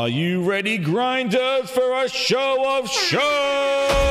Are you ready, grinders, for a show of shows?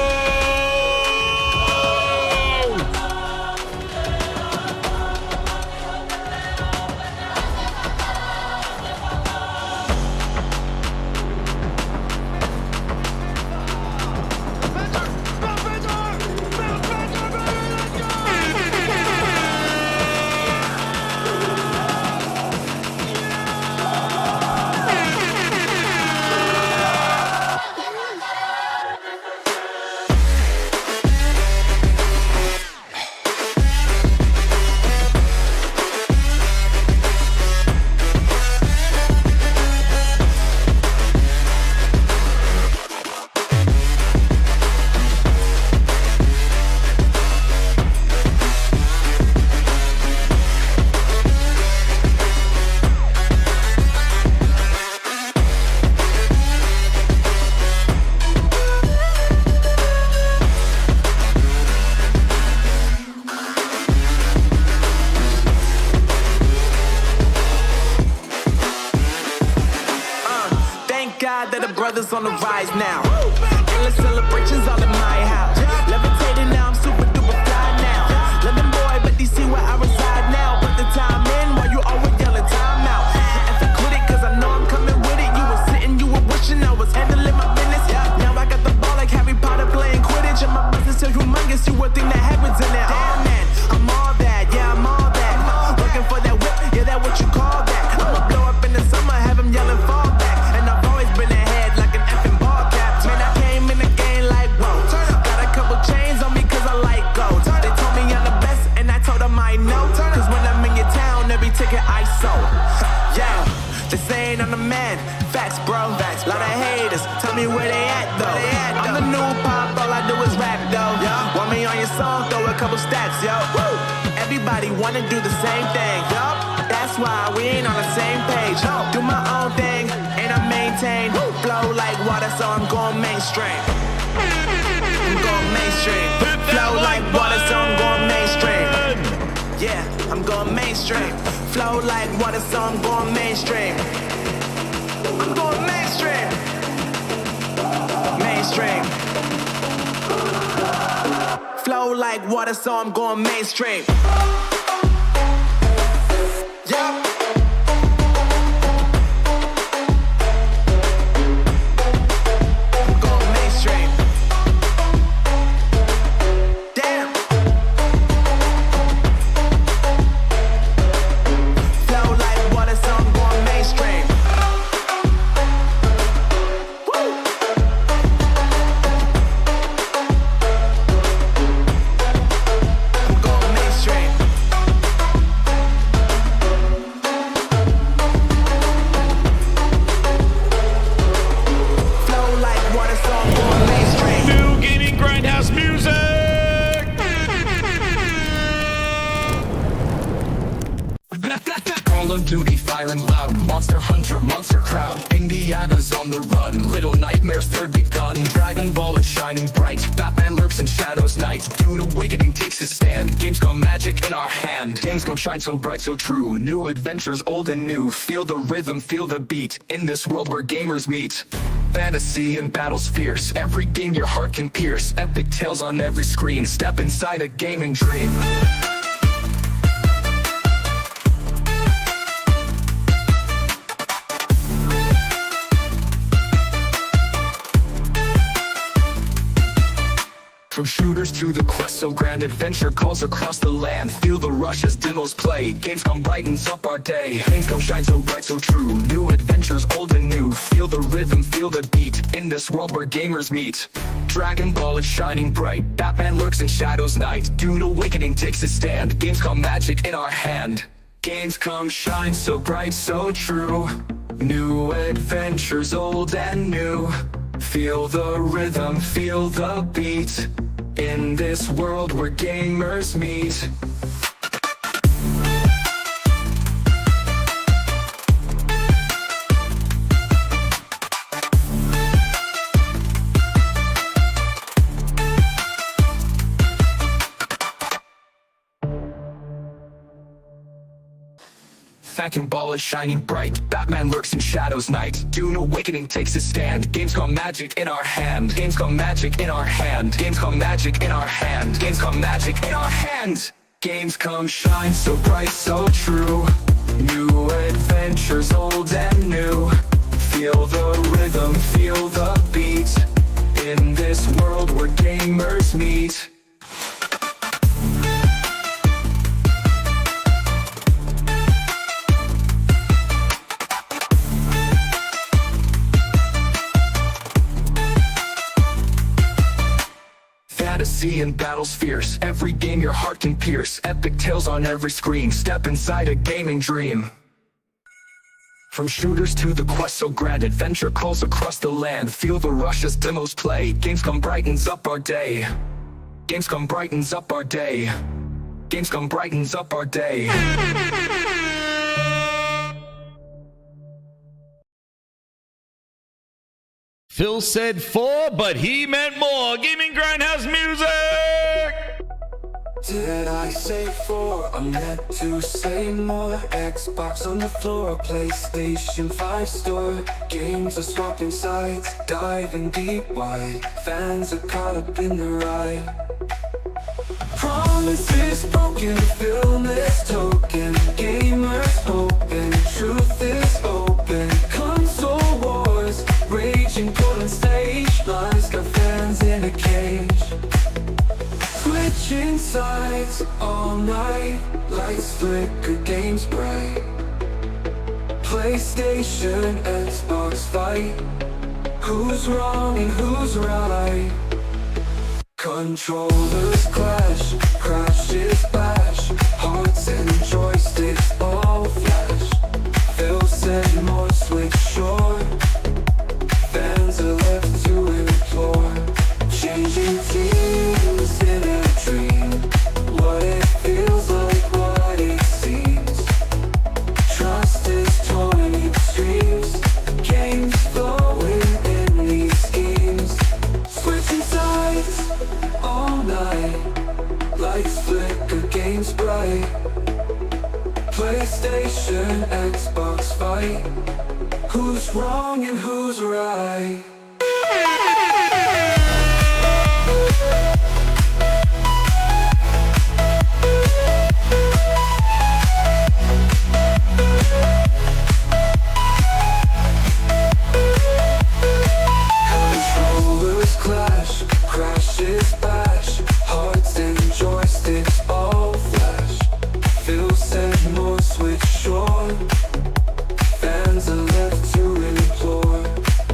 That the brothers on the rise now. Endless celebrations all in my house. Levitating now, I'm super duper fly now. London boy, but DC where I reside now. Put the time in while you always yelling time out. And for quit it, cause I know I'm coming with it. You were sitting, you were wishing I was handling my business. Now I got the ball like Harry Potter playing Quidditch. And my business so humongous, you would think that happens in there. Damn man, I'm all that, yeah, I'm all that. Looking for that whip, yeah, that what you call that. I'ma blow up in the summer, have him yelling fall back. And I've always been ahead like an effing ball cap. Man, I came in the game like, whoa. Got a couple chains on me cause I like gold. They told me I'm the best and I told them I know. Cause when I'm in your town, every ticket I sold. Yeah, they saying I'm the man. Facts, bro. Lot of haters, tell me where they at though. I'm the new pop, all I do is rap though. Want me on your song, throw a couple stacks, yo. Everybody wanna do the same thing. That's why we ain't on the same page. Do my own thing, and I maintain. Flow like water, so I'm going mainstream. I'm going mainstream. Flow like water, so I'm going mainstream. Yeah, I'm going mainstream. Flow like water, so I'm going mainstream. I'm going mainstream. Mainstream. Flow like water, so I'm going mainstream. Yeah. I'm going mainstream. Damn. Flow like water, so I'm going mainstream. Woo. I'm going mainstream. Flow like water, so I'm going mainstream. New gaming Grindhouse music! Call of Duty firing loud, Monster Hunter, Monster Crowd. Indiana's on the run, Little Nightmares third begun. Dragon Ball is shining bright, Batman lurks in shadows night. Dude Awakening takes his stand, Gamescom magic in our hand. Gamescom shine so bright, so true, new adventures old and new. Feel the rhythm, feel the beat, in this world where gamers meet. Fantasy and battles fierce, every game your heart can pierce. Epic tales on every screen, step inside a gaming dream. From shooters to the quest, so grand adventure calls across the land. Feel the rush as demos play, Gamescom brightens up our day. Gamescom shines so bright, so true, new adventures old and new. Feel the rhythm, feel the beat, in this world where gamers meet. Dragon Ball is shining bright, Batman lurks in shadows night. Dude Awakening takes his stand, Gamescom magic in our hand. Gamescom shines so bright, so true, new adventures old and new. Feel the rhythm, feel the beat, in this world where gamers meet. smacking ball is shining bright. Batman lurks in shadows night. Dune awakening takes his stand. Gamescom magic in our hand. Gamescom magic in our hand. Gamescom magic in our hand. Gamescom magic in our hand. Gamescom shines so bright, so true. New adventures, old and new. Feel the rhythm, feel the beat. In this world where gamers meet. Fantasy and battles fierce. Every game your heart can pierce. Epic tales on every screen. Step inside a gaming dream. From shooters to the quest so grand, adventure calls across the land. Feel the rush as demos play. Gamescom brightens up our day. Gamescom brightens up our day. Gamescom brightens up our day. Phil said 4, but he meant more. Gaming Grindhouse music! Did I say 4? I meant to say more. Xbox on the floor, PlayStation 5 store. Games are swapping sides, diving deep wide. Fans are caught up in the ride. Promises broken, film is token. Gamers hoping, truth is open. Console wars, raging, pulling stage lines. Got fans in a cage. Switching sides all night. Lights flicker, games bright. PlayStation, Xbox fight. Who's wrong and who's right? Controllers clash, crashes bash. Hearts and joysticks all flash. Phil said more, switch short. Fans are left to implore. Changing teams in a dream. What it feels like, what it seems. Trust is torn in extremes. Games flowing in these schemes. Switching sides all night. Lights flicker, games bright. PlayStation, Xbox fight. Who's wrong and who's right? Controllers clash, crashes bash. Hearts and joysticks all flash. Phil said more, switch short. Fans are left to implore.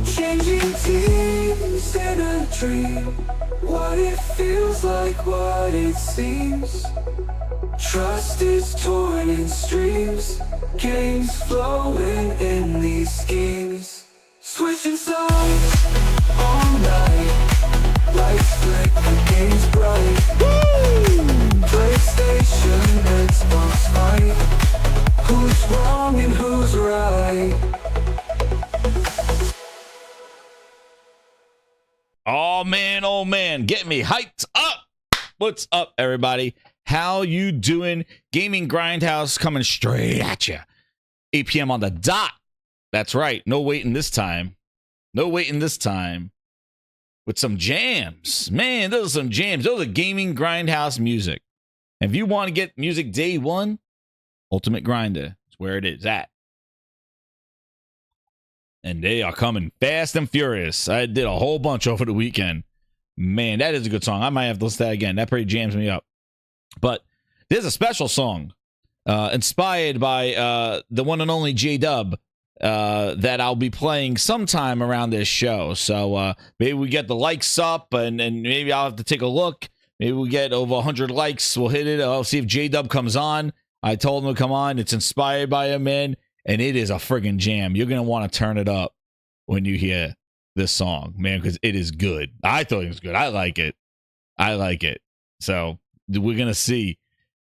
Changing teams in a dream. What it feels like, what it seems. Trust is torn in streams. Games flowing in these schemes. Switching sides all night. Lights flicker, games bright. PlayStation, Xbox fight. Who's wrong and who's right? Oh man, get me hyped up. What's up, everybody? How you doing? Gaming Grindhouse coming straight at you. 8 p.m. on the dot. That's right. No waiting this time. No waiting this time. With some jams. Man, those are some jams. Those are Gaming Grindhouse music. And if you want to get music day one, Ultimate Grinder is where it is at. And they are coming fast and furious. I did a whole bunch over the weekend. Man, that is a good song. I might have to listen to that again. That pretty jams me up. But there's a special song inspired by the one and only Jaydub that I'll be playing sometime around this show. So maybe we get the likes up and maybe I'll have to take a look. Maybe we get over 100 likes. We'll hit it. I'll see if Jaydub comes on. I told him to come on. It's inspired by him, man. And it is a friggin' jam. You're going to want to turn it up when you hear this song, man, because it is good. I thought it was good. I like it. I like it. So we're going to see.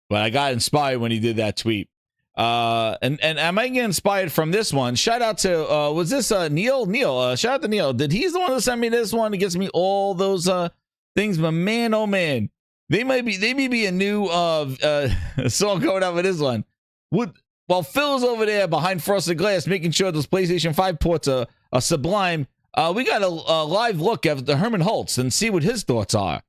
But I got inspired when he did that tweet. And I might get inspired from this one. Shout out to, was this Neil? Neil, shout out to Neil. He's the one that sent me this one. He gets me all those things. But man, oh man, they may be a new song going out with this one. while Phil's over there behind frosted glass making sure those PlayStation 5 ports are sublime, we got a live look at the Herman Holtz and see what his thoughts are.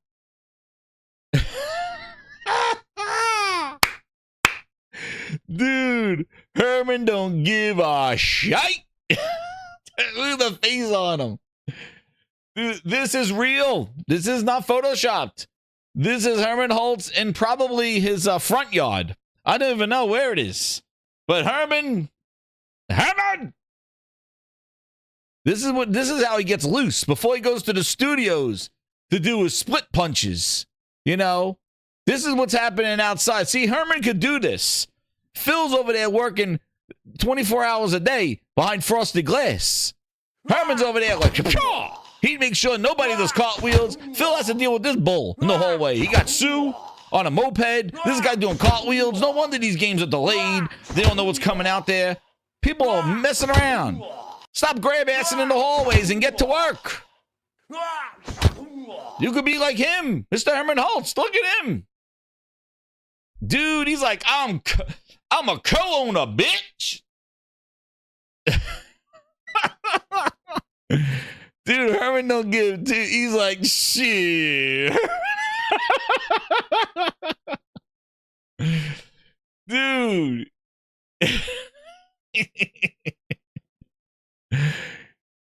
Dude, Herman don't give a shite. Look at the face on him. Dude, this is real. This is not photoshopped. This is Herman Holtz in probably his front yard. I don't even know where it is. But Herman! This is how he gets loose before he goes to the studios to do his split punches. You know? This is what's happening outside. See, Herman could do this. Phil's over there working 24 hours a day behind frosted glass. Herman's over there like, he'd make sure nobody does cartwheels. Phil has to deal with this bull in the hallway. He got Sue on a moped. This guy doing cartwheels. No wonder these games are delayed. They don't know what's coming out there. People are messing around. Stop grab-assing in the hallways and get to work. You could be like him, Mr. Herman Holtz. Look at him. Dude, he's like, I'm a co-owner, bitch. Dude, Herman don't give. Dude, he's like, shit. Dude.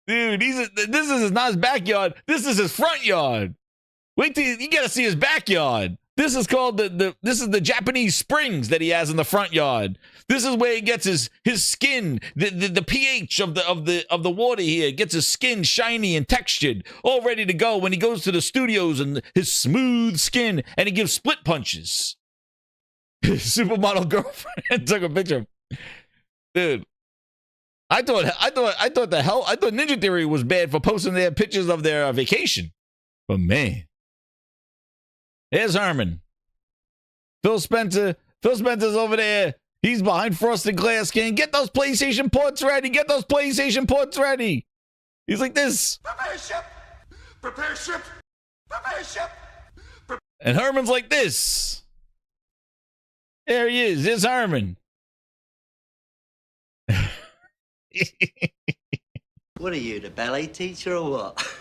Dude, this is not his backyard. This is his front yard. Wait till you gotta see his backyard. This is called this is the Japanese springs that he has in the front yard. This is where he gets his skin, the pH of the water here, gets his skin shiny and textured, all ready to go when he goes to the studios and his smooth skin, and he gives split punches. His supermodel girlfriend took a picture. Dude, I thought Ninja Theory was bad for posting their pictures of their vacation, but man. Here's Herman. Phil Spencer's over there. He's behind frosted glass can. Get those PlayStation ports ready. Get those PlayStation ports ready. He's like this. Prepare ship. Prepare ship. Prepare ship. And Herman's like this. There he is. There's Herman. What are you, the ballet teacher or what?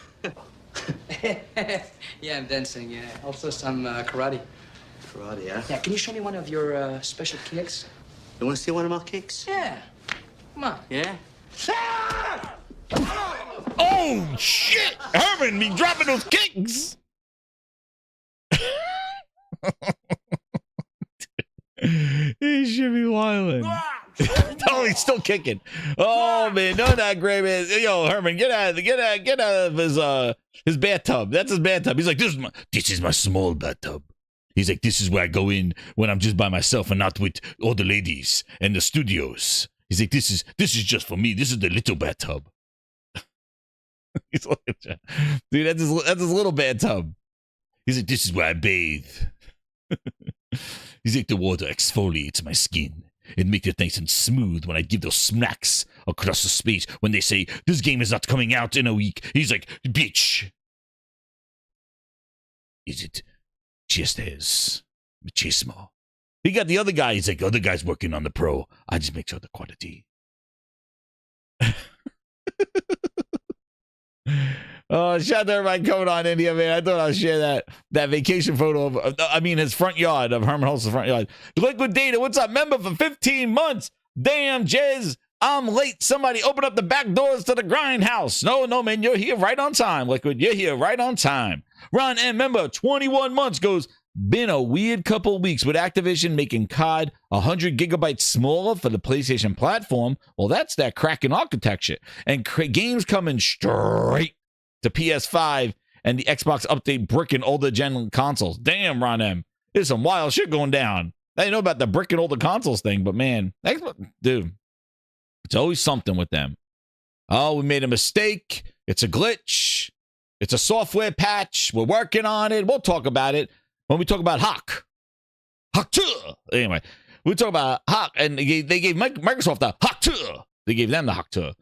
Yeah, I'm dancing, yeah. Also some karate. Karate, yeah? Yeah, can you show me one of your special kicks? You want to see one of my kicks? Yeah. Come on. Yeah? Oh, shit! Herman be dropping those kicks! He should be wildin'. Oh, he's still kicking. Oh man, no, not great, man. Yo, Herman, get out of his bathtub. That's his bathtub. He's like, this is my small bathtub. He's like, this is where I go in when I'm just by myself and not with all the ladies and the studios. He's like, this is just for me. This is the little bathtub. He's like, dude, that's his little bathtub. He's like, this is where I bathe. He's like, the water exfoliates my skin. It makes it nice and smooth when I give those smacks across the space when they say, this game is not coming out in a week. He's like, bitch. Is it just as machismo? He got the other guy. He's like, other guy's working on the pro. I just make sure the quality. Oh, shout out to everybody coming on India, man. I thought I'd share that vacation photo of his front yard, of Herman Holtz's front yard. Liquid Data, what's up? Member for 15 months. Damn, Jez, I'm late. Somebody open up the back doors to the Grindhouse. No, man, you're here right on time, Liquid. You're here right on time. Ron M, member, 21 months, goes, been a weird couple weeks with Activision making COD 100 gigabytes smaller for the PlayStation platform. Well, that's that cracking architecture. And games coming straight to PS5 and the Xbox update bricking older gen consoles. Damn, Ron M. There's some wild shit going down. I didn't know about the bricking older consoles thing, but man, dude, it's always something with them. Oh, we made a mistake. It's a glitch. It's a software patch. We're working on it. We'll talk about it when we talk about Hawk. Hawk 2. Anyway, we talk about Hawk, and they gave Microsoft the Hawk 2. They gave them the Hawk 2.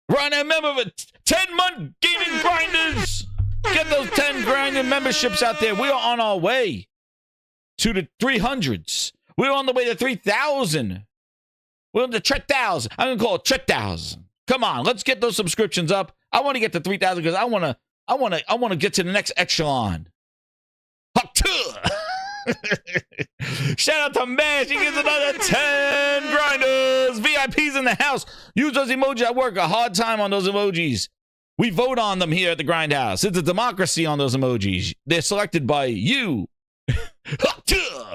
Run a member of 10-month gaming grinders. Get those 10 grinding memberships out there. We are on our way to the 300s. We're on the way to 3,000. We're on the 3,000. I'm gonna call it 3,000. Come on, let's get those subscriptions up. I want to get to 3,000 because I want to get to the next echelon. Shout out to Mash. He gives another 10 grinders. VIPs in the house. Use those emojis. I work a hard time on those emojis. We vote on them here at the Grindhouse. It's a democracy on those emojis. They're selected by you.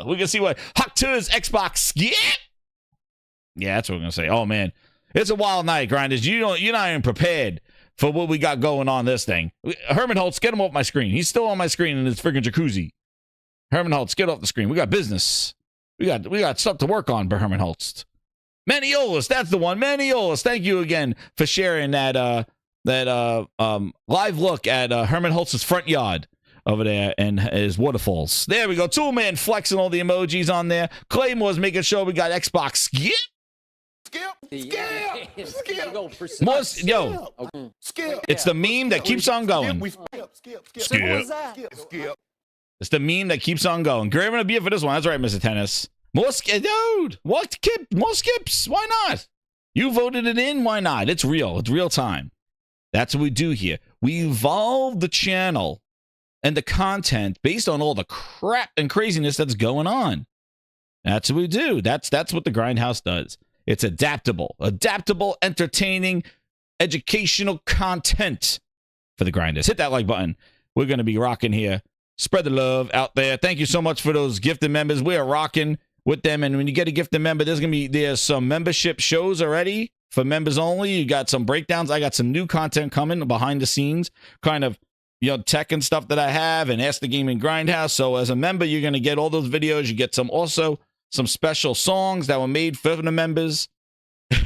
We can see what Haktu's Xbox SKEEEIPPPP. Yeah, that's what we're gonna say. Oh man, it's a wild night, grinders. You're not even prepared for what we got going on this thing. Herman Holtz, get him off my screen. He's still on my screen in his freaking jacuzzi. Herman Holtz, get off the screen. We got business. We got stuff to work on for Herman Holtz. Maniolis, that's the one. Maniolis, thank you again for sharing that live look at Herman Holtz's front yard over there and his waterfalls. There we go. Toolman flexing all the emojis on there. Claymore's making sure we got Xbox Skip. Skip. It's the meme that keeps on going. Skip. It's the meme that keeps on going. Grabbing a beer for this one. That's right, Mr. Tennis. More skip, dude. What? More skips. Why not? You voted it in. Why not? It's real. It's real time. That's what we do here. We evolve the channel and the content based on all the crap and craziness that's going on. That's what we do. That's what the Grindhouse does. It's adaptable, entertaining, educational content for the grinders. Hit that like button. We're going to be rocking here. Spread the love out there. Thank you so much for those gifted members. We are rocking with them. And when you get a gifted member, there's some membership shows already for members only. You got some breakdowns. I got some new content coming behind the scenes, kind of, tech and stuff that I have, and Ask the Gaming Grindhouse. So as a member, you're going to get all those videos. You get some special songs that were made for the members.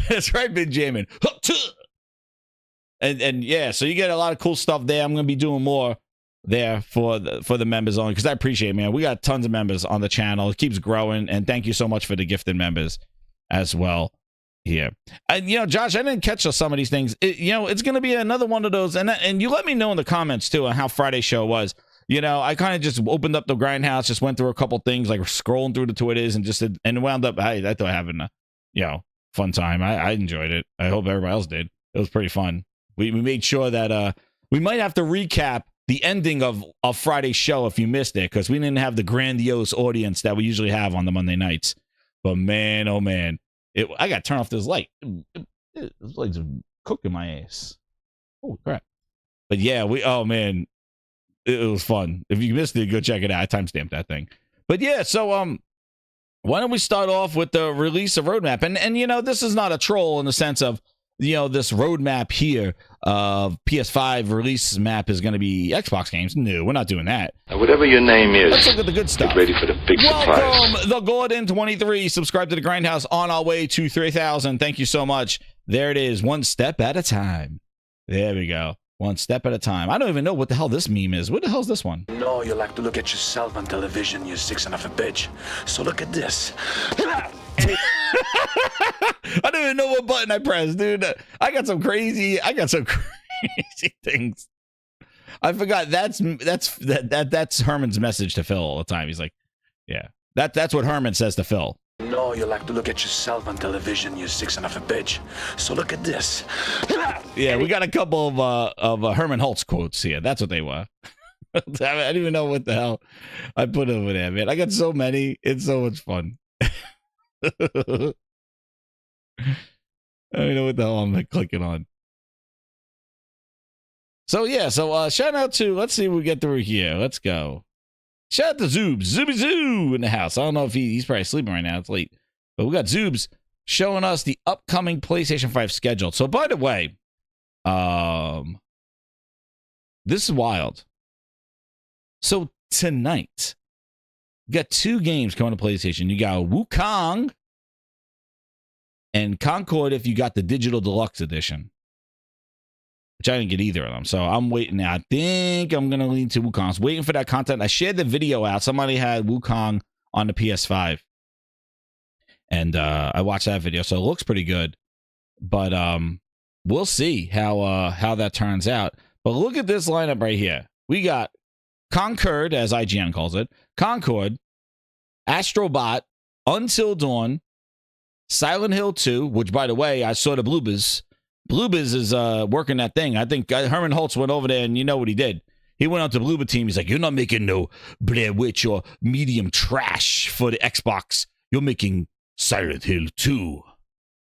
That's right, Big Jamin. And yeah, so you get a lot of cool stuff there. I'm going to be doing more there for the members only, because I appreciate it, man. We got tons of members on the channel. It keeps growing, and thank you so much for the gifted members as well here. And Josh, I didn't catch some of these things. It's going to be another one of those, and you let me know in the comments too on how Friday's show was. I kind of just opened up the Grindhouse, just went through a couple things, like scrolling through the Twitters, and wound up. I thought having a fun time. I enjoyed it. I hope everybody else did. It was pretty fun. We made sure that we might have to recap the ending of Friday's show if you missed it, because we didn't have the grandiose audience that we usually have on the Monday nights. But man, oh man, I got to turn off this light. This light's cooking my ass. Holy crap! But yeah, oh man, it was fun. If you missed it, go check it out. I timestamped that thing. But yeah, so why don't we start off with the release of roadmap? And this is not a troll in the sense of this roadmap here of PS5 release map is going to be Xbox games. No, we're not doing that. Whatever your name is, let's look at the good stuff. Get ready for the big surprise. Welcome, the Gordon23. Subscribe to the Grindhouse on our way to 3,000. Thank you so much. There it is. One step at a time. There we go. One step at a time. I don't even know what the hell this meme is. What the hell is this one? No, you like to look at yourself on television, you sick son of a bitch. So look at this. I don't even know what button I pressed, dude. I got some crazy things. I forgot that's Herman's message to Phil all the time. He's like, yeah, that's what Herman says to Phil. No, you like to look at yourself on television, you sick son of a bitch. So look at this. Yeah, we got a couple of Herman Holtz quotes here. That's what they were. I don't even know what the hell I put over there, man. I got so many. It's so much fun. I don't know what the hell I'm clicking on. So yeah, shout out to, let's see what we get through here. Let's go. Shout out to Zoobs, Zooby Zoo in the house. I don't know if he's probably sleeping right now. It's late, but we got Zoobs showing us the upcoming PlayStation 5 schedule. So by the way, this is wild. So tonight, you got two games coming to PlayStation. You got Wukong and Concord if you got the digital deluxe edition, which I didn't get either of them. So I'm waiting. I think I'm going to lean to Wukong. I was waiting for that content. I shared the video out. Somebody had Wukong on the PS5. And I watched that video. So it looks pretty good. But we'll see how that turns out. But look at this lineup right here. We got Concord, as IGN calls it, Concord, Astrobot, Until Dawn, Silent Hill 2, which, by the way, I saw the Bluebiz. Bluebiz is working that thing. I think Herman Holtz went over there, and you know what he did. He went out to the Bluebiz team. He's like, you're not making no Blair Witch or medium trash for the Xbox. You're making Silent Hill 2.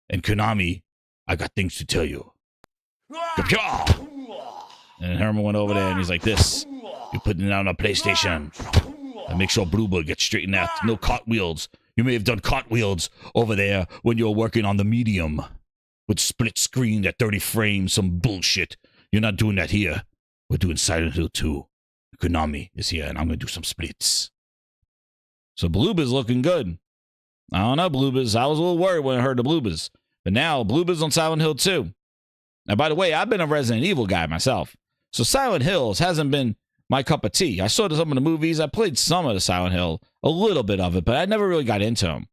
And Konami, I got things to tell you. And Herman went over there, and he's like, this, you're putting it on a PlayStation. And make sure Bluebird gets straightened out. No cartwheels. You may have done cartwheels over there when you were working on the medium with split screen at 30 frames, some bullshit. You're not doing that here. We're doing Silent Hill 2. Konami is here, and I'm going to do some splits. So Bluebiz looking good. I don't know, Bluebiz. I was a little worried when I heard the Bluebiz. But now, Bluebiz on Silent Hill 2. Now, by the way, I've been a Resident Evil guy myself. So Silent Hills hasn't been my cup of tea. I saw some of the movies. I played some of the Silent Hill, a little bit of it, but I never really got into them.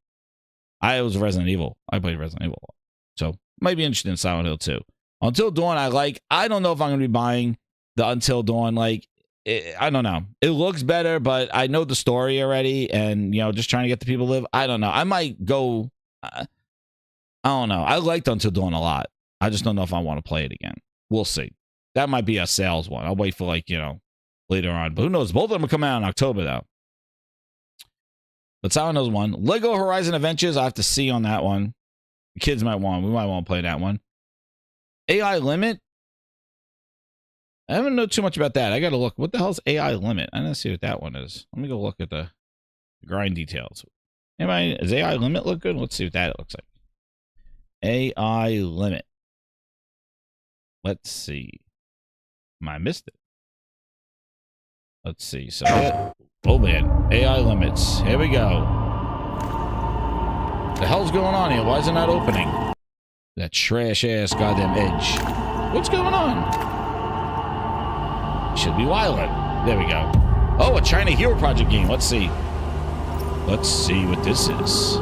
I was Resident Evil. I played Resident Evil. So, might be interested in Silent Hill 2. Until Dawn, I like. I don't know if I'm going to be buying the Until Dawn. Like, I don't know. It looks better, but I know the story already, and, you know, just trying to get the people to live. I don't know. I might go. I don't know. I liked Until Dawn a lot. I just don't know if I want to play it again. We'll see. That might be a sales one. I'll wait for, like, you know, later on. But who knows? Both of them are coming out in October, though. But Silent Hill's one. Lego Horizon Adventures, I have to see on that one. The kids might want. We might want to play that one. AI Limit. I haven't know too much about that. I got to look. What the hell's AI Limit? I didn't see what that one is. Let me go look at the grind details. Anybody, does AI Limit look good? Let's see what that looks like. AI Limit. Let's see. I missed it. Let's see. So, oh man, AI Limits. Here we go. The hell's going on here? Why is it not opening? That trash ass goddamn edge. What's going on? Should be wildin'. There we go. Oh, a China Hero Project game. Let's see. Let's see what this is.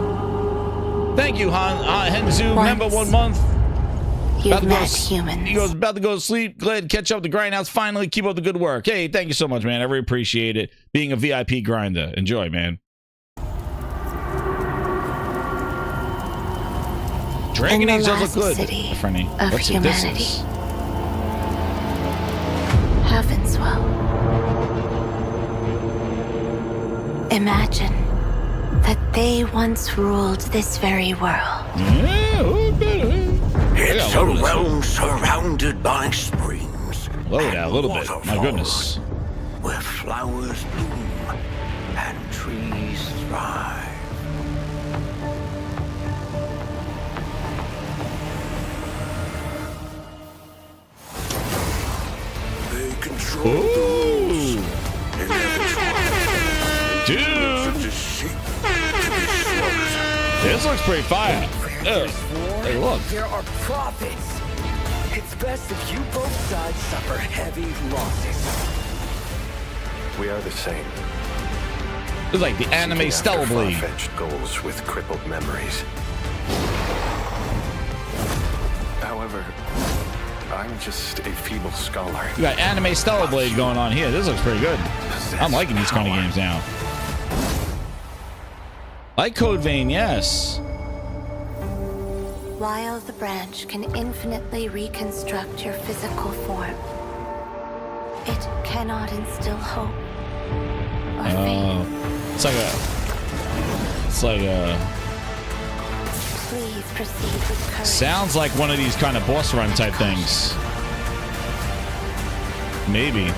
Thank you, Henzu. Member 1 month. You've met humans. He goes, about to go to sleep. Glad to catch up the Grindhouse. Finally, keep up the good work. Hey, thank you so much, man. I really appreciate it. Being a VIP grinder. Enjoy, man. Dragon Age does look good. Friendly. Let's see what this is. Heavenswell. Imagine that they once ruled this very world. It's a realm surrounded by springs. Lower that a little bit. My goodness. Where flowers bloom and trees thrive. They control the rules. Dude! This looks pretty fire. Hey, look. There are profits. It's best if you both sides suffer heavy losses. We are the same. It's like the anime Stellar Blade. Far-fetched goals with crippled memories. However, I'm just a feeble scholar. You got anime Stellar Blade going on here. This looks pretty good. I'm liking these kind of games now. Like Code Vein, yes. While the branch can infinitely reconstruct your physical form, it cannot instill hope or faith. It's like a. Please proceed with courage. Sounds like one of these kind of boss run type things. Maybe.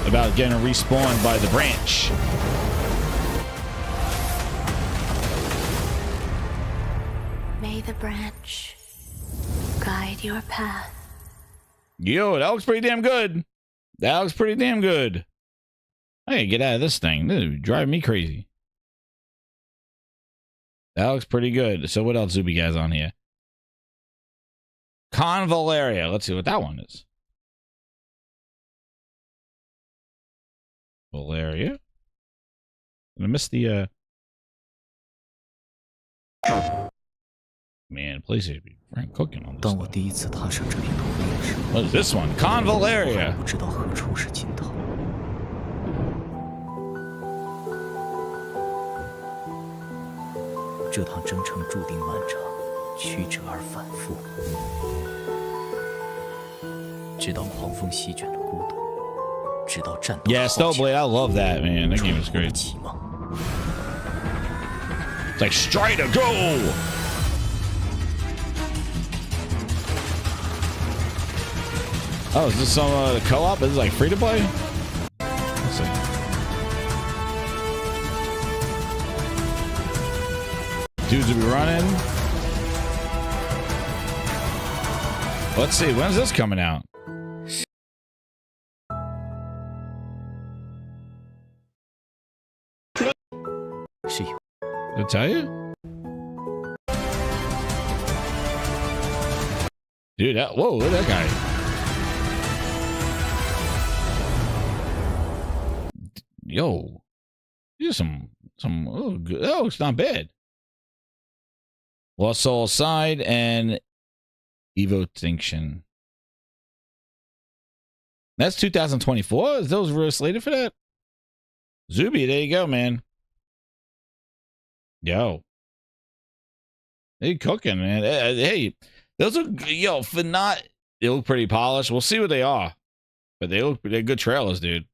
About getting respawned by the branch. May the branch guide your path. Yo, that looks pretty damn good. That looks pretty damn good. I gotta get out of this thing. This is driving me crazy. That looks pretty good. So what else do we guys on here? Convaleria. Let's see what that one is. Valeria. I missed the man, PlayStation be frank cooking on this. What is this one? Convaleria. 这趟征程注定漫长，曲折而反复，直到狂风席卷了孤独，直到战斗。Yeah, Snowblade, I love that, man. That game was great. 期望。 It's like Strider, go! Oh, is this some co-op? Is it like free to play? Let's see. Dudes will be running. Let's see, when's this coming out? Did I tell you? Dude, whoa, look at that guy. Yo. Here's some, oh, good. Oh, it's not bad. Lost Soul Side and Evo Extinction. That's 2024? Is those really slated for that? Zuby, there you go, man. Yo. They cooking, man. Hey, those are, yo, for not, they look pretty polished. We'll see what they are. But they're good trailers, dude.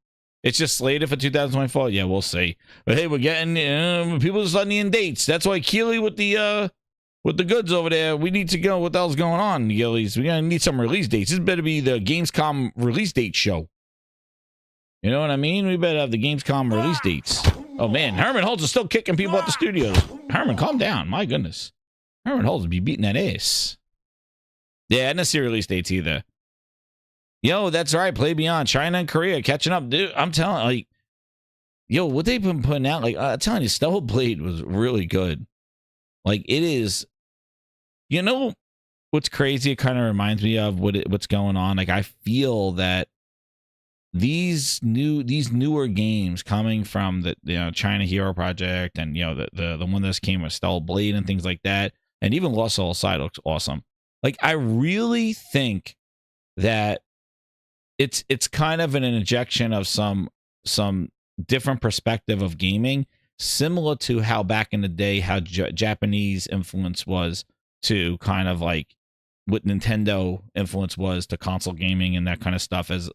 It's just slated for 2024. Yeah, we'll see. But hey, we're getting, people are sending in dates. That's why Keely with the goods over there, we need to go. What the hell's going on, Gillies? We're going to need some release dates. This better be the Gamescom release date show. You know what I mean? We better have the Gamescom release dates. Oh, man. Herman Holtz is still kicking people out the studios. Herman, calm down. My goodness. Herman Holtz would be beating that ass. Yeah, I didn't see release dates either. Yo, that's right. Play Beyond. China and Korea catching up. Dude, I'm telling, like, yo, what they've been putting out, like, I'm telling you, Snowblade was really good. Like, it is, you know, what's crazy? It kind of reminds me of what's going on. Like, I feel that these newer games coming from the China Hero Project and the one that came with Snowblade and things like that, and even Lost Soul Side looks awesome. Like, I really think that it's kind of an injection of some different perspective of gaming, similar to how back in the day how Japanese influence was to kind of like what Nintendo influence was to console gaming and that kind of stuff, as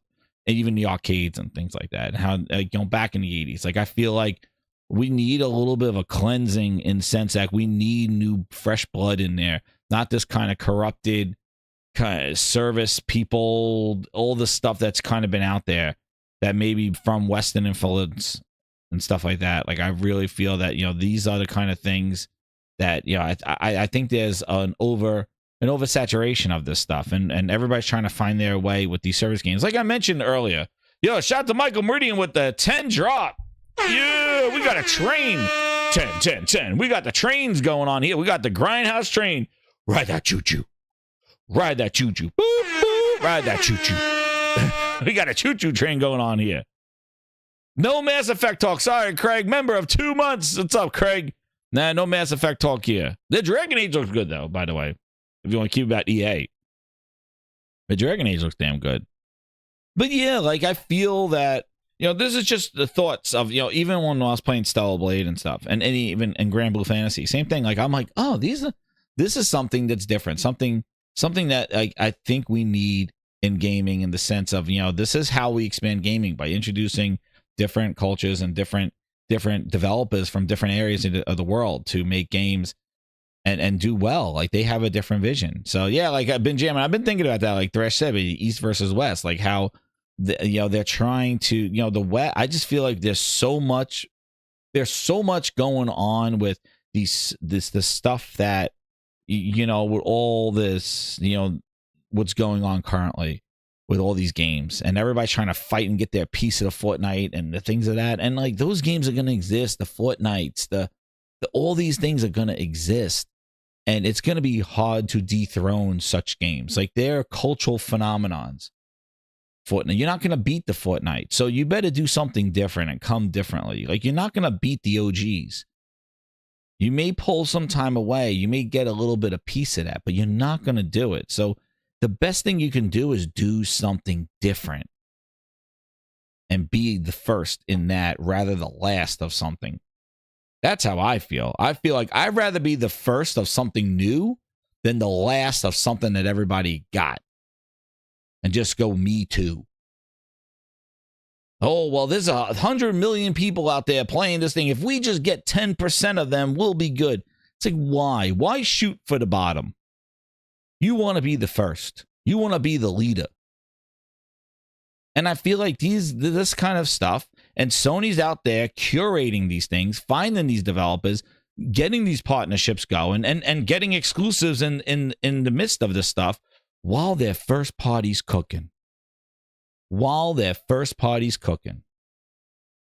and even the arcades and things like that. How back in the 80s, like I feel like we need a little bit of a cleansing in sense that we need new fresh blood in there, not this kind of corrupted kind of service people, all the stuff that's kind of been out there that maybe from Western influence and stuff like that. Like, I really feel that, these are the kind of things that, I think there's an oversaturation of this stuff, and everybody's trying to find their way with these service games. Like I mentioned earlier, shout out to Michael Meridian with the 10 drop. Yeah, we got a train. 10. We got the trains going on here. We got the Grindhouse train. Ride that choo-choo. Ride that choo-choo. Boop, boop. Ride that choo-choo. We got a choo-choo train going on here. No Mass Effect talk. Sorry, Craig. Member of 2 months. What's up, Craig? Nah, no Mass Effect talk here. The Dragon Age looks good, though, by the way. If you want to keep about EA. The Dragon Age looks damn good. But yeah, like, I feel that, this is just the thoughts of, even when I was playing Stellar Blade and stuff, and even in Grand Blue Fantasy, same thing. Like, I'm like, oh, this is something that's different. Something that I think we need in gaming, in the sense of, this is how we expand gaming, by introducing different cultures and different developers from different areas of the world to make games and do well. Like, they have a different vision. So yeah, like I've been thinking about that, like Thresh said, East versus West, like how they're trying to, the West. I just feel like there's so much going on with this stuff that, with all this, what's going on currently with all these games, and everybody's trying to fight and get their piece of the Fortnite and the things of that. And like, those games are going to exist. The Fortnites, all these things are going to exist, and it's going to be hard to dethrone such games. Like, they're cultural phenomenons. Fortnite, you're not going to beat the Fortnite, so you better do something different and come differently. Like, you're not going to beat the OGs. You may pull some time away, you may get a little bit of piece of that, but you're not going to do it. So the best thing you can do is do something different and be the first in that, rather the last of something. That's how I feel. I feel like I'd rather be the first of something new than the last of something that everybody got. And just go, me too. Oh, well, there's 100 million people out there playing this thing. If we just get 10% of them, we'll be good. It's like, why? Why shoot for the bottom? You want to be the first. You want to be the leader. And I feel like this kind of stuff, and Sony's out there curating these things, finding these developers, getting these partnerships going, and getting exclusives in the midst of this stuff while their first party's cooking. While their first party's cooking.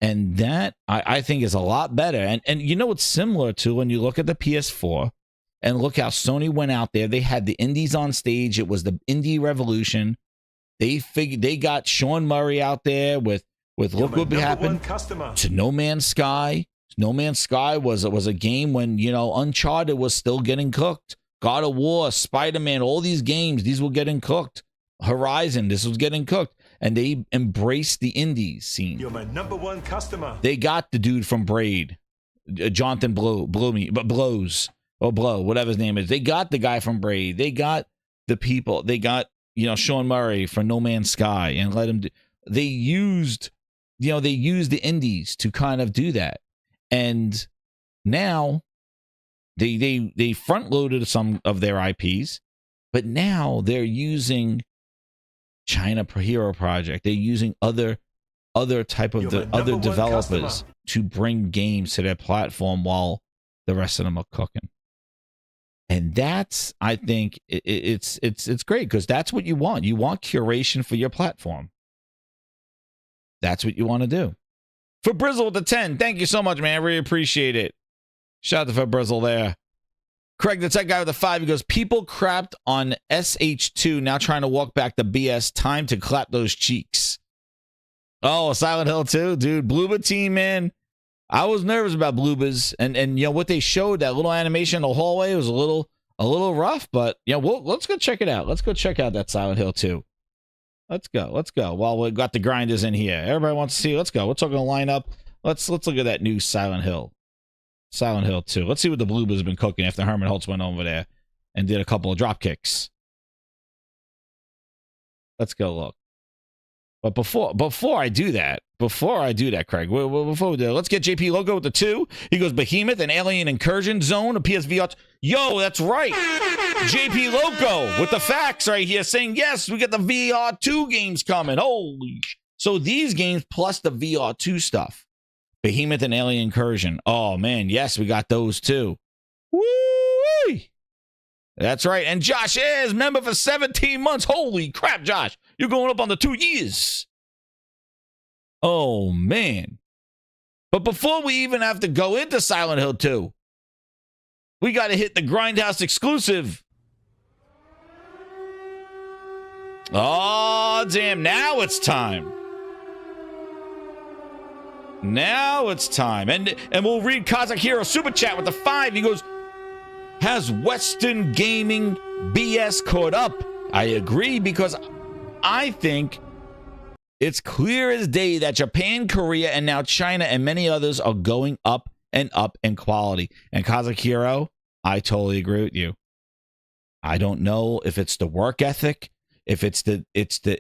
And that, I think, is a lot better. And you know what's similar to when you look at the PS4 and look how Sony went out there. They had the indies on stage. It was the indie revolution. They got Sean Murray out there with look what happened to No Man's Sky. No Man's Sky was a game when, you know, Uncharted was still getting cooked. God of War, Spider-Man, all these games, these were getting cooked. Horizon, this was getting cooked. And they embraced the indies scene. You're my #1 customer. They got the dude from Braid, Jonathan Blow, whatever his name is. They got the guy from Braid. They got the people. They got, you know, Sean Murray from No Man's Sky and let him do. They used the indies to kind of do that. And now they front loaded some of their IPs, but now they're using China Hero Project. They're using other type of other developers customer to bring games to their platform while the rest of them are cooking. And that's, I think, it's great because that's what you want. You want curation for your platform. That's what you want to do. For Brizzle with the 10, thank you so much, man. I really appreciate it. Shout out to Brizzle there. Craig, the tech guy with the 5, he goes, people crapped on SH2, now trying to walk back the BS. Time to clap those cheeks. Oh, Silent Hill 2? Dude, Bloober team, man. I was nervous about Bloobers, and you know what they showed, that little animation in the hallway was a little rough, but you know, let's go check it out. Let's go check out that Silent Hill 2. Let's go. While we got the grinders in here, everybody wants to see. Let's go. We're talking lineup. Let's look at that new Silent Hill 2. Let's see what the Bloobers have been cooking after Herman Holtz went over there and did a couple of drop kicks. Let's go look. But before I do that, Craig, before we do, let's get JP Loco with the 2. He goes, Behemoth and Alien Incursion Zone, a PSVR. Yo, that's right. JP Loco with the facts right here saying, yes, we get the VR 2 games coming. Holy. So these games plus the VR 2 stuff. Behemoth and Alien Incursion. Oh, man, yes, we got those too. Woo! That's right. And Josh is member for 17 months. Holy crap, Josh. You're going up on the 2 years. Oh, man. But before we even have to go into Silent Hill 2, we got to hit the Grindhouse exclusive. Oh, damn. Now it's time. Now it's time. And we'll read Kazakh Hero Super Chat with the 5. He goes, has Western gaming BS caught up? I agree, because I think it's clear as day that Japan, Korea, and now China and many others are going up and up in quality. And Kazakh Hero, I totally agree with you. I don't know if it's the work ethic, if it's the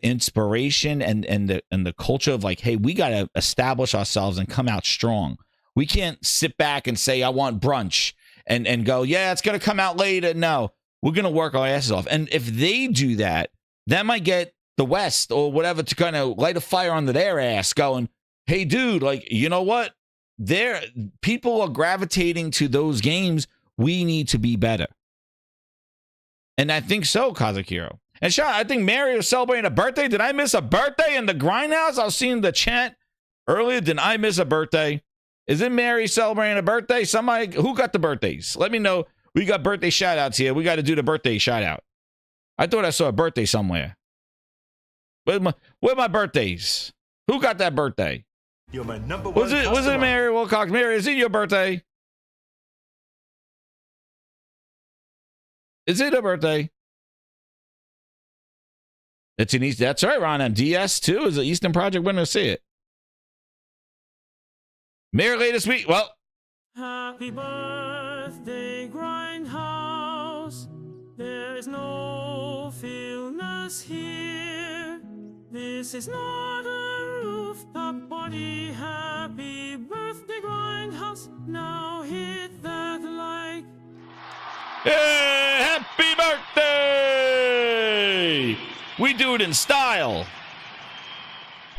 inspiration and the culture of like, hey, we got to establish ourselves and come out strong. We can't sit back and say, I want brunch and go, yeah, it's going to come out later. No, we're going to work our asses off. And if they do that, that might get the West or whatever to kind of light a fire under their ass going, hey, dude, like, you know what? People are gravitating to those games. We need to be better. And I think so, Kazakh Hero. And Sean, I think Mary was celebrating a birthday. Did I miss a birthday in the Grindhouse? I was seeing the chat earlier. Did I miss a birthday? Is it Mary celebrating a birthday? Somebody, who got the birthdays? Let me know. We got birthday shout outs here. We got to do the birthday shout out. I thought I saw a birthday somewhere. Where my birthdays? Who got that birthday? You're my #1 was it Mary Wilcox? Mary, is it your birthday? Is it a birthday? It's an East. That's right, Ron. And DS too is an Eastern Project winner. See it. Mayor latest week. Well, Happy birthday, Grindhouse. There is no illness here. This is not a rooftop party. Happy birthday, Grindhouse. Now hit that like. Hey, happy birthday! We do it in style.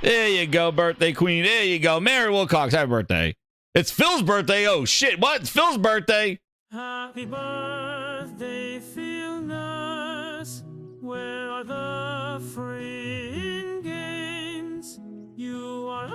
There you go, birthday queen. There you go. Mary Wilcox, happy birthday. It's Phil's birthday. Oh, shit. What? It's Phil's birthday. Happy birthday, Philness. Where are the free games? You are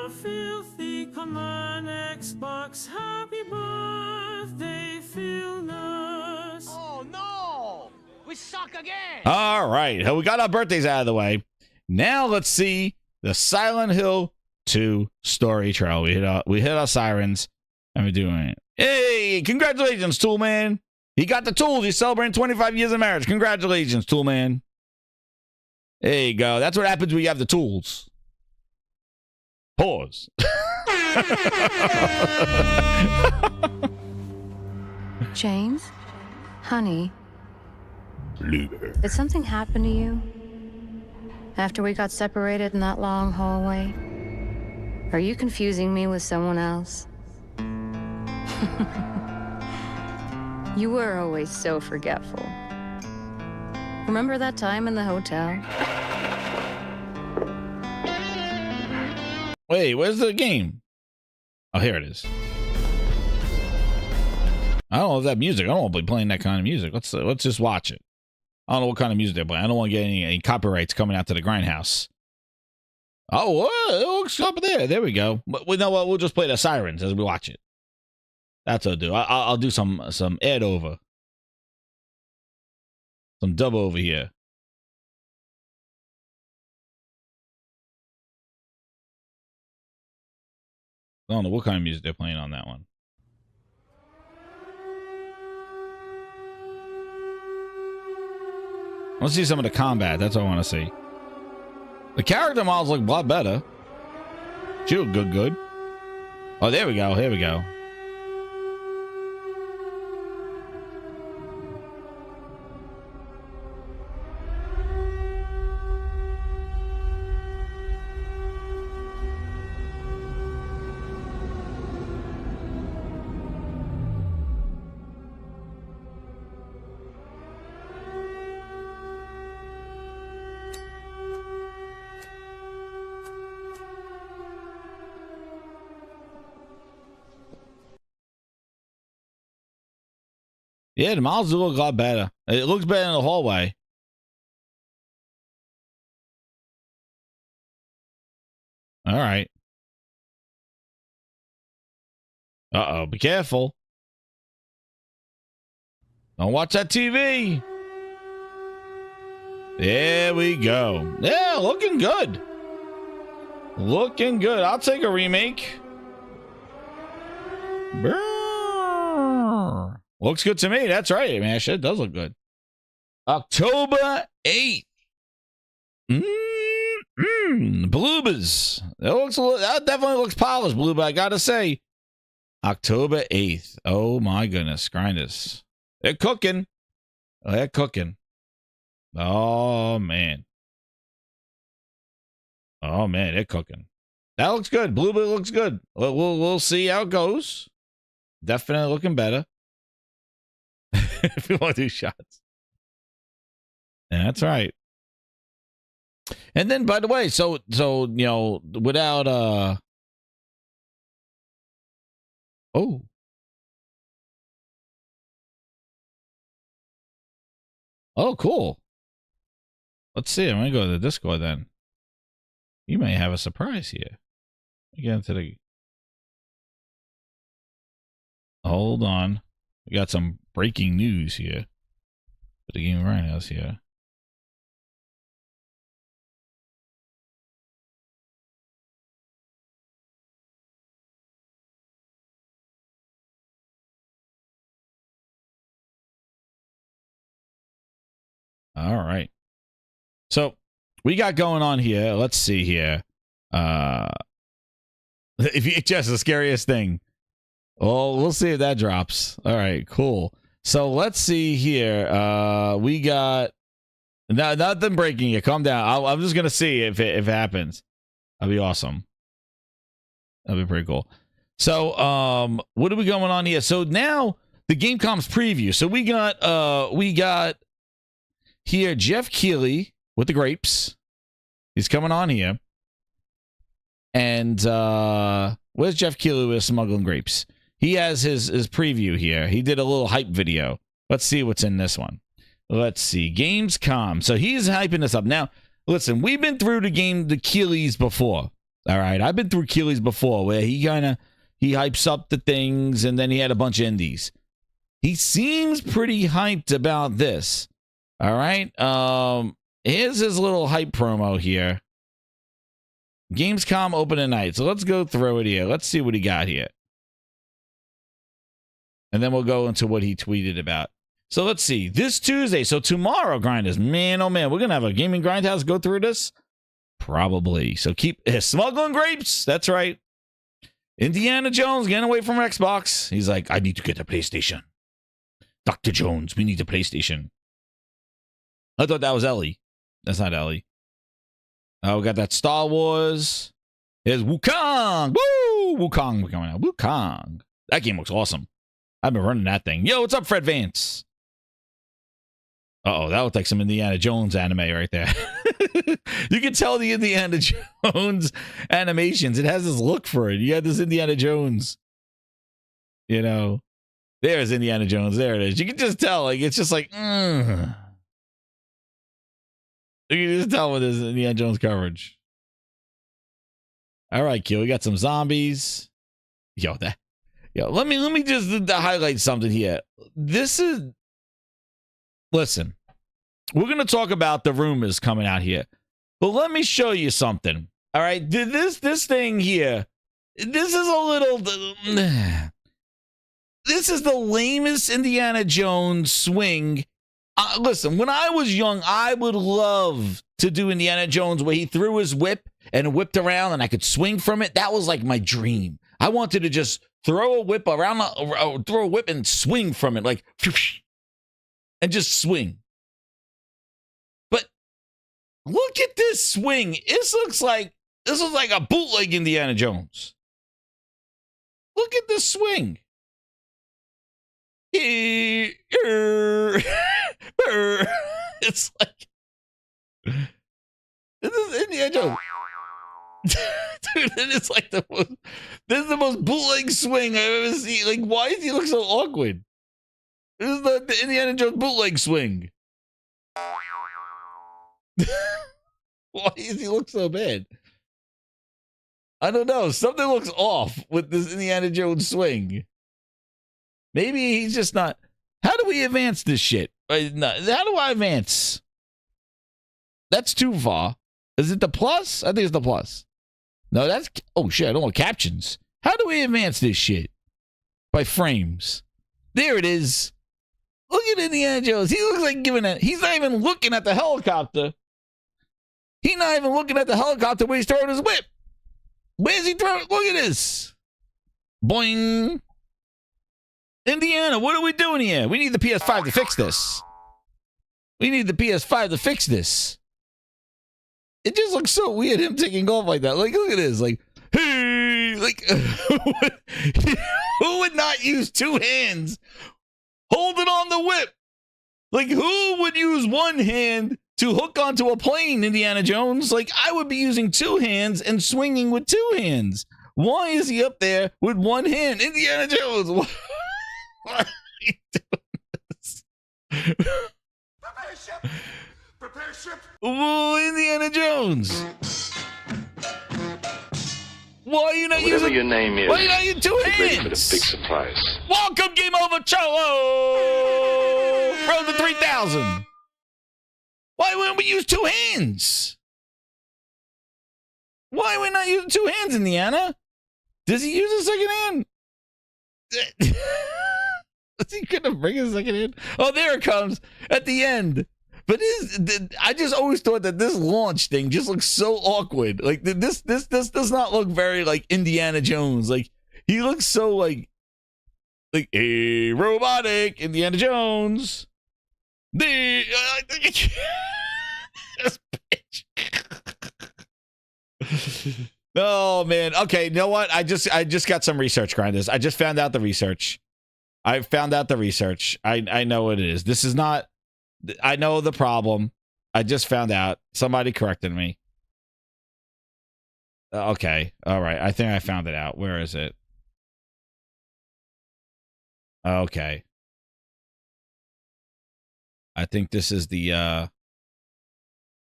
a filthy common Xbox. Happy birthday, Philness. Oh no! We suck again! All right. We got our birthdays out of the way. Now let's see the Silent Hill 2 story trail. We hit our sirens and we're doing it. Hey, congratulations, Toolman. He got the tools. He's celebrating 25 years of marriage. Congratulations, Toolman. There you go. That's what happens when you have the tools. Pause. James? Honey? Bluebird. Did something happen to you? After we got separated in that long hallway? Are you confusing me with someone else? You were always so forgetful. Remember that time in the hotel? Wait, where's the game? Oh, here it is. I don't know if that music. I don't want to be playing that kind of music. Let's just watch it. I don't know what kind of music they're playing. I don't want to get any copyrights coming out to the Grindhouse. Oh, what? It looks up there. There we go. But we know what? We'll just play the sirens as we watch it. That's what I'll do. I'll do some ed over, some dub over here. I don't know what kind of music they're playing on that one. Let's see some of the combat. That's what I want to see. The character models look a lot better. She look good. Oh, there we go. Here we go. Yeah, the models do look a lot better. It looks better in the hallway. All right. Uh-oh, be careful. Don't watch that TV. There we go. Yeah, looking good. Looking good. I'll take a remake. Brrr. Looks good to me. That's right, man. Shit does look good. October 8th. Bloobers. That definitely looks polished, Bloober. I gotta say. October 8th. Oh my goodness. Grinders. They're cooking. They're cooking. Oh man. Oh man, they're cooking. That looks good. Bloober looks good. We'll see how it goes. Definitely looking better. If you want to do shots. Yeah, that's right. And then, by the way, so you know, without oh cool. Let's see. I'm gonna go to the Discord then. You may have a surprise here. Get into the. Hold on. We got some breaking news here. For the Game Grindhouse here. All right. So we got going on here. Let's see here. If you just the scariest thing. Oh, we'll see if that drops. All right, cool. So let's see here. We got nothing breaking yet. Calm down. I'm just gonna see if it happens. That'd be awesome. That'd be pretty cool. So what are we going on here? So now the Gamescom's preview. So we got here Jeff Keighley with the grapes. He's coming on here. And where's Jeff Keighley with smuggling grapes? He has his preview here. He did a little hype video. Let's see what's in this one. Let's see. Gamescom. So he's hyping this up. Now, listen, we've been through the Keighley's before. All right. I've been through Keighley's before where he hypes up the things and then he had a bunch of indies. He seems pretty hyped about this. All right. Here's his little hype promo here. Gamescom opening night. So let's go through it here. Let's see what he got here. And then we'll go into what he tweeted about. So let's see. This Tuesday. So tomorrow, Grinders. Man, oh man. We're going to have a gaming Grindhouse go through this? Probably. So keep smuggling grapes. That's right. Indiana Jones getting away from Xbox. He's like, I need to get a PlayStation. Dr. Jones, we need a PlayStation. I thought that was Ellie. That's not Ellie. Oh, we got that Star Wars. Here's Wukong. Woo! Wukong coming out. Wukong. That game looks awesome. I've been running that thing. Yo, what's up, Fred Vance? Uh-oh, that looked like some Indiana Jones anime right there. You can tell the Indiana Jones animations. It has this look for it. You got this Indiana Jones. You know. There's Indiana Jones. There it is. You can just tell. Like, it's just like, You can just tell with this Indiana Jones coverage. All right, Q. We got some zombies. Let me just highlight something here. Listen, we're going to talk about the rumors coming out here, but let me show you something. All right, this thing here, this is a little, this is the lamest Indiana Jones swing. Listen, when I was young, I would love to do Indiana Jones where he threw his whip and whipped around and I could swing from it. That was like my dream. I wanted to just throw a whip around, throw a whip and swing from it, like, and just swing. But look at this swing. This looks like a bootleg Indiana Jones. Look at this swing. It's like, this is Indiana Jones. Dude, it's like this is the most bootleg swing I've ever seen. Like, why does he look so awkward? This is the Indiana Jones bootleg swing. Why does he look so bad? I don't know. Something looks off with this Indiana Jones swing. Maybe he's just not. How do we advance this shit? How do I advance? That's too far. Is it the plus? I think it's the plus. No, that's... Oh, shit. I don't want captions. How do we advance this shit? By frames. There it is. Look at Indiana Jones. He looks like giving it... He's not even looking at the helicopter. He's not even looking at the helicopter where he's throwing his whip. Where's he throwing? Look at this. Boing. Indiana, what are we doing here? We need the PS5 to fix this. We need the PS5 to fix this. It just looks so weird, him taking off like that. Like, look at this. Like, hey, like, who would not use two hands holding on the whip? Like, who would use one hand to hook onto a plane, Indiana Jones? Like, I would be using two hands and swinging with two hands. Why is he up there with one hand? Indiana Jones, why are you doing this? Prepare ship! Prepare ship! Whoa, Indiana Jones. Why are you not Whatever using... your name is, why are you not using two get ready for the hands? big surprise. Welcome, Game Over Cholo! Roll the 3,000. Why wouldn't we use two hands? Why are we not using two hands, Indiana? Does he use a second hand? Is he gonna bring a second hand? Oh, there it comes at the end. But I just always thought that this launch thing just looks so awkward. Like this does not look very like Indiana Jones. Like he looks so like Like a robotic Indiana Jones. The this bitch. Oh man. Okay, you know what? I just got some research, Grinders. I just found out the research. I found out the research. I know what it is. This is not. I know the problem. I just found out. Somebody corrected me. Okay. All right. I think I found it out. Where is it? Okay. I think this is the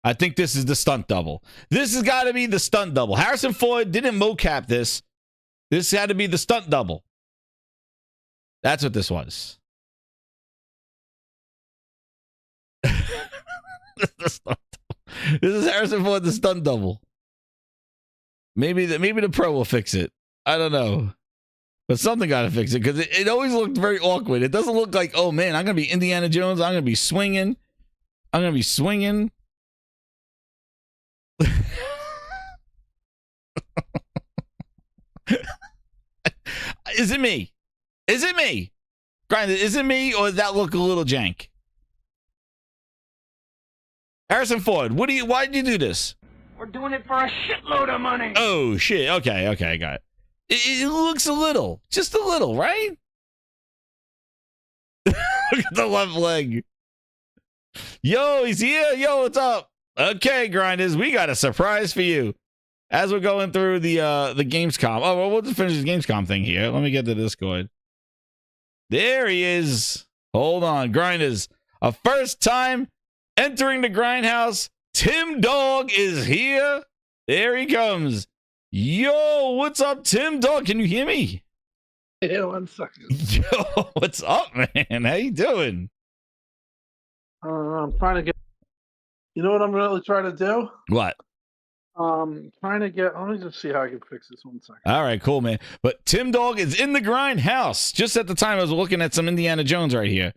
I think this is the stunt double. This has got to be the stunt double. Harrison Ford didn't mocap this. This had to be the stunt double. That's what this was. This is Harrison Ford, the stunt double. Maybe the pro will fix it. I don't know. But something got to fix it because it always looked very awkward. It doesn't look like, oh man, I'm going to be Indiana Jones. I'm going to be swinging. I'm going to be swinging. Is it me? Is it me? Grind, is it me or does that look a little jank? Harrison Ford, why did you do this? We're doing it for a shitload of money. Oh shit. Okay, I got it. It looks a little, just a little, right? Look at the left leg. Yo, he's here. Yo, what's up? Okay, Grinders, we got a surprise for you. As we're going through the Gamescom. Oh, well, we'll just finish the Gamescom thing here. Let me get to Discord. There he is. Hold on, Grinders. A first time entering the Grindhouse. TimDogg is here. There he comes. Yo, what's up, TimDogg? Can you hear me? Yeah, 1 second. Yo, what's up, man? How you doing? I'm trying to get. You know what I'm really trying to do? What? Trying to get. Let me just see how I can fix this 1 second. All right, cool, man. But TimDogg is in the Grindhouse. Just at the time I was looking at some Indiana Jones right here.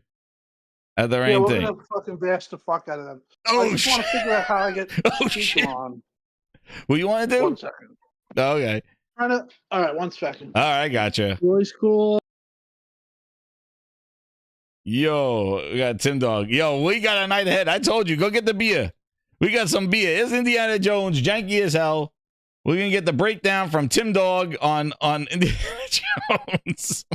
At the rain thing. We're gonna fucking bash the fuck out of them. Oh, I just want to figure out how I get shit. on. What you want to do? 1 second. Okay. All right, 1 second. All right, gotcha. Voice cool. Yo, we got TimDogg. Yo, we got a night ahead. I told you, go get the beer. We got some beer. It's Indiana Jones, janky as hell. We're gonna get the breakdown from TimDogg on Indiana Jones.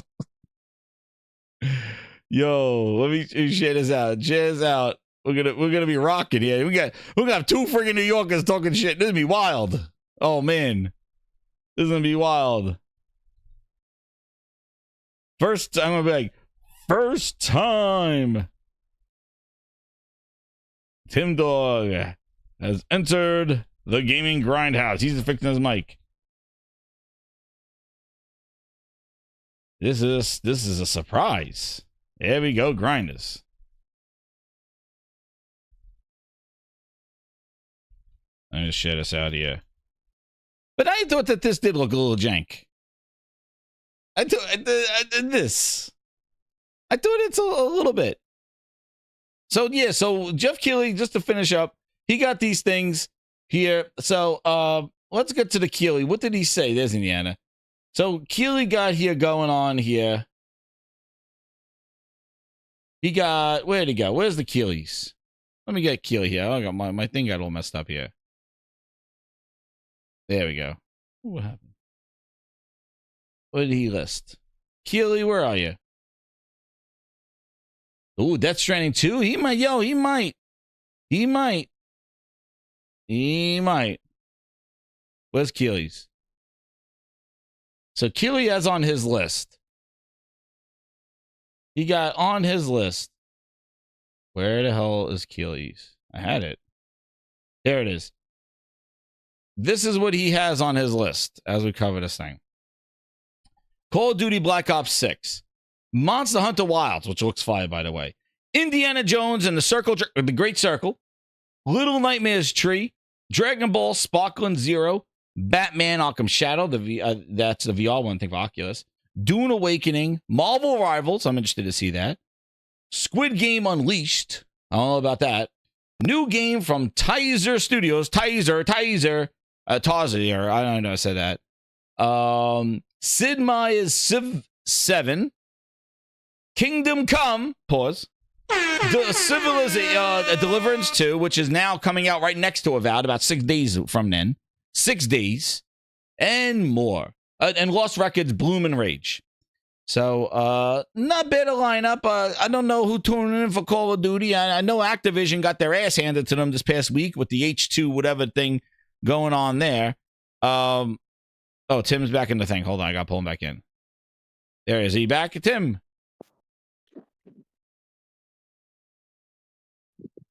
Yo, let me share this out. Share this out. We're gonna be rocking here. We got two friggin' New Yorkers talking shit. This is gonna be wild. Oh man, this is gonna be wild. I'm gonna be like, first time TimDogg has entered the gaming Grindhouse. He's fixing his mic. This is a surprise. There we go, Grinders. Let me just share this out here. But I thought that this did look a little jank. I did this. I thought it's a little bit. So yeah, so Jeff Keighley, just to finish up, he got these things here. So let's get to the Keighley. What did he say? There's Indiana. So Keighley got here going on here. He got, where'd he go? Where's the Keighley's? Let me get Keighley here. I got my thing got all messed up here. There we go. What happened? What did he list? Keighley, where are you? Ooh, Death Stranding 2? He might. Where's Keighley's? So Keighley has on his list. He got on his list. Where the hell is Keighley's? I had it. There it is. This is what he has on his list as we cover this thing. Call of Duty Black Ops 6. Monster Hunter Wilds, which looks fire, by the way. Indiana Jones and the Great Circle. Little Nightmares Tree. Dragon Ball Sparkling Zero. Batman Arkham Shadow. That's the VR one thing for Oculus. Dune Awakening. Marvel Rivals. I'm interested to see that. Squid Game Unleashed. I don't know about that. New game from Tizer Studios. Tizer. Tazer. I don't know how to say that. Sid Meier's Civ 7. Kingdom Come, pause. The Civilization Deliverance 2, which is now coming out right next to Avowed, about 6 days from then. 6 days. And more. And Lost Records, Bloom and Rage. So, not bad a lineup. I don't know who tuned in for Call of Duty. I know Activision got their ass handed to them this past week with the H2 whatever thing going on there. Oh, Tim's back in the thing. Hold on, I got to pull him back in. There is he back? Tim.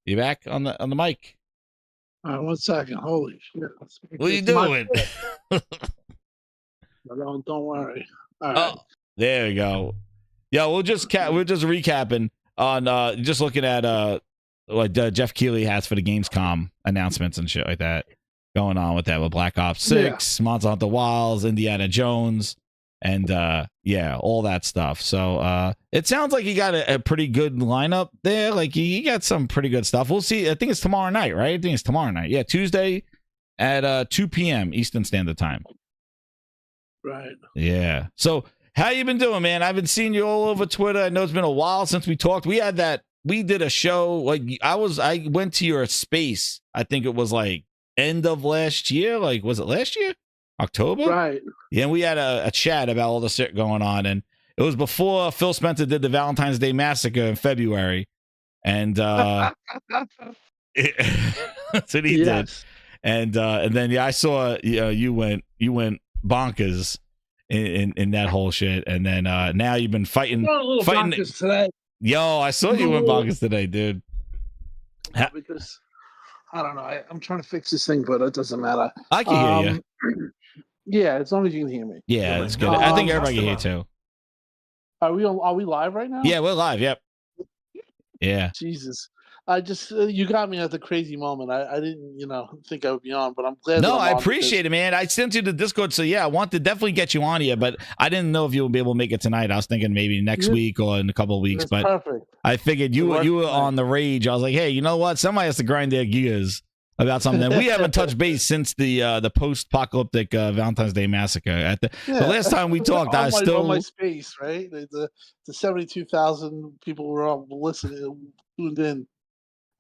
You back on the mic? 1 second. Holy shit. What are you doing? Don't worry. All right. Oh, there you go. Yeah, we're just recapping on just looking at what Jeff Keighley has for the Gamescom announcements and shit like that going on with that with Black Ops 6, Monster Hunter Wilds, Indiana Jones, and yeah, all that stuff. So it sounds like he got a pretty good lineup there. Like he got some pretty good stuff. We'll see. I think it's tomorrow night, right? I think it's tomorrow night. Yeah, Tuesday at 2 p.m. Eastern Standard Time. Right. Yeah. So how you been doing, man? I've been seeing you all over Twitter. I know it's been a while since we talked. We did a show. Like I went to your space. I think it was like end of last year. Like, was it last year? October? Right. Yeah, and we had a chat about all the shit going on. And it was before Phil Spencer did the Valentine's Day Massacre in February. And that's what he did. And then yeah, I saw you went bonkers in that whole shit. And then now you've been fighting today. Yo, I saw you went bonkers today, dude. Because I don't know. I'm trying to fix this thing, but it doesn't matter. I can hear you. Yeah, as long as you can hear me. Yeah, that's good. I think everybody can hear too. Are we live right now? Yeah, we're live. Yep. Yeah. Jesus. I just you got me at the crazy moment. I didn't, think I would be on, but I'm glad. No, I appreciate it, man. I sent you the Discord, so yeah, I want to definitely get you on here, but I didn't know if you would be able to make it tonight. I was thinking maybe next week or in a couple of weeks, but perfect. I figured you were on the rage. I was like, hey, you know what? Somebody has to grind their gears about something. We haven't touched base since the post-apocalyptic Valentine's Day Massacre. The last time we talked, I was still on my space, right? The 72,000 people were all listening, tuned in.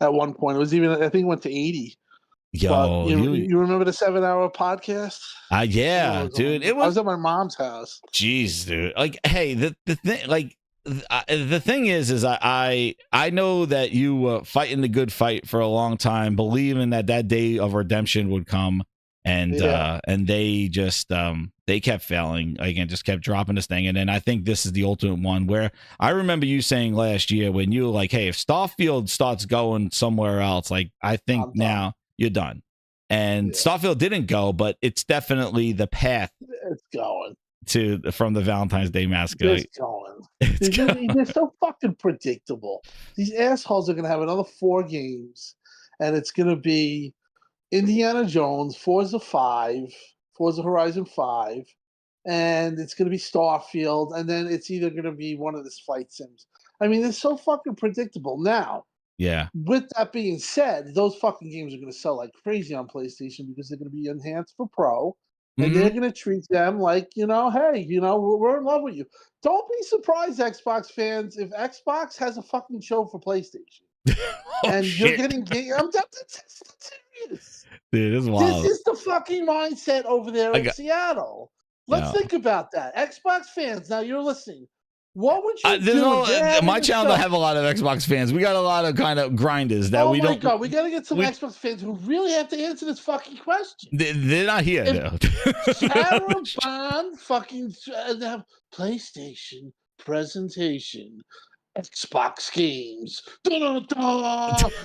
At one point, it was even, I think it went to 80. Yo, you remember the 7-hour podcast? Yeah, dude. I was at my mom's house. Jeez, dude. Like, hey, the thing, like, the thing is I know that you were fighting the good fight for a long time, believing that day of redemption would come, and they just they kept failing, like, and just kept dropping this thing. And then I think this is the ultimate one where I remember you saying last year when you were like, hey, if Starfield starts going somewhere else, like, I think now you're done. And Starfield didn't go, but it's definitely the path. It's going from the Valentine's Day Massacre. It's going. They're so fucking predictable. These assholes are gonna have another 4 games, and it's gonna be Indiana Jones, Forza Horizon 5, and it's going to be Starfield, and then it's either going to be one of these flight sims. I mean, it's so fucking predictable. Now, with that being said, those fucking games are going to sell like crazy on PlayStation because they're going to be enhanced for Pro, and they're going to treat them like, hey, we're in love with you. Don't be surprised, Xbox fans, if Xbox has a fucking show for PlayStation. You're getting I'm serious. Dude, this is wild. This is the fucking mindset over there in Seattle. Let's think about that. Xbox fans, now you're listening. What would you do? My channel don't have a lot of Xbox fans. We got a lot of kind of grinders that we don't. Oh my God, we got to get some Xbox fans who really have to answer this fucking question. They're not here, though. Sarah Bond fucking have PlayStation presentation. Xbox games, and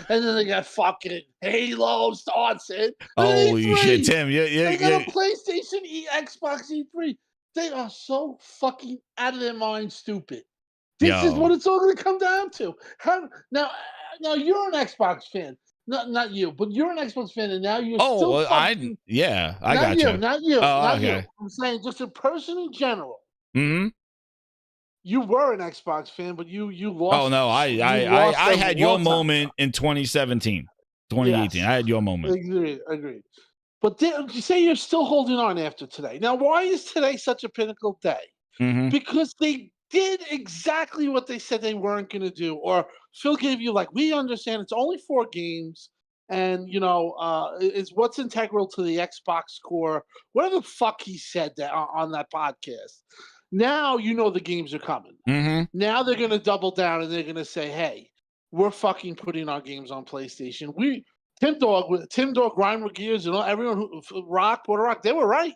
then they got fucking Halo starts it. Holy shit, Tim! They got a PlayStation Xbox E3. They are so fucking out of their mind stupid. This is what it's all going to come down to. Now you're an Xbox fan, not you, but you're an Xbox fan, and now you're. I got you. Not you. I'm saying just a person in general. Mm-hmm. You were an Xbox fan, but you lost. Oh no, I had your moment in 2017, 2018. I had your moment. Agreed. But you say you're still holding on after today. Now, why is today such a pinnacle day? Mm-hmm. Because they did exactly what they said they weren't going to do. Or Phil gave you like, we understand it's only 4 games, and it's what's integral to the Xbox core. Whatever the fuck he said that on that podcast. Now the games are coming. Now they're going to double down and they're going to say, hey, we're fucking putting our games on PlayStation. TimDogg, Grind with Gears, everyone who Rock, Border Rock, they were right.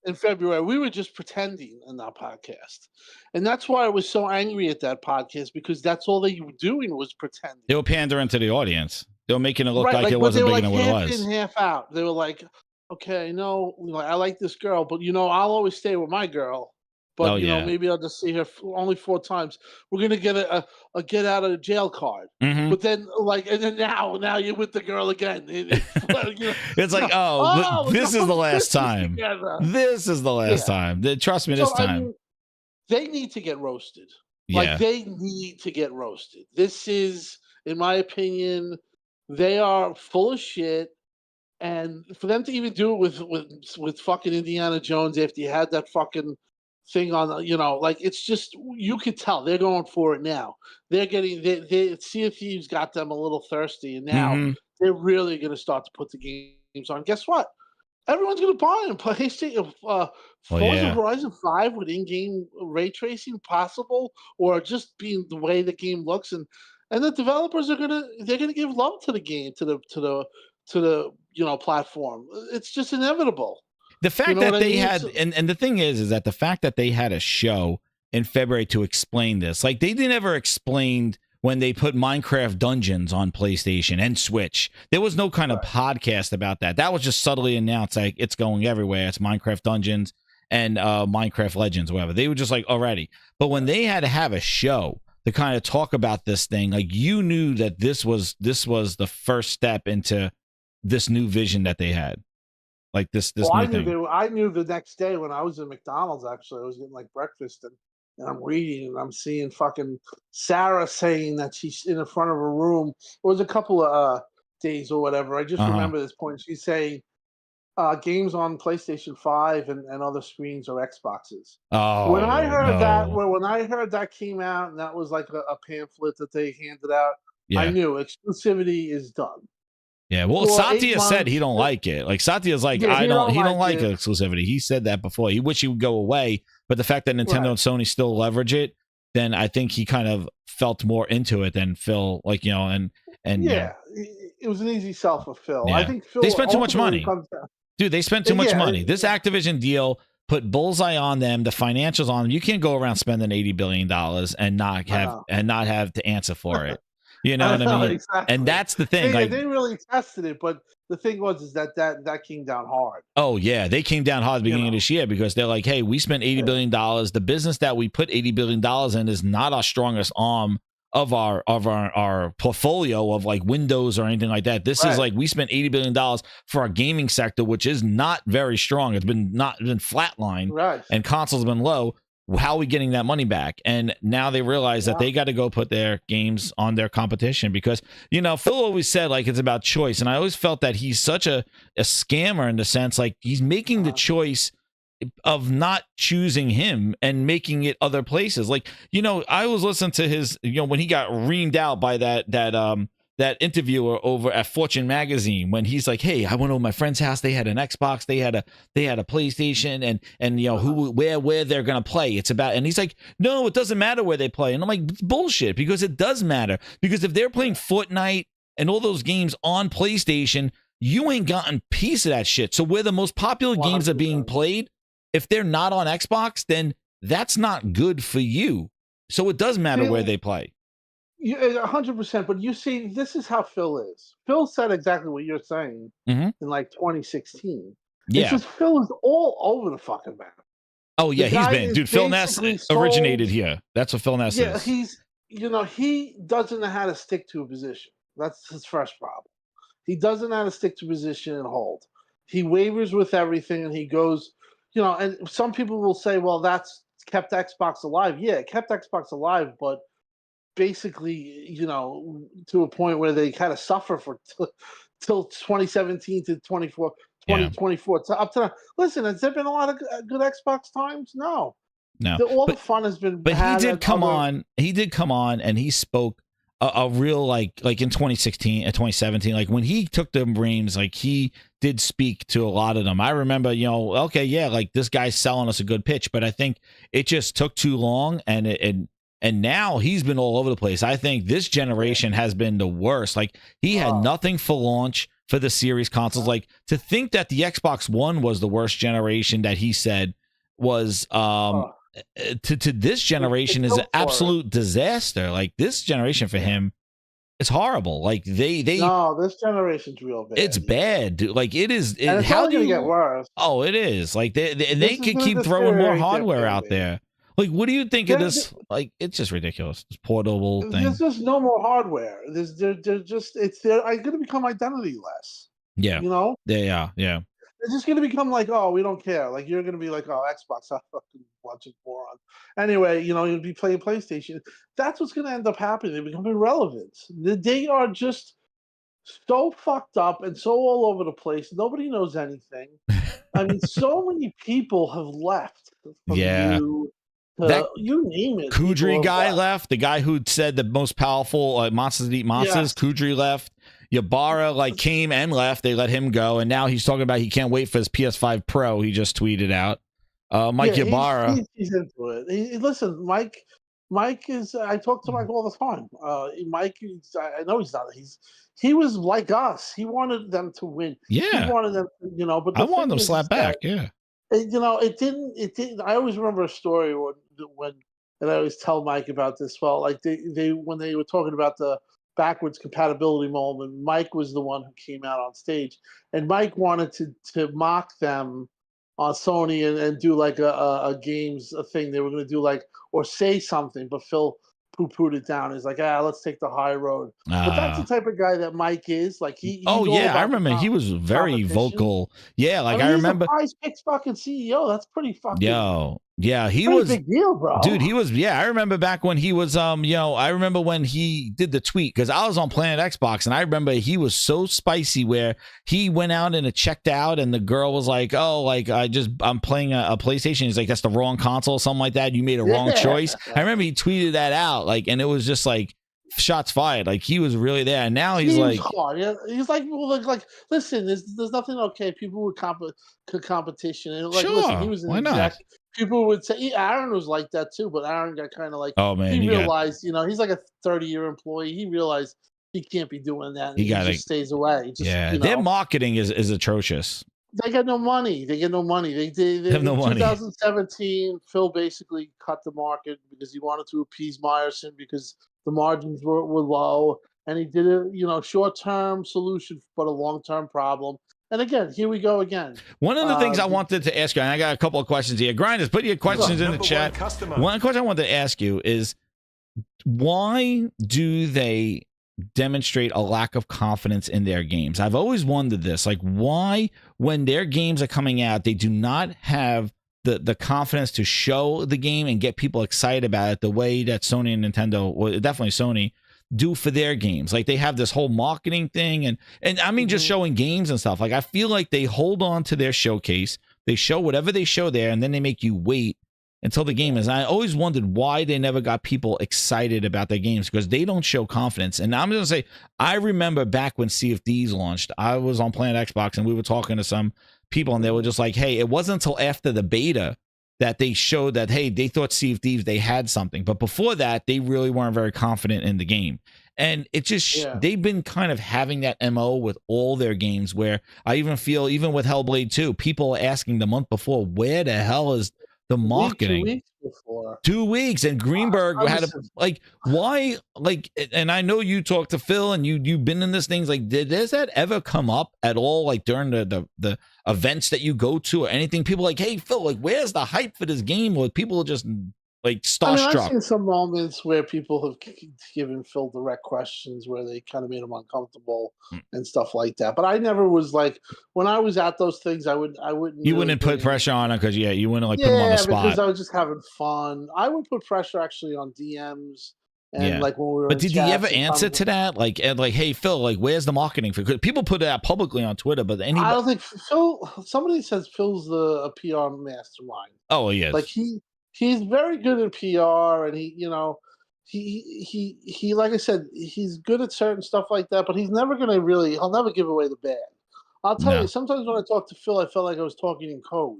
In February. We were just pretending in that podcast. And that's why I was so angry at that podcast, because that's all they were doing was pretending. They were pandering to the audience. They were making it look like it wasn't big than what it was. Half in, half out. They were like, okay, no, I like this girl, but I'll always stay with my girl. But maybe I'll just see her only 4 times. We're gonna get a get out of jail card. But then now you're with the girl again. It's like, this is the last time. This is the last time. Trust me, this time. I mean, they need to get roasted. They need to get roasted. This is, in my opinion, they are full of shit. And for them to even do it with fucking Indiana Jones after you had that fucking thing on, it's just, you could tell they're going for it now. They're getting, Sea of Thieves got them a little thirsty, and now they're really going to start to put the games on. Guess what? Everyone's going to buy them. PlayStation, Forza Horizon 5 with in-game ray tracing possible, or just being the way the game looks, and the developers they're gonna give love to the game, to the platform. It's just inevitable. The fact that they had, and the thing is that the fact that they had a show in February to explain this, like they never explained when they put Minecraft Dungeons on PlayStation and Switch. There was no kind of podcast about that. That was just subtly announced, like it's going everywhere. It's Minecraft Dungeons and Minecraft Legends, whatever. They were just like already. But when they had to have a show to kind of talk about this thing, like you knew that this was the first step into this new vision that they had. Like this new thing. I knew the next day when I was in McDonald's, actually. I was getting like breakfast, and I'm reading, and I'm seeing fucking Sarah saying that she's in the front of a room. It was a couple of days or whatever. I just remember this point. She's saying games on PlayStation 5 and other screens or Xboxes. Oh, when I heard that came out, and that was like a pamphlet that they handed out, I knew exclusivity is done. Yeah, well, Satya said he don't like it. Like Satya's like, he don't like exclusivity. He said that before. He wish he would go away, but the fact that Nintendo and Sony still leverage it, then I think he kind of felt more into it than Phil. Like and it was an easy sell for Phil. Yeah. I think Phil, they spent too much money, dude. They spent too much money. This Activision deal put bullseye on them. The financials on them. You can't go around spending $80 billion and not have to answer for it. You know what I mean? Exactly. And that's the thing. They really tested it, but the thing was that came down hard. Oh yeah, they came down hard at the beginning of this year because they're like, hey, we spent $80 billion. The business that we put $80 billion in is not our strongest arm of our portfolio of like Windows or anything like that. This is like, we spent $80 billion for our gaming sector, which is not very strong. It's been flatlined, and consoles have been low. How are we getting that money back? And now they realize that they got to go put their games on their competition, because, Phil always said like it's about choice. And I always felt that he's such a scammer in the sense, like he's making the choice of not choosing him and making it other places. Like, I was listening to his, when he got reamed out by that interviewer over at Fortune magazine, when he's like, hey, I went over my friend's house, they had an Xbox, they had a PlayStation, and where they're gonna play, it's about, and he's like, no, it doesn't matter where they play. And I'm like, it's bullshit, because it does matter, because if they're playing Fortnite and all those games on PlayStation, you ain't gotten piece of that shit. So where the most popular games are being played, if they're not on Xbox, then that's not good for you. So it does matter where they play. 100%, but you see, this is how Phil is. Phil said exactly what you're saying in like 2016. Yeah, it's just Phil is all over the fucking map. Oh yeah, he's been, dude. Phil Ness originated here. That's what Phil Ness is. Yeah, he's, he doesn't know how to stick to a position. That's his first problem. He doesn't know how to stick to position and hold. He wavers with everything, and he goes, and some people will say, well, that's kept Xbox alive. Yeah, it kept Xbox alive, but basically, to a point where they kind of suffer for till 2017 to 2024. Up to, listen, has there been a lot of good Xbox times? No. No. All the fun has been. But he did come other... on. He did come on, and he spoke a real like in 2016 and 2017. Like when he took the reins, like he did speak to a lot of them. I remember, okay, yeah, like this guy's selling us a good pitch, but I think it just took too long, and now he's been all over the place. I think this generation has been the worst. Like he had nothing for launch for the series consoles. Like to think that the Xbox One was the worst generation that he said was to this generation is an absolute disaster. Like this generation for him is horrible. Like they no, this generation's real bad. It's bad, dude. Like it is. And it's how only do gonna you get worse? Oh, it is. Like they can keep throwing more hardware out there. Like, what do you think of this? Like, it's just ridiculous. This portable thing. There's just no more hardware. They're just they're going to become identityless. Yeah. Yeah. It's just going to become like, oh, we don't care. Like you're going to be like, oh, Xbox, I fucking watching moron. Anyway, you'll be playing PlayStation. That's what's going to end up happening. They become irrelevant. They are just so fucked up and so all over the place. Nobody knows anything. I mean, so many people have left. You name it. Kudry guy left. The guy who said the most powerful monsters eat monsters. Yes. Kudry left. Ybarra came and left. They let him go, and now he's talking about he can't wait for his PS5 Pro. He just tweeted out. Mike Ybarra. He's into it. Listen, Mike is. I talk to Mike all the time. Mike, I know he's not. He was like us. He wanted them to win. Yeah. He wanted them. But I wanted them to slap back. Yeah. It didn't. I always remember a story when and I always tell Mike about this. Well, like they when they were talking about the backwards compatibility moment, Mike was the one who came out on stage, and Mike wanted to mock them on Sony and do like a games thing. They were going to do like or say something, but Phil poo-pooed it down. He's like, let's take the high road. But that's the type of guy that Mike is. Like he I remember he was very vocal. Yeah, like I remember he's the Prize fucking CEO. That's pretty fucking he was a big deal, bro. Dude, he was I remember back when he was I remember when he did the tweet because I was on Planet Xbox and I remember he was so spicy where he went out and it checked out and the girl was like, oh, like I'm playing a PlayStation. He's like, that's the wrong console, something like that. You made a wrong choice. I remember he tweeted that out and it was just like shots fired. Like he was really there, and now he's like, he's like, well, like, listen, there's nothing okay. People with competition, and like, sure, listen, he was why not? People would say Aaron was like that too, but Aaron got kind of like, oh man, he realized, he's like a 30-year employee. He realized he can't be doing that. And he just stays away. Their marketing is atrocious. They got no money. They have no money. They have no money. 2017, Phil basically cut the market because he wanted to appease Meyerson because the margins were low, and he did a short-term solution but a long-term problem. And again, here we go again. One of the things I wanted to ask you, and I got a couple of questions here. Grinders, put your questions in the chat. One question I wanted to ask you is, why do they demonstrate a lack of confidence in their games? I've always wondered this. Like, why, when their games are coming out, they do not have the confidence to show the game and get people excited about it the way that Sony and Nintendo, well, definitely Sony, do for their games. Like they have this whole marketing thing and I mean just showing games and stuff. Like I feel like they hold on to their showcase. They show whatever they show there and then they make you wait until the game is. And I always wondered why they never got people excited about their games, because they don't show confidence. And I'm going to say, I remember back when Sea of Thieves launched, I was on Planet Xbox and we were talking to some people and they were just like, hey, it wasn't until after the beta that they showed that, hey, they thought Sea of Thieves, they had something. But before that, they really weren't very confident in the game. And it just, they've been kind of having that MO with all their games, where I even feel, even with Hellblade 2, people are asking the month before, where the hell is the marketing? 2 weeks before. 2 weeks. And Greenberg had a, like, why, like, and I know you talked to Phil and you've been in this things, like, does that ever come up at all, like during the events that you go to or anything? People like, hey, Phil, like, where's the hype for this game? Or people are just like starstruck. I've seen some moments where people have given Phil direct questions where they kind of made him uncomfortable and stuff like that. But I never was like, when I was at those things, I wouldn't. You wouldn't put pressure on him because you wouldn't like put him on the spot. Because I was just having fun. I would put pressure actually on DMs. And like when we were but did he ever answer to that? Like, hey, Phil, like, where's the marketing for? Because people put it out publicly on Twitter, but anybody... I don't think Phil. Somebody says Phil's a PR mastermind. Oh, he is. Like he's very good at PR, and he like I said, he's good at certain stuff like that, but he's never gonna really. He'll never give away the bad. I'll tell you. No. Sometimes when I talk to Phil, I felt like I was talking in code.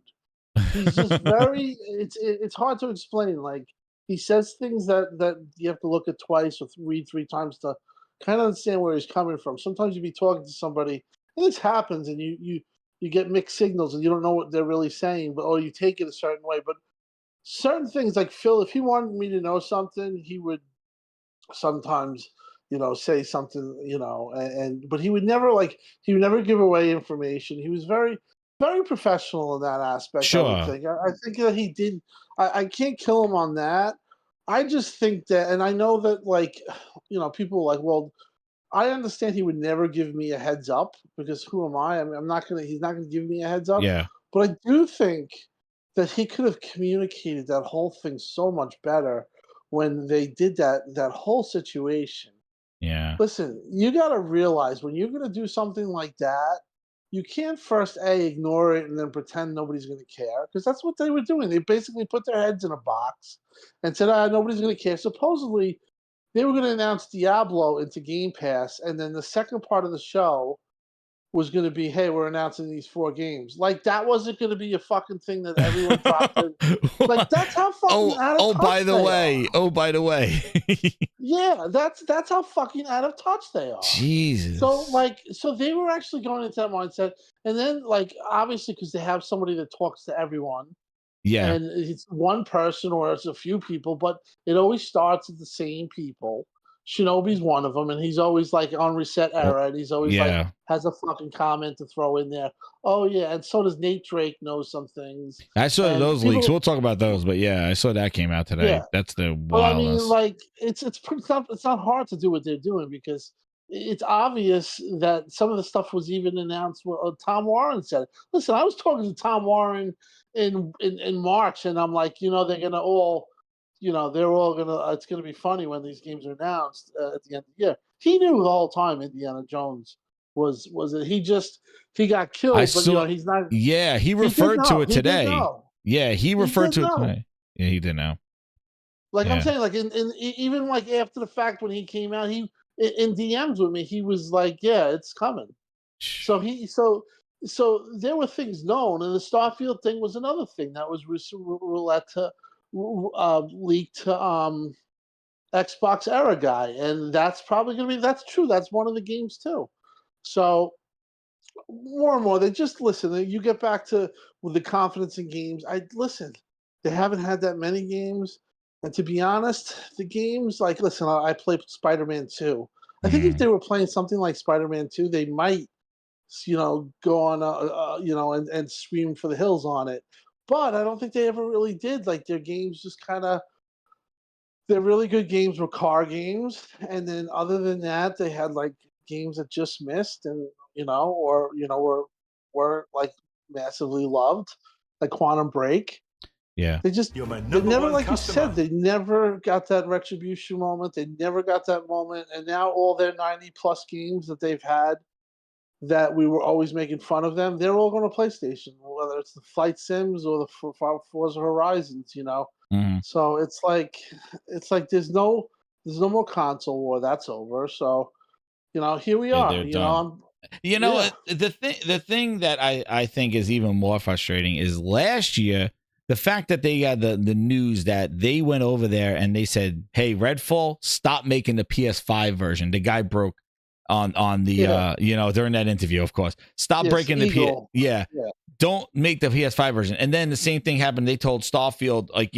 He's just very. It's hard to explain. Like he says things that you have to look at twice or read 3 times to kind of understand where he's coming from. Sometimes you be talking to somebody, and this happens, and you get mixed signals, and you don't know what they're really saying, but or you take it a certain way. But certain things, like Phil, if he wanted me to know something, he would sometimes, say something, but he would never give away information. He was very, very professional in that aspect. Sure. I would think. I think that he did. I can't kill him on that. I just think that, and I know that, like, people are like, well, I understand he would never give me a heads up because who am I? I mean, he's not gonna give me a heads up. Yeah. But I do think that he could have communicated that whole thing so much better when they did that whole situation. Yeah. Listen, you got to realize when you're going to do something like that, you can't first ignore it and then pretend nobody's going to care, because that's what they were doing. They basically put their heads in a box and said, nobody's going to care. Supposedly, they were going to announce Diablo into Game Pass, and then the second part of the show was going to be, hey, we're announcing these 4 games. Like, that wasn't going to be a fucking thing that everyone dropped in. Like, that's how fucking out of touch by the they way. are. Oh, by the way. Yeah, that's how fucking out of touch they are. Jesus. So they were actually going into that mindset. And then, like, obviously, because they have somebody that talks to everyone. Yeah. And it's one person or it's a few people, but it always starts with the same people. Shinobi's one of them, and he's always like on Reset Era, and he's always like has a fucking comment to throw in there. Oh yeah, and so does Nate Drake knows some things. I saw those leaks. We'll talk about those, but yeah, I saw that came out today. Yeah. That's the wildest. Well, I mean, like it's not hard to do what they're doing because it's obvious that some of the stuff was even announced. Tom Warren said, "Listen, I was talking to Tom Warren in March, and I'm like, they're gonna all." They're all it's gonna be funny when these games are announced at the end of the year. He knew the whole time Indiana Jones was it. He got killed, but he's not. Yeah, he referred to it today. Yeah, he referred to it today. Yeah, he did know. Like I'm saying, like in even like after the fact when he came out, he in DMs with me, he was like, "Yeah, it's coming." So there were things known, and the Starfield thing was another thing that was leaked to Xbox Era guy, and that's probably gonna be that's true. That's one of the games too. So more and more, they just listen. You get back to with the confidence in games. They haven't had that many games, and to be honest, the games like I played Spider-Man 2. I think if they were playing something like Spider-Man 2, they might, go on, and scream for the hills on it. But I don't think they ever really did. Like their games just their really good games were car games. And then other than that, they had like games that just missed and, were like massively loved, like Quantum Break. Yeah. They never, like you said, they never got that Retribution moment. They never got that moment. And now all their 90 plus games that they've had, that we were always making fun of them, they're all going to PlayStation, whether it's the Flight Sims or the Forza Horizons, So it's like there's no more console war. That's over. So, here we are. The thing that I think is even more frustrating is last year, the fact that they got the news that they went over there and they said, "Hey, Redfall, stop making the PS5 version." The guy broke on the during that interview, of course. Stop breaking the don't make the PS5 version. And then the same thing happened. They told Starfield, like,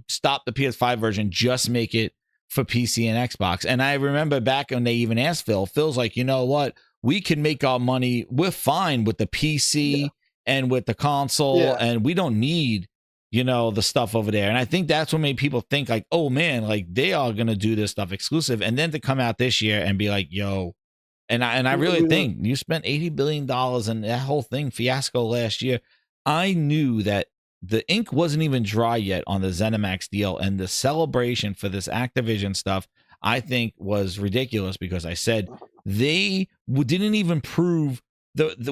stop the PS5 version, just make it for PC and Xbox. And I remember back when they even asked Phil's like, you know what, we can make our money, we're fine with the PC and with the console, and we don't need the stuff over there. And I think that's what made people think like, oh man, like they are gonna do this stuff exclusive. And then to come out this year and be like, yo, And I really think you spent $80 billion in that whole thing fiasco last year. I knew that the ink wasn't even dry yet on the ZeniMax deal, and the celebration for this Activision stuff, I think, was ridiculous because I said they didn't even prove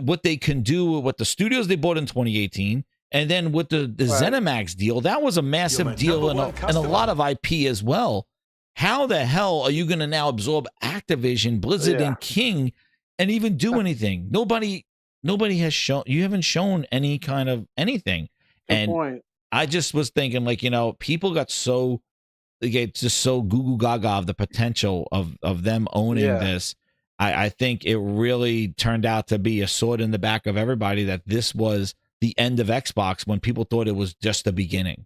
what they can do with what the studios they bought in 2018 And then with the ZeniMax deal, that was a massive deal and a lot of IP as well. How the hell are you going to now absorb Activision, Blizzard, and King and even do anything? Nobody has shown, you haven't shown any kind of anything. Good point. I just was thinking, like, you know, people got so, they get just so goo gaga of the potential of them owning this. I think it really turned out to be a sword in the back of everybody that this was the end of Xbox when people thought it was just the beginning.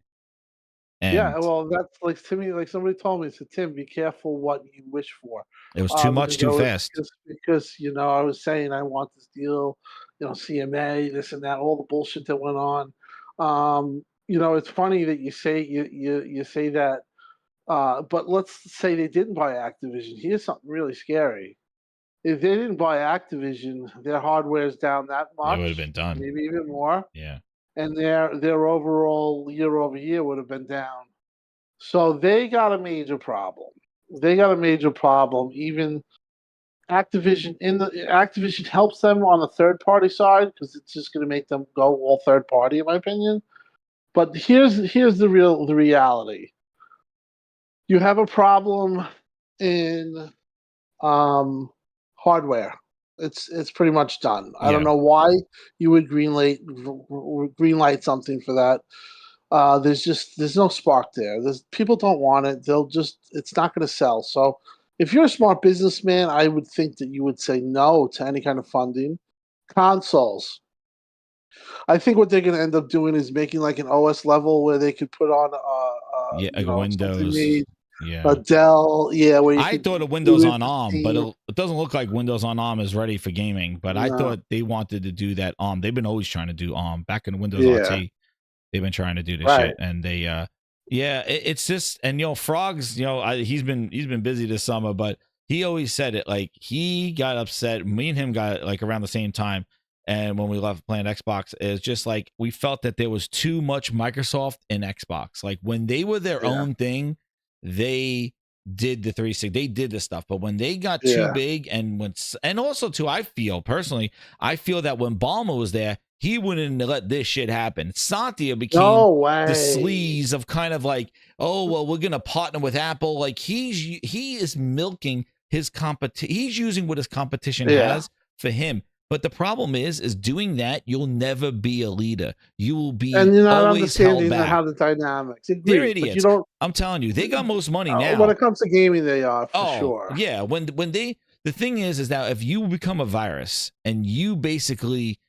And yeah, well, that's like to me, like somebody told me, said, Tim, be careful what you wish for. It was too much too fast. Because, you know, I was saying I want this deal, you know, CMA, this and that, all the bullshit that went on. You know, it's funny that you say you say that, but let's say they didn't buy Activision. Here's something really scary. If they didn't buy Activision, their hardware's down that much. It would have been done. Maybe even more. Yeah. And their overall year-over-year would have been down. So they got a major problem. Even Activision helps them on the third-party side because it's just going to make them go all third-party, in my opinion. But here's the reality. You have a problem in hardware. It's pretty much done. I don't know why you would greenlight something for that. There's no spark there. People don't want it. It's not going to sell. So if you're a smart businessman, I would think that you would say no to any kind of funding. Consoles. I think what they're going to end up doing is making like an OS level where they could put on like Windows. A Dell, where I thought of Windows on ARM, but it doesn't look like Windows on ARM is ready for gaming. But I thought they wanted to do that ARM. They've been always trying to do ARM. Back in Windows RT, they've been trying to do this shit, and they, it's just, and you know, Frogs, you know, he's been busy this summer, but he always said it, like he got upset. Me and him got like around the same time, and when we left playing Xbox, it's just like we felt that there was too much Microsoft in Xbox. Like when they were their own thing, they did the 360, they did the stuff, but when they got too big, and also too, I feel that when Balmer was there, he wouldn't let this shit happen. Satya became the sleaze of kind of like, oh well, we're gonna partner with Apple. Like he is milking his competition. He's using what his competition has for him. But the problem is doing that, you'll never be a leader. You will be, and you're not always understanding held back. How the dynamics. They're idiots. I'm telling you, they got most money now. When it comes to gaming, they are for sure. Yeah, when the thing is that if you become a virus and you basically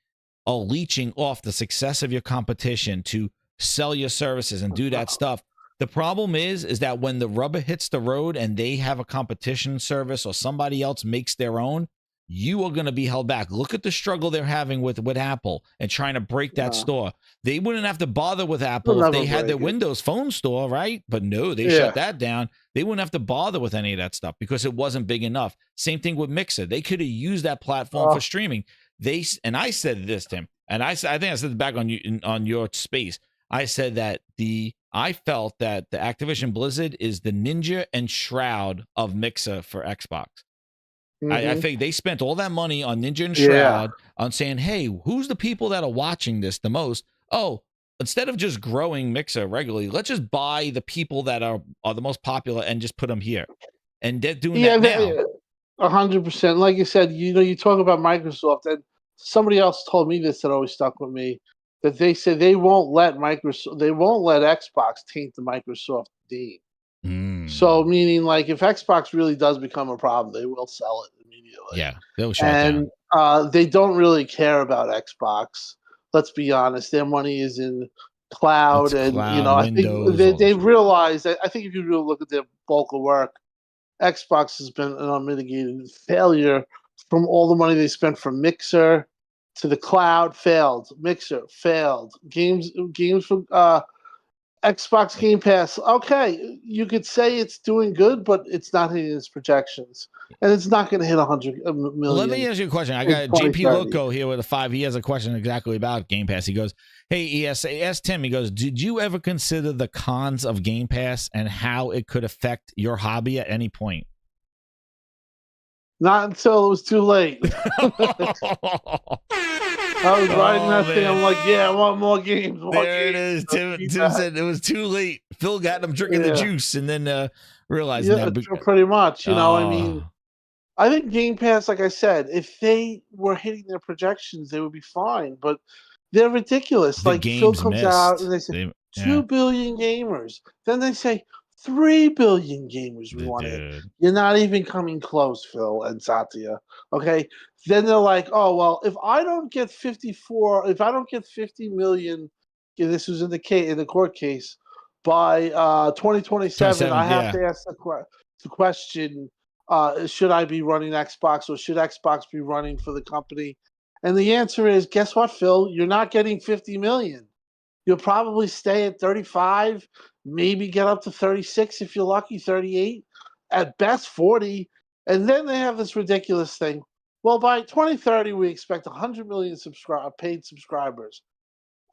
are leeching off the success of your competition to sell your services and do that stuff, the problem is that when the rubber hits the road and they have a competition service or somebody else makes their own, you are going to be held back. Look at the struggle they're having with Apple and trying to break that store. They wouldn't have to bother with Apple if they had their Windows Phone store, right? But no, they shut that down. They wouldn't have to bother with any of that stuff because it wasn't big enough. Same thing with Mixer. They could have used that platform for streaming. And I said this, Tim, and I think I said it back on your space. I said that I felt that the Activision Blizzard is the Ninja and Shroud of Mixer for Xbox. I think they spent all that money on Ninja and Shroud on saying, hey, who's the people that are watching this the most? Oh, instead of just growing Mixer regularly, let's just buy the people that are the most popular and just put them here. And they're doing that now. 100%. Like you said, you know, you talk about Microsoft, and somebody else told me this that always stuck with me, that they said they won't let Xbox taint the Microsoft name. So meaning, like, if Xbox really does become a problem, they will sell it immediately. Yeah, they'll shut down. And they don't really care about Xbox. Let's be honest. Their money is in cloud, you know, Windows, I think they've realized. I think if you really look at their bulk of work, Xbox has been an unmitigated failure. From all the money they spent from Mixer to the cloud, failed. Mixer failed. Games from Xbox Game Pass, okay, you could say it's doing good, but it's not hitting its projections, and it's not going to hit 100 million. Let me ask you a question. I got JP Loco here with a 5. He has a question exactly about Game Pass. He goes, hey, he asked Tim, he goes, did you ever consider the cons of Game Pass and how it could affect your hobby at any point? Not until it was too late. I was riding that thing. man. I'm like, yeah, I want more games. More There it games. is. Tim said it was too late. Phil got him drinking the juice and then realized yeah, pretty much. You know, I mean, I think Game Pass, like I said, if they were hitting their projections, they would be fine. But they're ridiculous. The Like Phil games comes missed. out and they say 2 billion gamers. Then they say 3 billion gamers we want it. You're not even coming close, Phil and Satya. Okay. Then they're like, oh well, if I don't get 50 million, this was in the court case, by 2027, I have to ask the question. Should I be running Xbox or should Xbox be running for the company? And the answer is, guess what, Phil? You're not getting 50 million. You'll probably stay at 35, maybe get up to 36 if you're lucky, 38, at best 40. And then they have this ridiculous thing. Well, by 2030, we expect 100 million paid subscribers.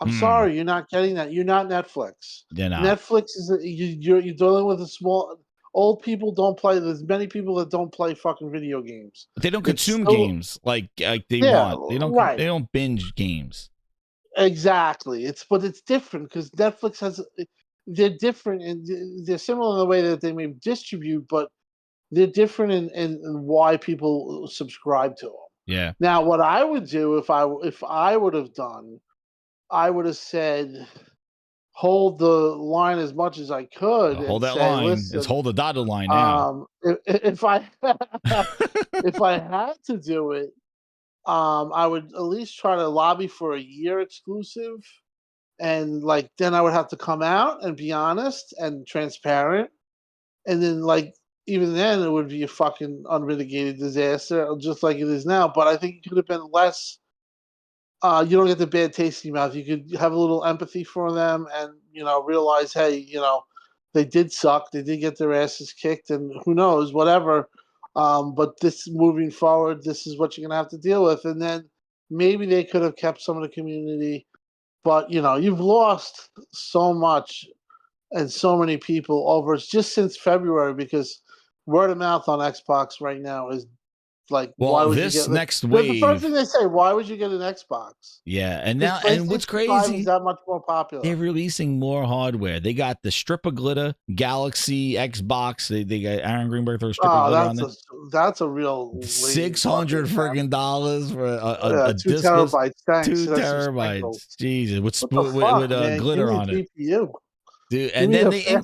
I'm sorry, you're not getting that. You're not Netflix. Netflix is you're dealing with a small. Old people don't play. There's many people that don't play fucking video games. They don't consume games like they want. They don't. They don't binge games. Exactly. But it's different because Netflix has. They're different and they're similar in the way that they may distribute, but they're different in why people subscribe to them. Yeah. Now, what I would do if I would have done, I would have said, hold the line as much as I could. Hold that line. Let's hold the dotted line now. If I if I had to do it, I would at least try to lobby for a year exclusive, and like then I would have to come out and be honest and transparent, and then like even then it would be a fucking unmitigated disaster, just like it is now. But I think it could have been less. You don't get the bad taste in your mouth. You could have a little empathy for them and, realize, hey, they did suck. They did get their asses kicked and who knows, whatever. But this moving forward, this is what you're going to have to deal with. And then maybe they could have kept some of the community. But, you've lost so much and so many people over just since February because word of mouth on Xbox right now is like, well, why would this you get next wave? The first thing they say, why would you get an Xbox? Yeah, and now and what's crazy is that much more popular. They're releasing more hardware. They got the strip of glitter, Galaxy, Xbox. They got Aaron Greenberg throw a strip of glitter on it. That's a real $600 friggin' dollars for a 2 disc. terabytes. Thanks. 2 terabytes. Jesus, with fuck, glitter on it, dude. And then they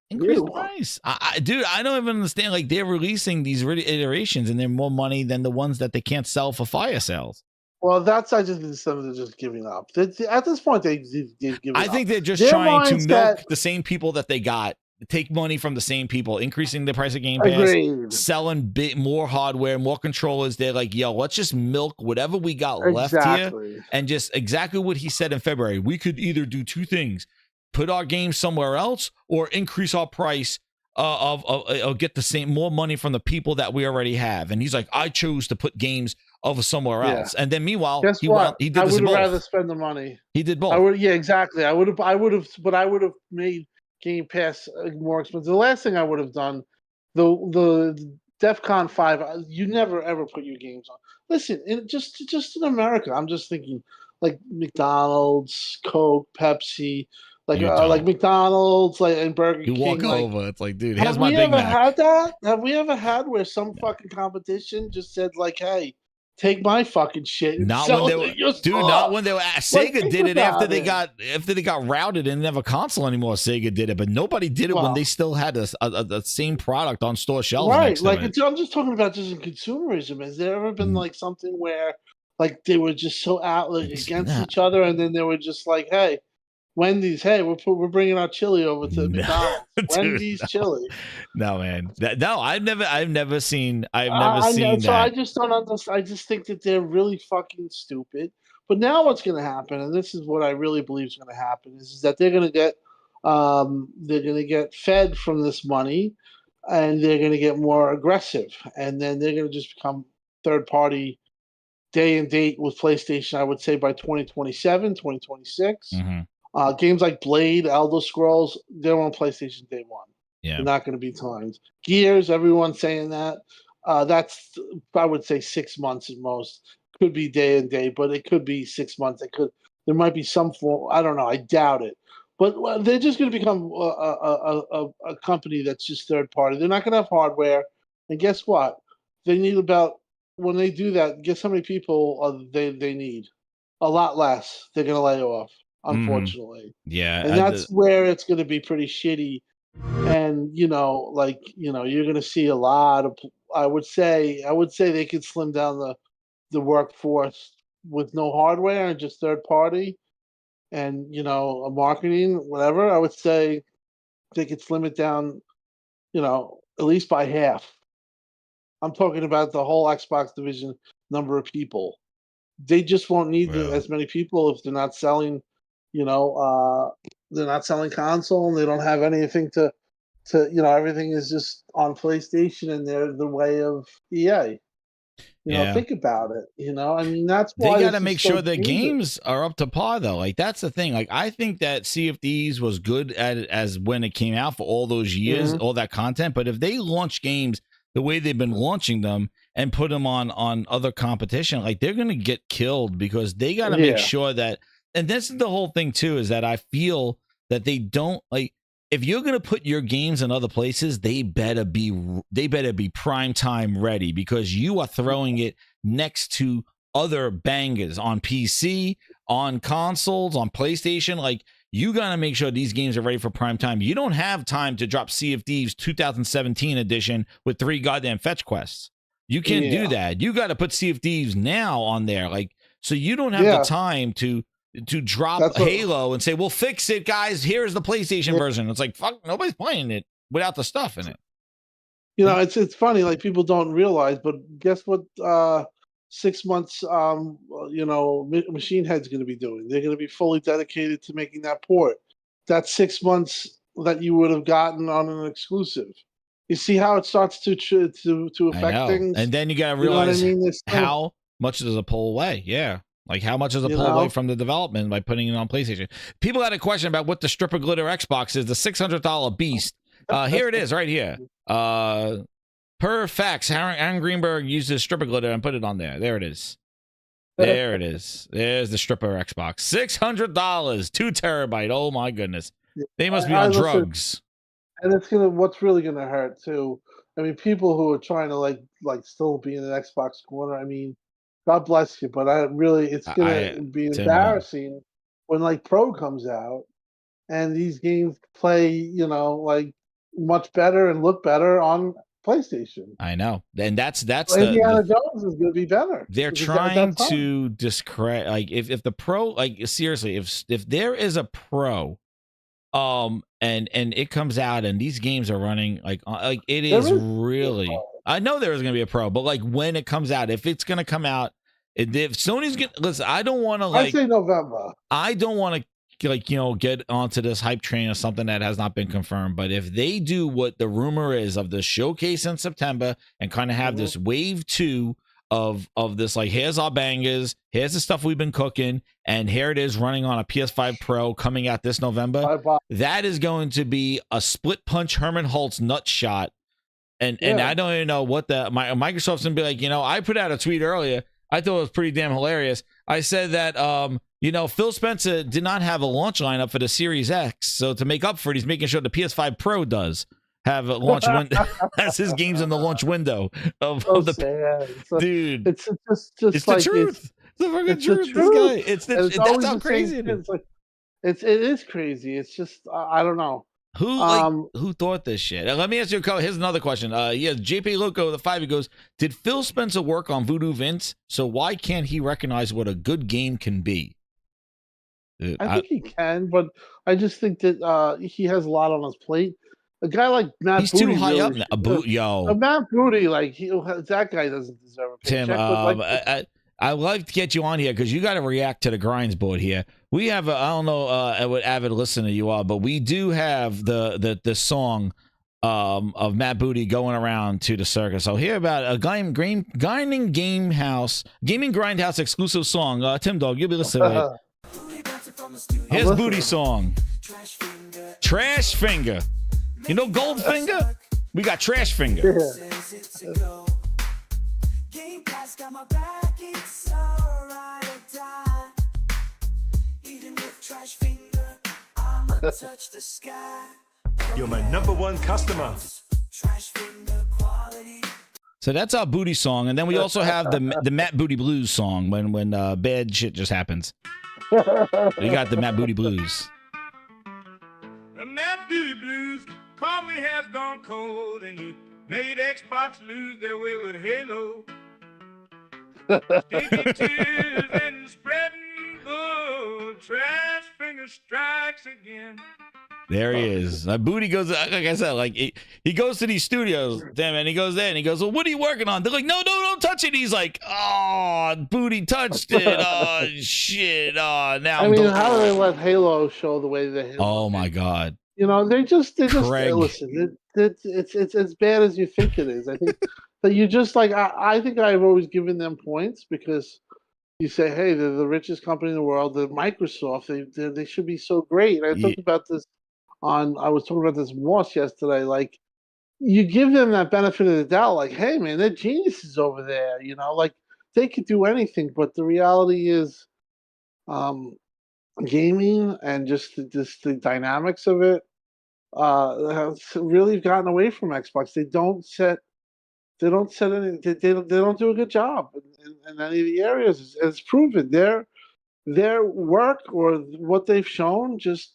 increase the price. Dude, I don't even understand. Like they're releasing these iterations, and they're more money than the ones that they can't sell for fire sales. Well, I just think some of them are just giving up. At this point, they've given up. I think they're just trying to milk the same people that they got, take money from the same people, increasing the price of Game Pass, selling more hardware, more controllers. They're like, yo, let's just milk whatever we got left here, and just exactly what he said in February. We could either do two things. Put our game somewhere else or increase our price of get the same more money from the people that we already have. And he's like, I chose to put games over somewhere else. And then meanwhile, he did I would have rather spend the money. He did both. Exactly. I would have made Game Pass more expensive. The last thing I would have done, the DEFCON 5, you never ever put your games on. Listen, just in America, I'm just thinking like McDonald's, Coke, Pepsi. Like McDonald's, and Burger King. You walk over, it's like, dude, here's my Big Mac. Had that? Have we ever had where some fucking competition just said like, "Hey, take my fucking shit"? Not when they were, not when they were. Sega did it after they got routed and didn't have a console anymore. Sega did it, but nobody did it when they still had the same product on store shelves. Right, I'm just talking about just in consumerism. Has there ever been like something where like they were just so out against each other, and then they were just like, "Hey, Wendy's, hey, we're bringing our chili over to McDonald's." Wendy's chili. No, man. I've never seen that. So I just don't understand. I just think that they're really fucking stupid. But now what's going to happen, and this is what I really believe is going to happen, is that they're going to get fed from this money, and they're going to get more aggressive, and then they're going to just become third party day and date with PlayStation. I would say by 2027, 2026. Mm-hmm. Games like Blade, Elder Scrolls, they're on PlayStation day one. Yeah. They're not going to be timed. Gears, everyone's saying that. That's, I would say, 6 months at most. could be day and day, but it could be 6 months. There might be some form. I don't know. I doubt it. But they're just going to become a company that's just third party. They're not going to have hardware. And guess what? They need when they do that, guess how many people they need? A lot less. They're going to lay off, unfortunately. Yeah. And that's where it's going to be pretty shitty. And, you're going to see a lot of, I would say they could slim down the workforce with no hardware and just third party. And a marketing, whatever, I would say they could slim it down, at least by half. I'm talking about the whole Xbox division number of people. They just won't need as many people if they're not selling, they're not selling console and they don't have anything to everything is just on PlayStation and they're the way of EA. Think about it. I mean, that's why they got to make sure the games are up to par, though. Like, that's the thing. Like, I think that Sea of Thieves was good at it as when it came out for all those years, all that content. But if they launch games the way they've been launching them and put them on other competition, like, they're going to get killed because they got to make sure that. And this is the whole thing, too, is that I feel that they don't like. If you're going to put your games in other places, they better be prime time ready because you are throwing it next to other bangers on PC, on consoles, on PlayStation. Like, you got to make sure these games are ready for prime time. You don't have time to drop Sea of Thieves 2017 edition with 3 goddamn fetch quests. You can't do that. You got to put Sea of Thieves now on there. Like, so you don't have the time to drop Halo and say, well, fix it, guys. Here's the PlayStation version. It's like, fuck, nobody's playing it without the stuff in it. It's funny, like, people don't realize, but guess what 6 months, Machine Head's going to be doing? They're going to be fully dedicated to making that port. That's 6 months that you would have gotten on an exclusive. You see how it starts to affect things? And then you got to realize how much does it pull away? Yeah. Like, how much is a pull away from the development by putting it on PlayStation? People had a question about what the stripper glitter Xbox is, the $600 beast. Here it is right here. Per fax, Aaron Greenberg used his stripper glitter and put it on there. There it is. There it is. There's the stripper Xbox. $600, 2 terabyte. Oh, my goodness. They must be on drugs. And what's really going to hurt, too. I mean, people who are trying to, like still be in an Xbox corner, I mean, God bless you, but it's gonna be embarrassing when like Pro comes out and these games play, like much better and look better on PlayStation. I know, and that's Indiana Jones is gonna be better. They're trying to discredit, like if the Pro, like seriously, if there is a Pro, and it comes out and these games are running like it is really. I know there is going to be a Pro, but like when it comes out, if it's going to come out, if Sony's going to listen, I don't want to I say November. I don't want to get onto this hype train or something that has not been confirmed. But if they do what the rumor is of the showcase in September and kind of have this wave 2 of this, like, here's our bangers, here's the stuff we've been cooking, and here it is running on a PS5 Pro coming out this November, that is going to be a split punch Herman Holtz nut shot. And I don't even know what Microsoft's gonna be like. I put out a tweet earlier. I thought it was pretty damn hilarious. I said that Phil Spencer did not have a launch lineup for the Series X, so to make up for it, he's making sure the PS5 Pro does have a launch window. Has his games in the launch window of the dude. It's just it's like the truth. It's the fucking truth. This guy. That's how crazy it is. It is crazy. It's just I don't know. Who thought this shit? Let me ask you here's another question. JP Loco, the 5, he goes, did Phil Spencer work on Voodoo Vince? So why can't he recognize what a good game can be? I think he can, but I just think that he has a lot on his plate. A guy like Matt He's Booty too high really up. Matt Booty, that guy doesn't deserve a paycheck. Tim, I'd like to get you on here because you got to react to the grinds board here. We have, I don't know what avid listener you are, but we do have the song of Matt Booty going around to the circus. So hear about a gaming Grindhouse exclusive song. TimDogg, you'll be listening to it. Here's Booty song. Trash Finger. You know Goldfinger? We got Trash Finger. Game Pass got my back, it's alright or die. Even with trash finger, I'ma touch the sky. You're my #1 customer. Trash finger quality. So that's our booty song, and then we also have the Matt Booty Blues song when bad shit just happens. We got the Matt Booty Blues. The Matt Booty Blues probably has gone cold, and you made Xbox lose their way with Halo. Taking tears and spreading the trash finger strikes again. There he is. That booty goes, like I said, like he goes to these studios, damn, and he goes there and he goes, well, what are you working on? They're like, no, don't touch it. He's like, oh, booty touched it. Oh, shit. Oh, now I mean, how do they let Halo show the way they? Oh my God. You know, they just Craig. listen. It's as bad as you think it is. I think that you just like. I think I've always given them points because you say, hey, they're the richest company in the world. They're Microsoft. They should be so great. And I talked about this. I was talking about this Moss yesterday. Like, you give them that benefit of the doubt. Like, hey, man, they're geniuses over there. You know, like they could do anything. But the reality is, gaming and just the dynamics of it has really gotten away from Xbox. They don't set any. They don't do a good job in any of the areas. It's proven their work or what they've shown just.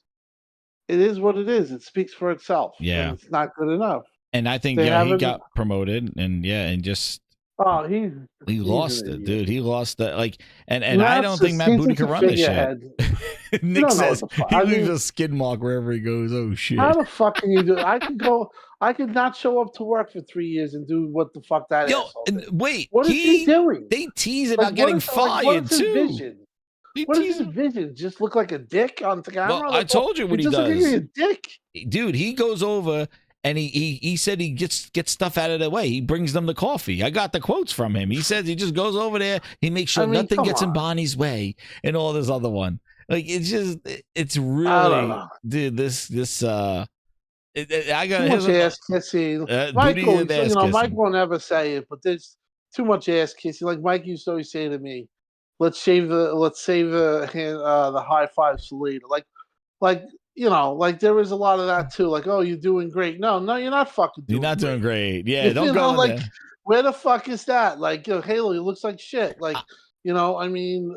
It is what it is. It speaks for itself. Yeah, and it's not good enough. And I think he got promoted, and just he lost it, dude. He lost that. Like, and I don't think Matt Booty can run this shit. Nick says he leaves a skid mark wherever he goes. Oh shit! How the fuck can you do it? I could not show up to work for 3 years and do what the fuck that is. Wait, what is he doing? They tease about getting fired too. What is his vision? Just look like a dick on camera? Well, I told you what he does. Look like a dick. Dude, he goes over and he said he gets stuff out of the way. He brings them the coffee. I got the quotes from him. He says he just goes over there. He makes sure nothing gets in Bonnie's way and all this other one. Like, it's really, dude, I got too much ass kissing. Mike won't ever say it, but there's too much ass kissing. Like Mike used to always say to me, let's save the high fives for later. Like there is a lot of that too. Like, oh, you're doing great. No, you're not fucking doing. You're not doing great. Yeah, you don't go like there. Where the fuck is that? Like, Halo, it looks like shit. Like, I mean,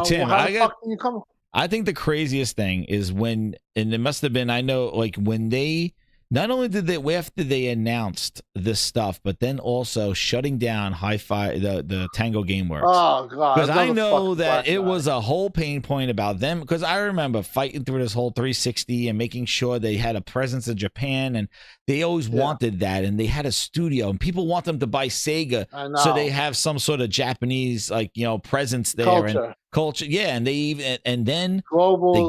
Tim, how the fuck can you come? I think the craziest thing is when, and it must have been, I know, like when they. Not only did after they announced this stuff, but then also shutting down Hi-Fi, the Tango Gameworks. Oh God! Because I know that it was a whole pain point about them. Because I remember fighting through this whole 360 and making sure they had a presence in Japan, and they always wanted that, and they had a studio, and people want them to buy Sega, so they have some sort of Japanese presence there and culture. Yeah, and they even and then they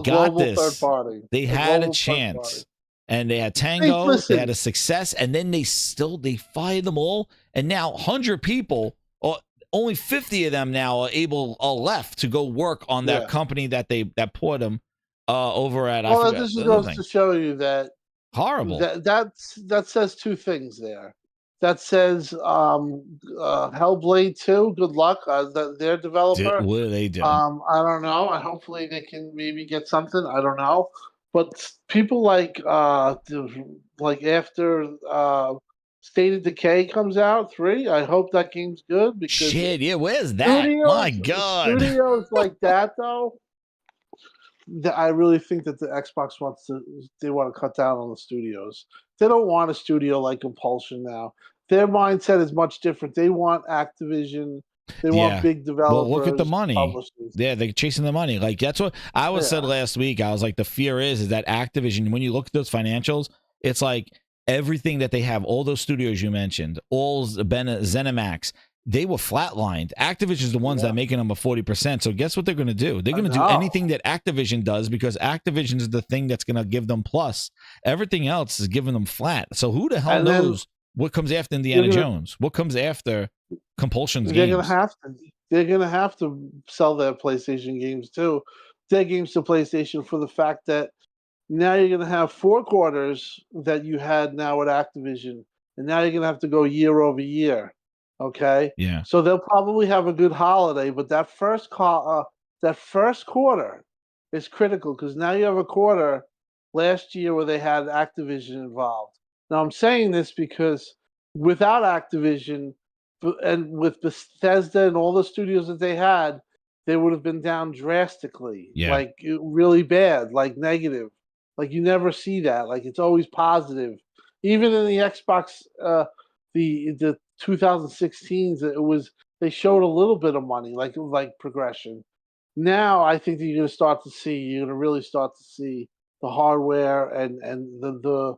got this. Third party. They had a chance. And they had Tango, they had a success, and then they fired them all. And now 100 people, or only 50 of them now are left to go work on that company that put them over at. Well, this goes to show you that horrible. That says two things there. That says Hellblade 2. Good luck. Their developer. What are they doing? I don't know. Hopefully they can maybe get something. I don't know. But people like after State of Decay comes out 3, I hope that game's good because where's that? My God, studios like that though. I really think that the Xbox want to cut down on the studios. They don't want a studio like Compulsion now. Their mindset is much different. They want Activision. They want big developers. Well, look at the money. Yeah, they're chasing the money. Like, that's what I was said last week. I was like, the fear is that Activision, when you look at those financials, it's like everything that they have, all those studios you mentioned, all ZeniMax, they were flatlined. Activision is the ones that are making them a 40%. So guess what they're going to do? They're going to do anything that Activision does because Activision is the thing that's going to give them plus. Everything else is giving them flat. So who the hell knows what comes after Indiana Jones? What comes after Compulsion's games? They're gonna have to sell their PlayStation games too. Their games to PlayStation for the fact that now you're gonna have 4 quarters that you had now at Activision, and now you're gonna have to go year over year. Okay. Yeah. So they'll probably have a good holiday, but that first quarter is critical because now you have a quarter last year where they had Activision involved. Now I'm saying this because without Activision and with Bethesda and all the studios that they had, they would have been down drastically, Yeah. like really bad, like negative. Like you never see that. Like it's always positive. Even in the Xbox, the 2016s, it was they showed a little bit of money, like progression. Now I think that you're going to really start to see the hardware and the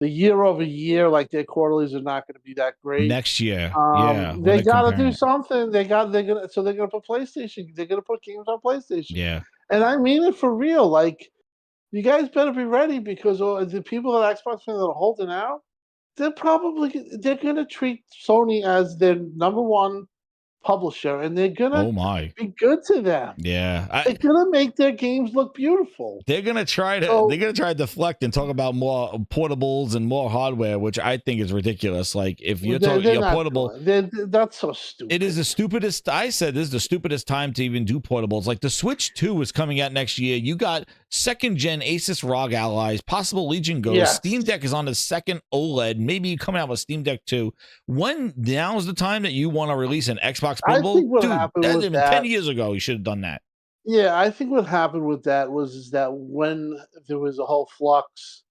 year over year, like their quarterlies are not going to be that great. Next year. Yeah. when They they're got to do comparing it. something. They're gonna put PlayStation. They're gonna put games on PlayStation. Yeah. And I mean it for real. Like you guys better be ready because the people at Xbox fans that are holding out, they're gonna treat Sony as their number one publisher, and they're gonna Oh my. be good to them. Yeah. They're gonna make their games look beautiful. They're gonna try to deflect and talk about more portables and more hardware, which I think is ridiculous. Like if you're talking your portable, that's so stupid. it is the stupidest. I said this is the stupidest time to even do portables. Like the Switch 2 is coming out next year. You got second gen Asus ROG Allies, possible Legion Go. Yes. Steam Deck is on the second OLED. Maybe you coming out with Steam Deck 2. When now's the time that you want to release an Xbox portable? I think what Dude, happened that, with 10 that, years ago, you should have done that. Yeah, I think what happened with that is that when there was a whole flux,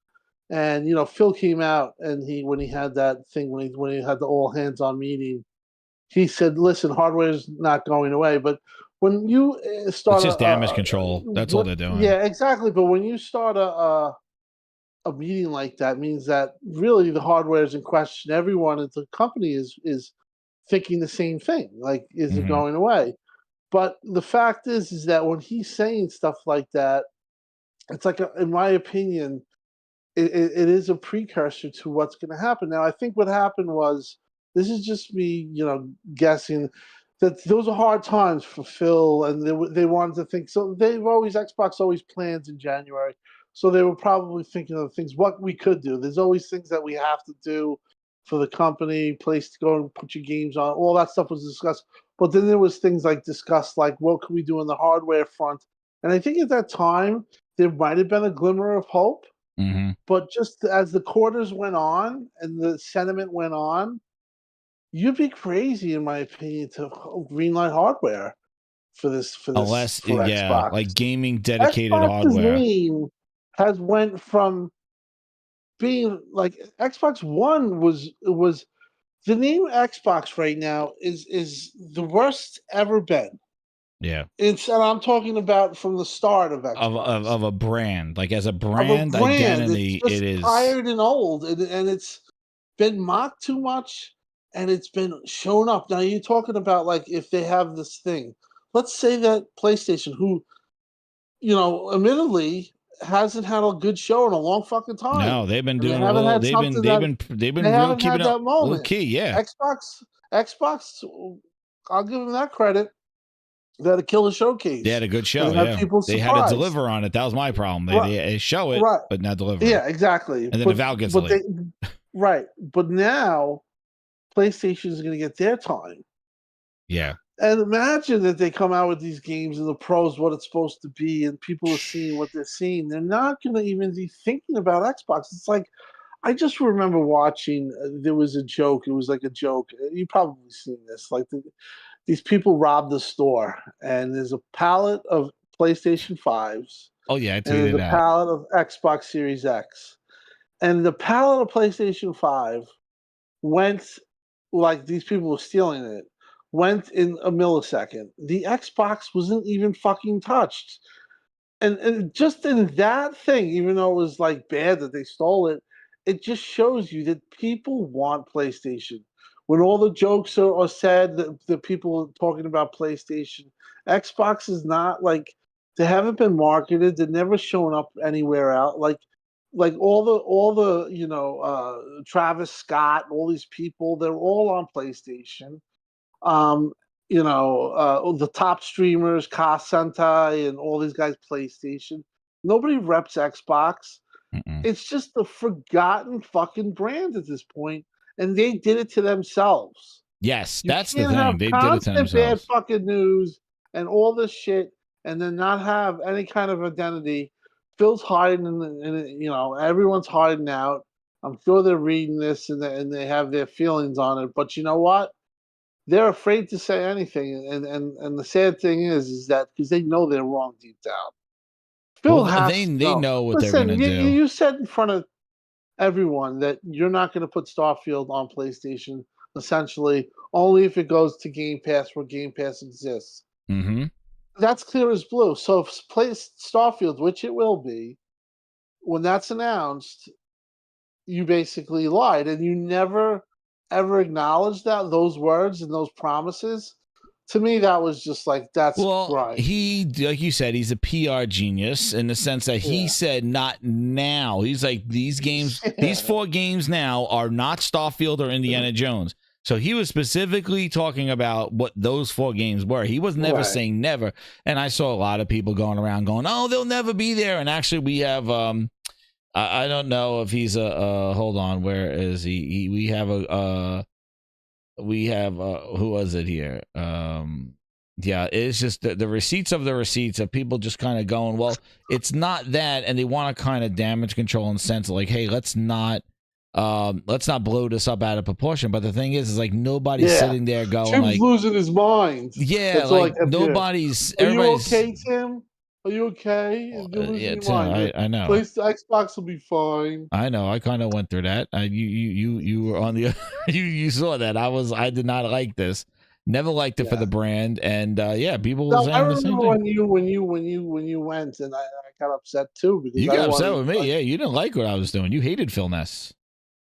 and Phil came out and when he had that thing when he had the all hands on meeting, he said, "Listen, hardware's not going away." But when you start, It's just damage control. That's all they're doing. Yeah, exactly. But when you start a meeting like that, means that really the hardware is in question. Everyone at the company is thinking the same thing. Like, is it going away? But the fact is that when he's saying stuff like that, it's like, in my opinion, it is a precursor to what's going to happen. Now, I think what happened was, this is just me, guessing, that those are hard times for Phil, and they wanted to think. So Xbox always plans in January. So they were probably thinking of things, what we could do. There's always things that we have to do for the company, place to go and put your games on. All that stuff was discussed. But then there was things discussed, like what can we do on the hardware front? And I think at that time, there might have been a glimmer of hope. Mm-hmm. But just as the quarters went on and the sentiment went on, you'd be crazy, in my opinion, to greenlight hardware for this. Unless, for Xbox. like gaming dedicated Xbox's hardware. name has went from being like Xbox One was the name Xbox right now is the worst ever been. Yeah. And I'm talking about from the start of Xbox. Of a brand. Like as a brand identity, it's it is tired and old, and it's been mocked too much, and it's been shown up. Now you're talking about like if they have this thing. Let's say that PlayStation, who, admittedly hasn't had a good show in a long fucking time. No, they've been And doing they haven't had they've something been they haven't keeping had up that moment. little key, yeah. Xbox, I'll give them that credit. They had a killer showcase. They had a good show. And Yeah. people They had to surprised. deliver on it. That was my problem. They show it, Right. but not deliver. Yeah, exactly. And then the Val gets late. Right. But now PlayStation is going to get their time. Yeah. And imagine that they come out with these games and the pros, what it's supposed to be, and people are seeing what they're seeing. They're not going to even be thinking about Xbox. It's like, I just remember watching, there was a joke. It was like a joke. You've probably seen this. Like these people robbed the store, and there's a pallet of PlayStation 5s. Oh, yeah, I and there's tweeted a that. pallet of Xbox Series X. And the pallet of PlayStation 5 went, like these people were stealing it, went in a millisecond. The Xbox wasn't even fucking touched. And just in that thing, even though it was like bad that they stole it, it just shows you that people want PlayStation. When all the jokes are said, the people are talking about PlayStation, Xbox is not like, they haven't been marketed. They're never shown up anywhere else. Like all the Travis Scott, all these people, they're all on PlayStation. The top streamers, Ka Sentai, and all these guys, PlayStation. Nobody reps Xbox. It's just a forgotten fucking brand at this point, and they did it to themselves. Yes, You that's the can't thing. have They did it to constant bad themselves. fucking news and all this shit, and then not have any kind of identity. Phil's hiding, everyone's hiding out. I'm sure they're reading this and they have their feelings on it. But you know what? They're afraid to say anything, and the sad thing is that because they know they're wrong deep down. Phil Well, has they to they know what they're Listen, gonna do. you said in front of everyone that you're not going to put Starfield on PlayStation, essentially, only if it goes to Game Pass where Game Pass exists. Mm-hmm. That's clear as blue. So if Starfield, which it will be, when that's announced, you basically lied, and you never ever acknowledged those words and those promises. To me, that was just like that's Well, right. he, like you said, he's a PR genius in the sense that he said not now. He's like, these games, these 4 games now are not Starfield or Indiana Jones. So he was specifically talking about what those 4 games were. He was never saying never. And I saw a lot of people going around going, oh, they'll never be there. And actually we have, I don't know if he's hold on, where is he? We have who was it here? Yeah, it's just the receipts of the receipts of people just kind of going, well, it's not that, and they want to kind of damage control in the sense of like, hey, let's not blow this up out of proportion. But the thing is like nobody's sitting there going Tim's like losing his mind. Yeah, That's all like nobody's. Are you okay, Tim? Are you okay? You're losing your Tim, mind. I know. Xbox will be fine. I know. I kind of went through that. You were on the you saw that. I did not like this. Never liked it for the brand, and people were saying the same thing. when you went, and I got upset too because you got upset with me. You didn't like what I was doing. You hated Phil Ness,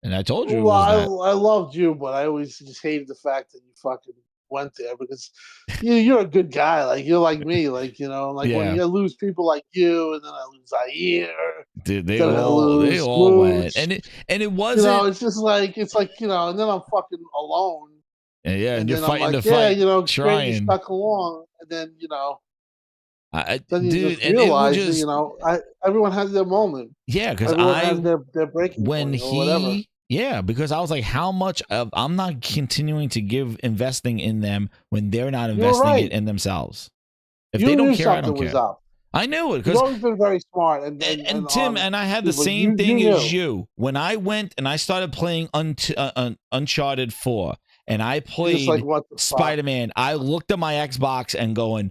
and I told you. Well, I loved you, but I always just hated the fact that you fucking went there because you're a good guy. Like you're like me. Like when you lose people like you, and then I lose Zaire. Dude, they all went, and it wasn't. It's just like and then I'm fucking alone. And you're fighting like, the fight, trying. You stuck along, and then then you dude, just realize just, everyone has their moment. Yeah, because has their breaking when point or whatever. Yeah, because I was like, how much of I'm not continuing to investing in them when they're not investing it in themselves. If they don't care, I don't care. I knew it because you've always been very smart. And Tim, and I had the same thing as you. When I went and I started playing Uncharted 4 and I played Spider-Man, I looked at my Xbox and going,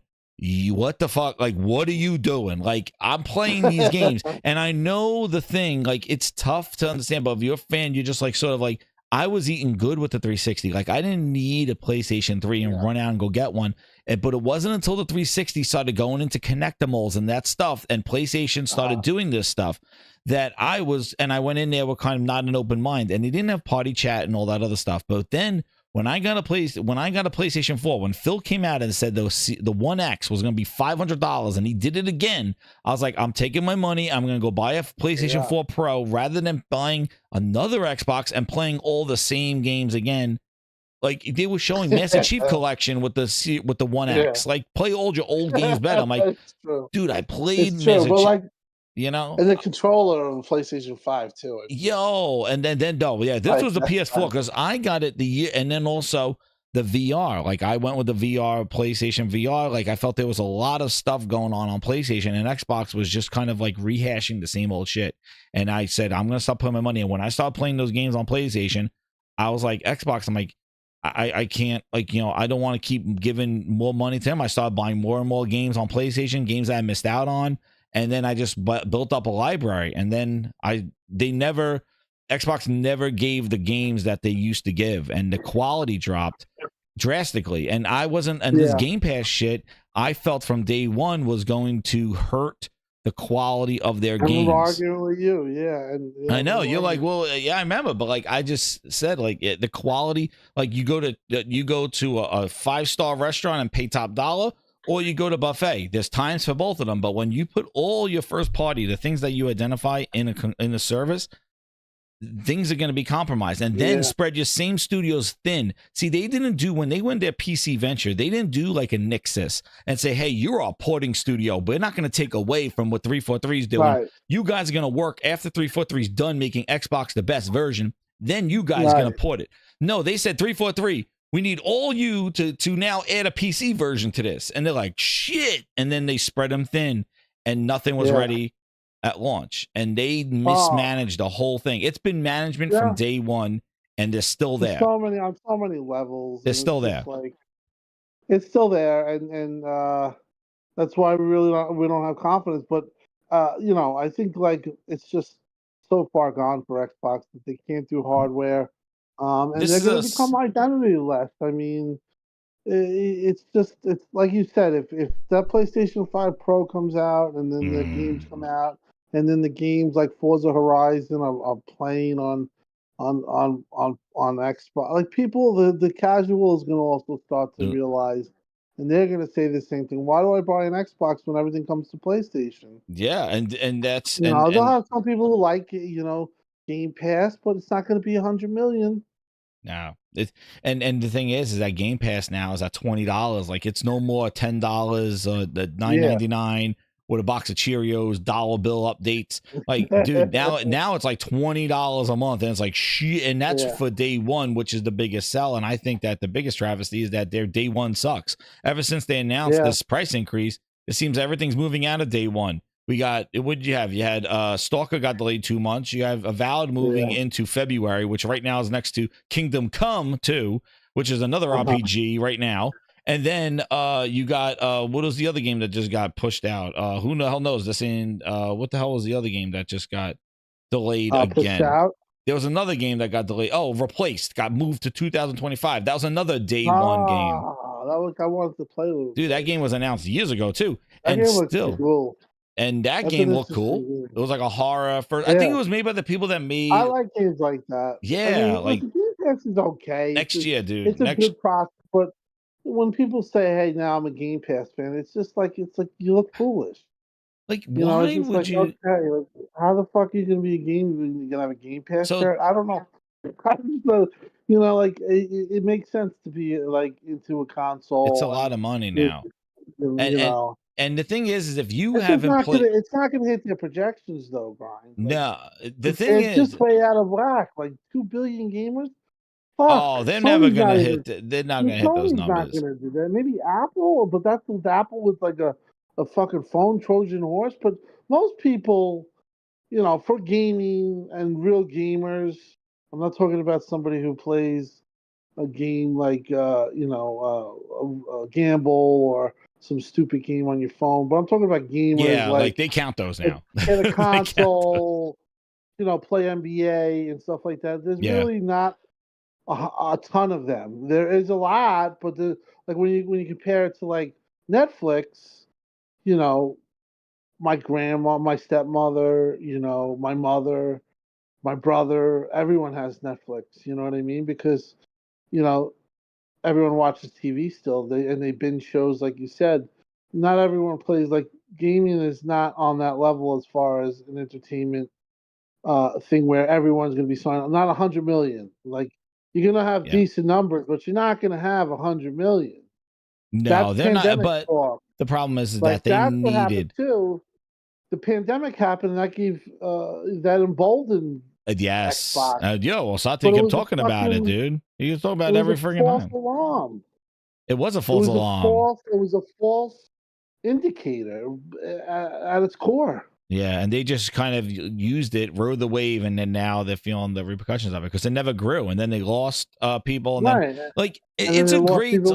what the fuck? Like, what are you doing? Like, I'm playing these games and I know the thing, like, it's tough to understand, but if you're a fan, you're just like, sort of like, I was eating good with the 360. Like, I didn't need a PlayStation 3 and run out and go get one. But it wasn't until the 360 started going into connectimals and that stuff, and PlayStation started doing this stuff, that I went in there with kind of not an open mind, and they didn't have party chat and all that other stuff. But then when I got a PlayStation 4, when Phil came out and said the One X was going to be $500 and he did it again, I was like, I'm taking my money. I'm going to go buy a PlayStation 4 Pro rather than buying another Xbox and playing all the same games again. Like they were showing Master Chief Collection with the One X. Like play all your old games better. I'm like, dude, I played Master Chief. Like, and the controller on the PlayStation 5 too. And then this was the PS4 because I got it the year, and then also the VR. Like I went with the VR, PlayStation VR. Like I felt there was a lot of stuff going on PlayStation, and Xbox was just kind of like rehashing the same old shit. And I said, I'm gonna stop putting my money in. When I started playing those games on PlayStation, I was like, Xbox, I'm like, I can't, like, I don't want to keep giving more money to them. I started buying more and more games on PlayStation, games that I missed out on. And then I just built up a library, and then Xbox never gave the games that they used to give, and the quality dropped drastically. And I wasn't, and this Game Pass shit, I felt from day one was going to hurt the quality of their games. I'm arguing with you, and I know you're like, well, yeah, I remember, but like I just said, like the quality, like you go to a 5-star restaurant and pay top dollar. Or you go to buffet. There's times for both of them, but when you put all your first party, the things that you identify in a service, things are going to be compromised, and then spread your same studios thin. See, they didn't do, when they went their PC venture, they didn't do like a Nixus and say, hey, you're a porting studio, but we're not going to take away from what 343 is doing. Right. You guys are going to work after 343 is done making Xbox the best version. Then you guys are going to port it. No, they said 343. we need all you to now add a PC version to this. And they're like, shit. And then they spread them thin and nothing was ready at launch. And they mismanaged the whole thing. It's been management from day one, and they're still there. On so many levels. They're still there. Like, it's still there, and that's why we don't have confidence. But you know, I think like it's just so far gone for Xbox that they can't do hardware. And they're going to become identity-less. I mean, it's like you said, if that PlayStation 5 Pro comes out and then the games come out and then the games like Forza Horizon are playing on Xbox, like people, the casual is going to also start to realize, and they're going to say the same thing. Why do I buy an Xbox when everything comes to PlayStation? Yeah, and that's they'll have some people who like Game Pass, but it's not going to be 100 million. No, and the thing is that Game Pass now is at $20. Like it's no more $10, the $9.99 with a box of Cheerios, dollar bill updates. Like, dude, now it's like $20 a month, and it's like shit, and that's for day one, which is the biggest sell. And I think that the biggest travesty is that their day one sucks. Ever since they announced this price increase, it seems everything's moving out of day one. We got, what did you have? You had Stalker got delayed 2 months. You have Avowed moving into February, which right now is next to Kingdom Come 2, which is another RPG right now. And then you got, what was the other game that just got pushed out? Who the hell knows? What the hell was the other game that just got delayed again? There was another game that got delayed. Oh, Replaced, got moved to 2025. That was another day one game. That was I wanted to play with. Dude, that game was announced years ago too. That and game still. Cool. And that game looked cool. It was like a horror. I think it was made by the people that made. I like games like that. Yeah, like Game Pass is okay. Next year, dude. It's a good process, but when people say, "Hey, now I'm a Game Pass fan," it's like you look foolish. Like, why would you? Okay, like, how the fuck are you gonna be a game? You're gonna have a Game Pass shirt? I don't know. Like it makes sense to be like into a console. It's a lot of money now. And the thing is if you it's haven't played, it's not going to hit their projections, though, Brian. No, the thing is, it's just way out of whack. Like 2 billion gamers. Fuck, oh, they're never going to hit. They're not going to hit those numbers. Not going to do that. Maybe Apple, but that's with Apple with like a fucking phone Trojan horse. But most people, for gaming and real gamers, I'm not talking about somebody who plays a game like a gamble or some stupid game on your phone, but I'm talking about gamers. Yeah, like they count those now. Get a console, play NBA and stuff like that. There's really not a ton of them. There is a lot, but when you compare it to like Netflix, my grandma, my stepmother, my mother, my brother, everyone has Netflix. You know what I mean? Because everyone watches TV still. They binge shows, like you said. Not everyone plays. Like gaming is not on that level as far as an entertainment thing where everyone's going to be signing up. Not 100 million. Like you're going to have decent numbers, but you're not going to have 100 million. No, they're not. But the problem is that they needed. What happened too. The pandemic happened, and that gave that emboldened. Yes. Well, Satya kept talking about it, dude. He was talking about it every freaking time. Alarm. It was a false alarm. It was a false indicator at its core. Yeah, and they just kind of used it, rode the wave, and then now they're feeling the repercussions of it because it never grew, and then they lost people, and then it's a great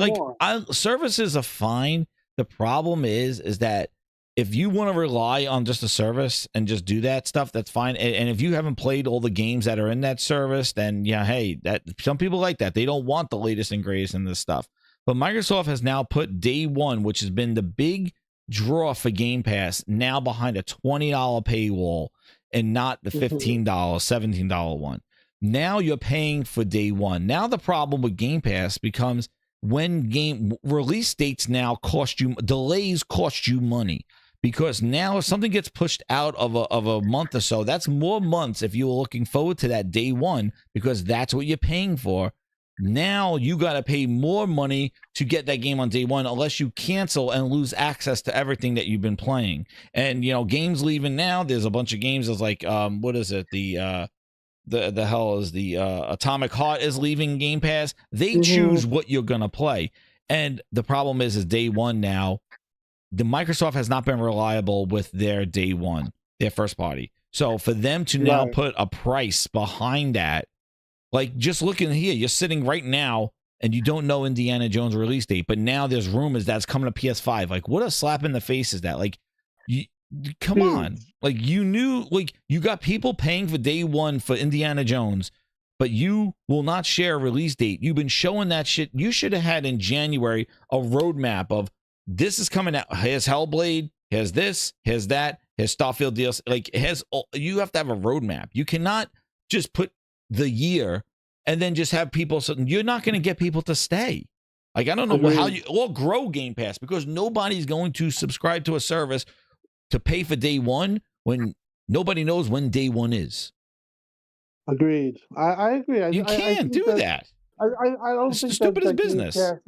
services are fine. The problem is that if you want to rely on just a service and just do that stuff, that's fine. And if you haven't played all the games that are in that service, then hey, that some people like that. They don't want the latest and greatest in this stuff. But Microsoft has now put day one, which has been the big draw for Game Pass, now behind a $20 paywall and not the $15, $17 one. Now you're paying for day one. Now the problem with Game Pass becomes when game release dates now delays cost you money. Because now if something gets pushed out of a month or so, that's more months if you were looking forward to that day one, because that's what you're paying for. Now you got to pay more money to get that game on day one, unless you cancel and lose access to everything that you've been playing. And, games leaving now, there's a bunch of games that's like, what is it? the hell is the Atomic Heart is leaving Game Pass. They choose what you're gonna play, and the problem is day one now. The Microsoft has not been reliable with their day one, their first party. So for them to now put a price behind that, like just looking here, you're sitting right now and you don't know Indiana Jones release date, but now there's rumors that's coming to PS5. Like, what a slap in the face is that? Like, come on. Like, you knew, like, you got people paying for day one for Indiana Jones, but you will not share a release date. You've been showing that shit. You should have had in January a roadmap of this is coming out. Here's Hellblade. Here's this. Here's that. Here's Starfield DLC. Like, you have to have a roadmap. You cannot just put the year and then just have people. So you're not going to get people to stay. Like, I don't know how you or grow Game Pass, because nobody's going to subscribe to a service to pay for day one when nobody knows when day one is. Agreed. I agree. You can't do that. I don't think it's stupid as that business. Game Pass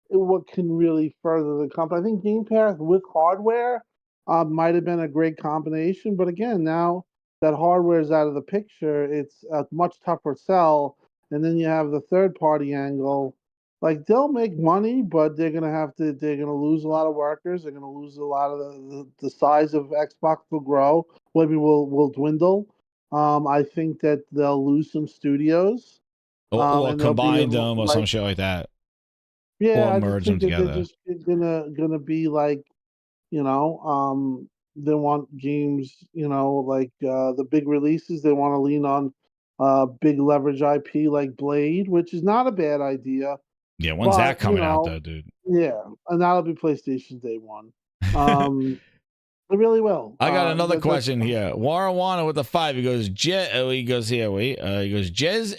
is what can really further the company. I think Game Pass with hardware might have been a great combination, but again, now that hardware is out of the picture, it's a much tougher sell. And then you have the third party angle. Like, they'll make money, but they're gonna lose a lot of workers. They're gonna lose a lot of the size of Xbox will grow. Maybe will dwindle. I think that they'll lose some studios. Or combine them or some shit like that. Yeah, or merge them together. They're just gonna be like, they want games, like the big releases. They want to lean on big leverage IP like Blade, which is not a bad idea. Yeah, when's that coming out though, dude? Yeah, and that'll be PlayStation day one. It really will. I got another question here. Warawana with the 5. He goes, Jez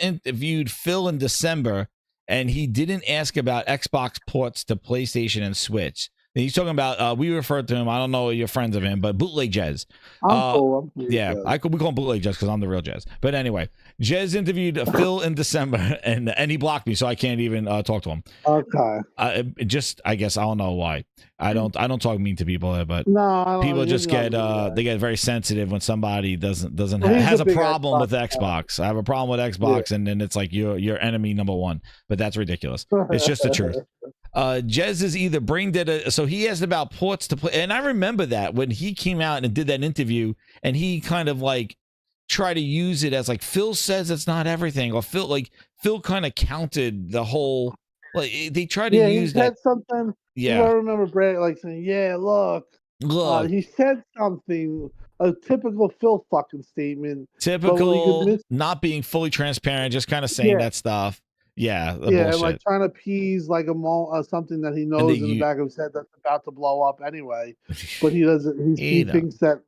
interviewed Phil in December, and he didn't ask about Xbox ports to PlayStation and Switch. And he's talking about, we referred to him, I don't know if you're friends of him, but Bootleg Jez. I'm cool. Yeah, we call him Bootleg Jez because I'm the real Jez. But anyway, Jez interviewed Phil in December, and he blocked me, so I can't even talk to him. Okay. I guess I don't know why. I don't talk mean to people, but no, people just get they get very sensitive when somebody has a problem with Xbox. I have a problem with Xbox, and then it's like you're enemy number one. But that's ridiculous. It's just the truth. Jez is either brain dead, so he asked about ports to play, and I remember that when he came out and did that interview, and he kind of like tried to use it as like Phil says it's not everything, or Phil kind of counted the whole. Like they tried to use he that. Said something. Yeah, I remember Brad like saying, "Yeah, look." He said something, a typical Phil fucking statement. Typical, not being fully transparent, just kind of saying that stuff. Yeah, bullshit. Like trying to appease like something that he knows in the back of his head that's about to blow up anyway. But he doesn't. He thinks that.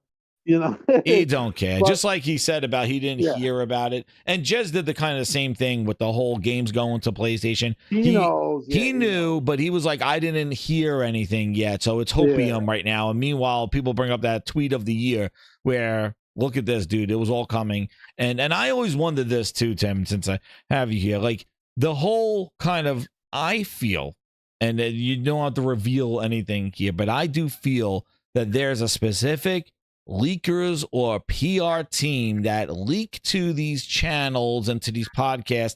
He don't care. Just like he said about he didn't hear about it. And Jez did the kind of the same thing with the whole games going to PlayStation. He knows. He knew, but he was like, I didn't hear anything yet. So it's hopium right now. And meanwhile, people bring up that tweet of the year where, look at this, dude. It was all coming. And I always wondered this too, Tim, since I have you here. Like the whole kind of, I feel, and you don't have to reveal anything here, but I do feel that there's a specific leakers or PR team that leak to these channels and to these podcasts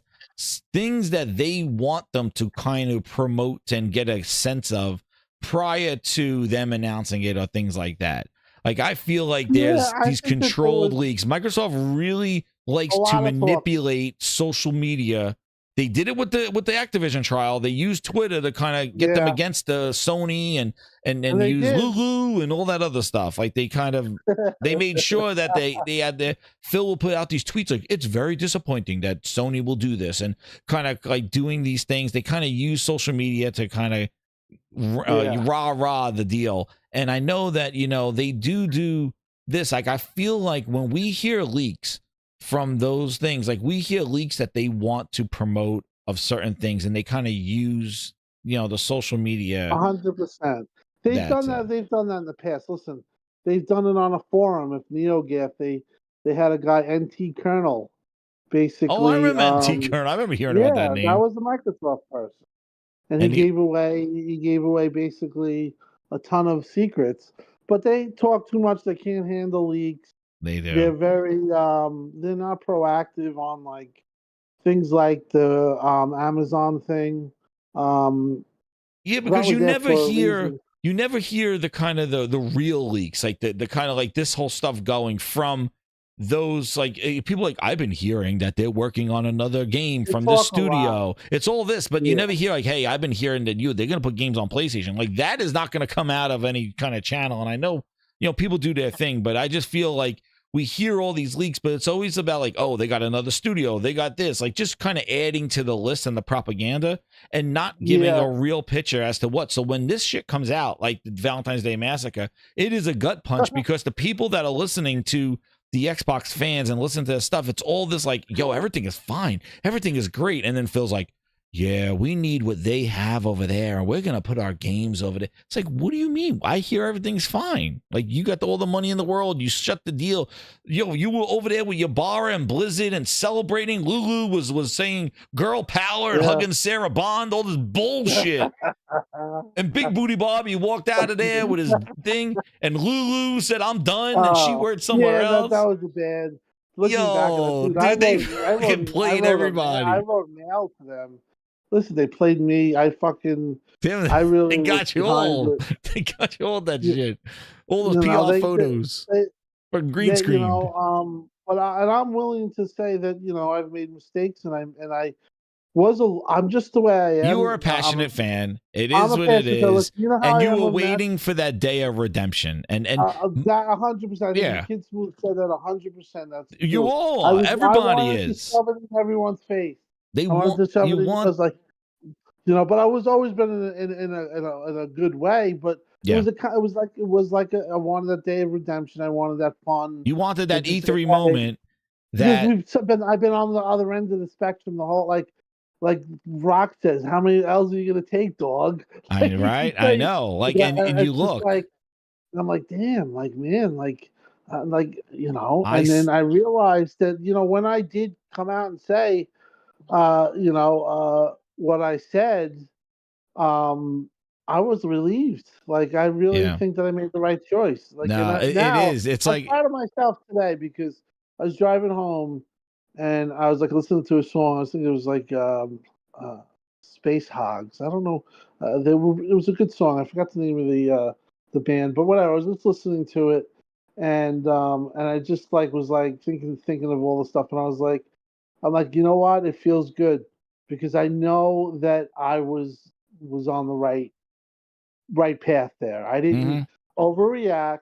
things that they want them to kind of promote and get a sense of prior to them announcing it or things like that. Like I feel like there's these controlled leaks. Microsoft really likes to manipulate social media. They did it with the Activision trial. They used Twitter to kind of get them against the Sony and use Lulu and all that other stuff. Like they kind of they made sure that they had their Phil will put out these tweets like it's very disappointing that Sony will do this and kind of like doing these things. They kind of use social media to kind of rah the deal. And I know that they do this. Like I feel like when we hear leaks from those things, like we hear leaks that they want to promote of certain things and they kind of use the social media 100%. They've done that in the past. Listen, they've done it on a forum. If NeoGaf, they had a guy NT Colonel basically. I remember NT Colonel. I remember hearing about that name. That was the Microsoft person, and he gave away basically a ton of secrets. But they talk too much. They can't handle leaks. They do. They're very they're not proactive on like things like the Amazon thing. Yeah, that because was there for a reason. you never hear the kind of the real leaks, like the kind of like this whole stuff going from those like people like I've been hearing that they're working on another game They from this talk a lot. studio. It's all this, but you Yeah. never hear like, hey, I've been hearing that they're gonna put games on PlayStation. Like that is not gonna come out of any kind of channel. And I know, people do their thing, but I just feel like we hear all these leaks, but it's always about like, oh, they got another studio, they got this, like just kind of adding to the list and the propaganda and not giving a real picture as to what. So when this shit comes out, like the Valentine's Day Massacre, it is a gut punch because the people that are listening to the Xbox fans and listen to this stuff, it's all this like, yo, everything is fine, everything is great, and then Phil's like, yeah, we need what they have over there, and we're gonna put our games over there. It's like, what do you mean? I hear everything's fine. Like you got all the money in the world, you shut the deal. Yo, you were over there with Ybarra and Blizzard and celebrating. Lulu was saying girl power and hugging Sarah Bond, all this bullshit. And Big Booty Bobby walked out of there with his thing, and Lulu said, "I'm done," and she went somewhere else. That was a bad. Looking Yo, back at dude, they fucking played everybody. I wrote mail to them. Listen, they played me. I really they got you all. They got you all that shit. All those PR photos or green screen. But I'm willing to say that I've made mistakes, and I'm just the way I am. You were a passionate fan. It is what it is. And you were waiting for that day of redemption. And that 100%. Yeah, Kids said that 100%. That's you all are. Everybody is. To shove it in everyone's face. They want you want because, like, but I was always been in a good way. But yeah, it was like I wanted that day of redemption. I wanted that fun. You wanted that E3 moment. I've been on the other end of the spectrum the whole like Rock says, how many L's are you gonna take, dog? I know. Like, and you look like, I'm like, damn, like, man, and then I realized that when I did come out and say what I said, I was relieved. Like, I really think that I made the right choice. Like, it is. It's I'm like proud of myself today because I was driving home and I was like listening to a song. I was thinking it was like Space Hogs. I don't know. It was a good song. I forgot the name of the band, but whatever. I was just listening to it, and I just was thinking of all the stuff, and I'm like, you know what? It feels good because I know that I was on the right path there. I didn't overreact.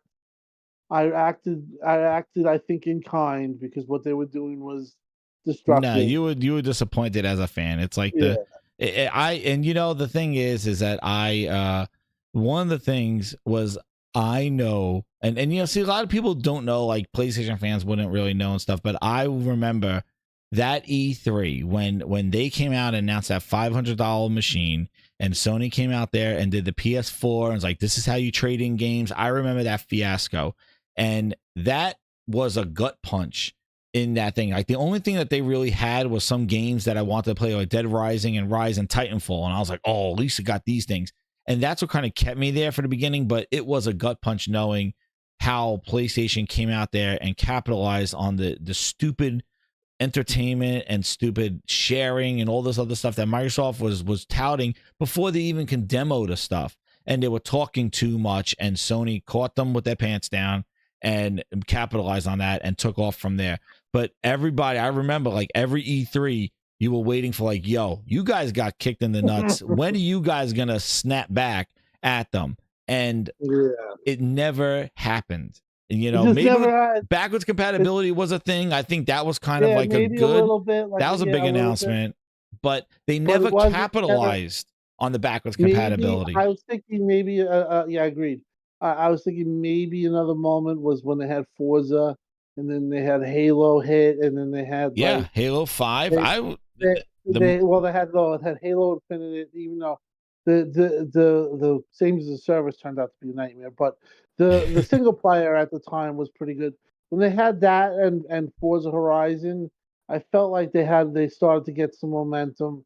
I acted, I think, in kind because what they were doing was destructive. No, you were disappointed as a fan. It's like the thing is that one of the things was I know, and see, a lot of people don't know, like PlayStation fans wouldn't really know and stuff, but I remember that E3 when they came out and announced that $500 machine and Sony came out there and did the PS4 and was like, this is how you trade in games. I remember that fiasco. And that was a gut punch in that thing. Like the only thing that they really had was some games that I wanted to play, like Dead Rising and Rise and Titanfall. And I was like, oh, at least it got these things. And that's what kind of kept me there for the beginning. But it was a gut punch knowing how PlayStation came out there and capitalized on the stupid entertainment and stupid sharing and all this other stuff that Microsoft was touting before they even can demo the stuff. And they were talking too much, and Sony caught them with their pants down and capitalized on that and took off from there. But everybody, I remember, like every E3, you were waiting for like, yo, you guys got kicked in the nuts. When are you guys gonna snap back at them? And it never happened. Maybe backwards compatibility was a thing. I think that was kind of like a good. That was a big announcement, but they never capitalized on the backwards compatibility. I was thinking maybe, yeah, agreed. I was thinking maybe another moment was when they had Forza, and then they had Halo hit, and then they had Halo 5. They had Halo Infinite, even though the same as the service turned out to be a nightmare, but the single player at the time was pretty good. When they had that and Forza Horizon, I felt like they started to get some momentum.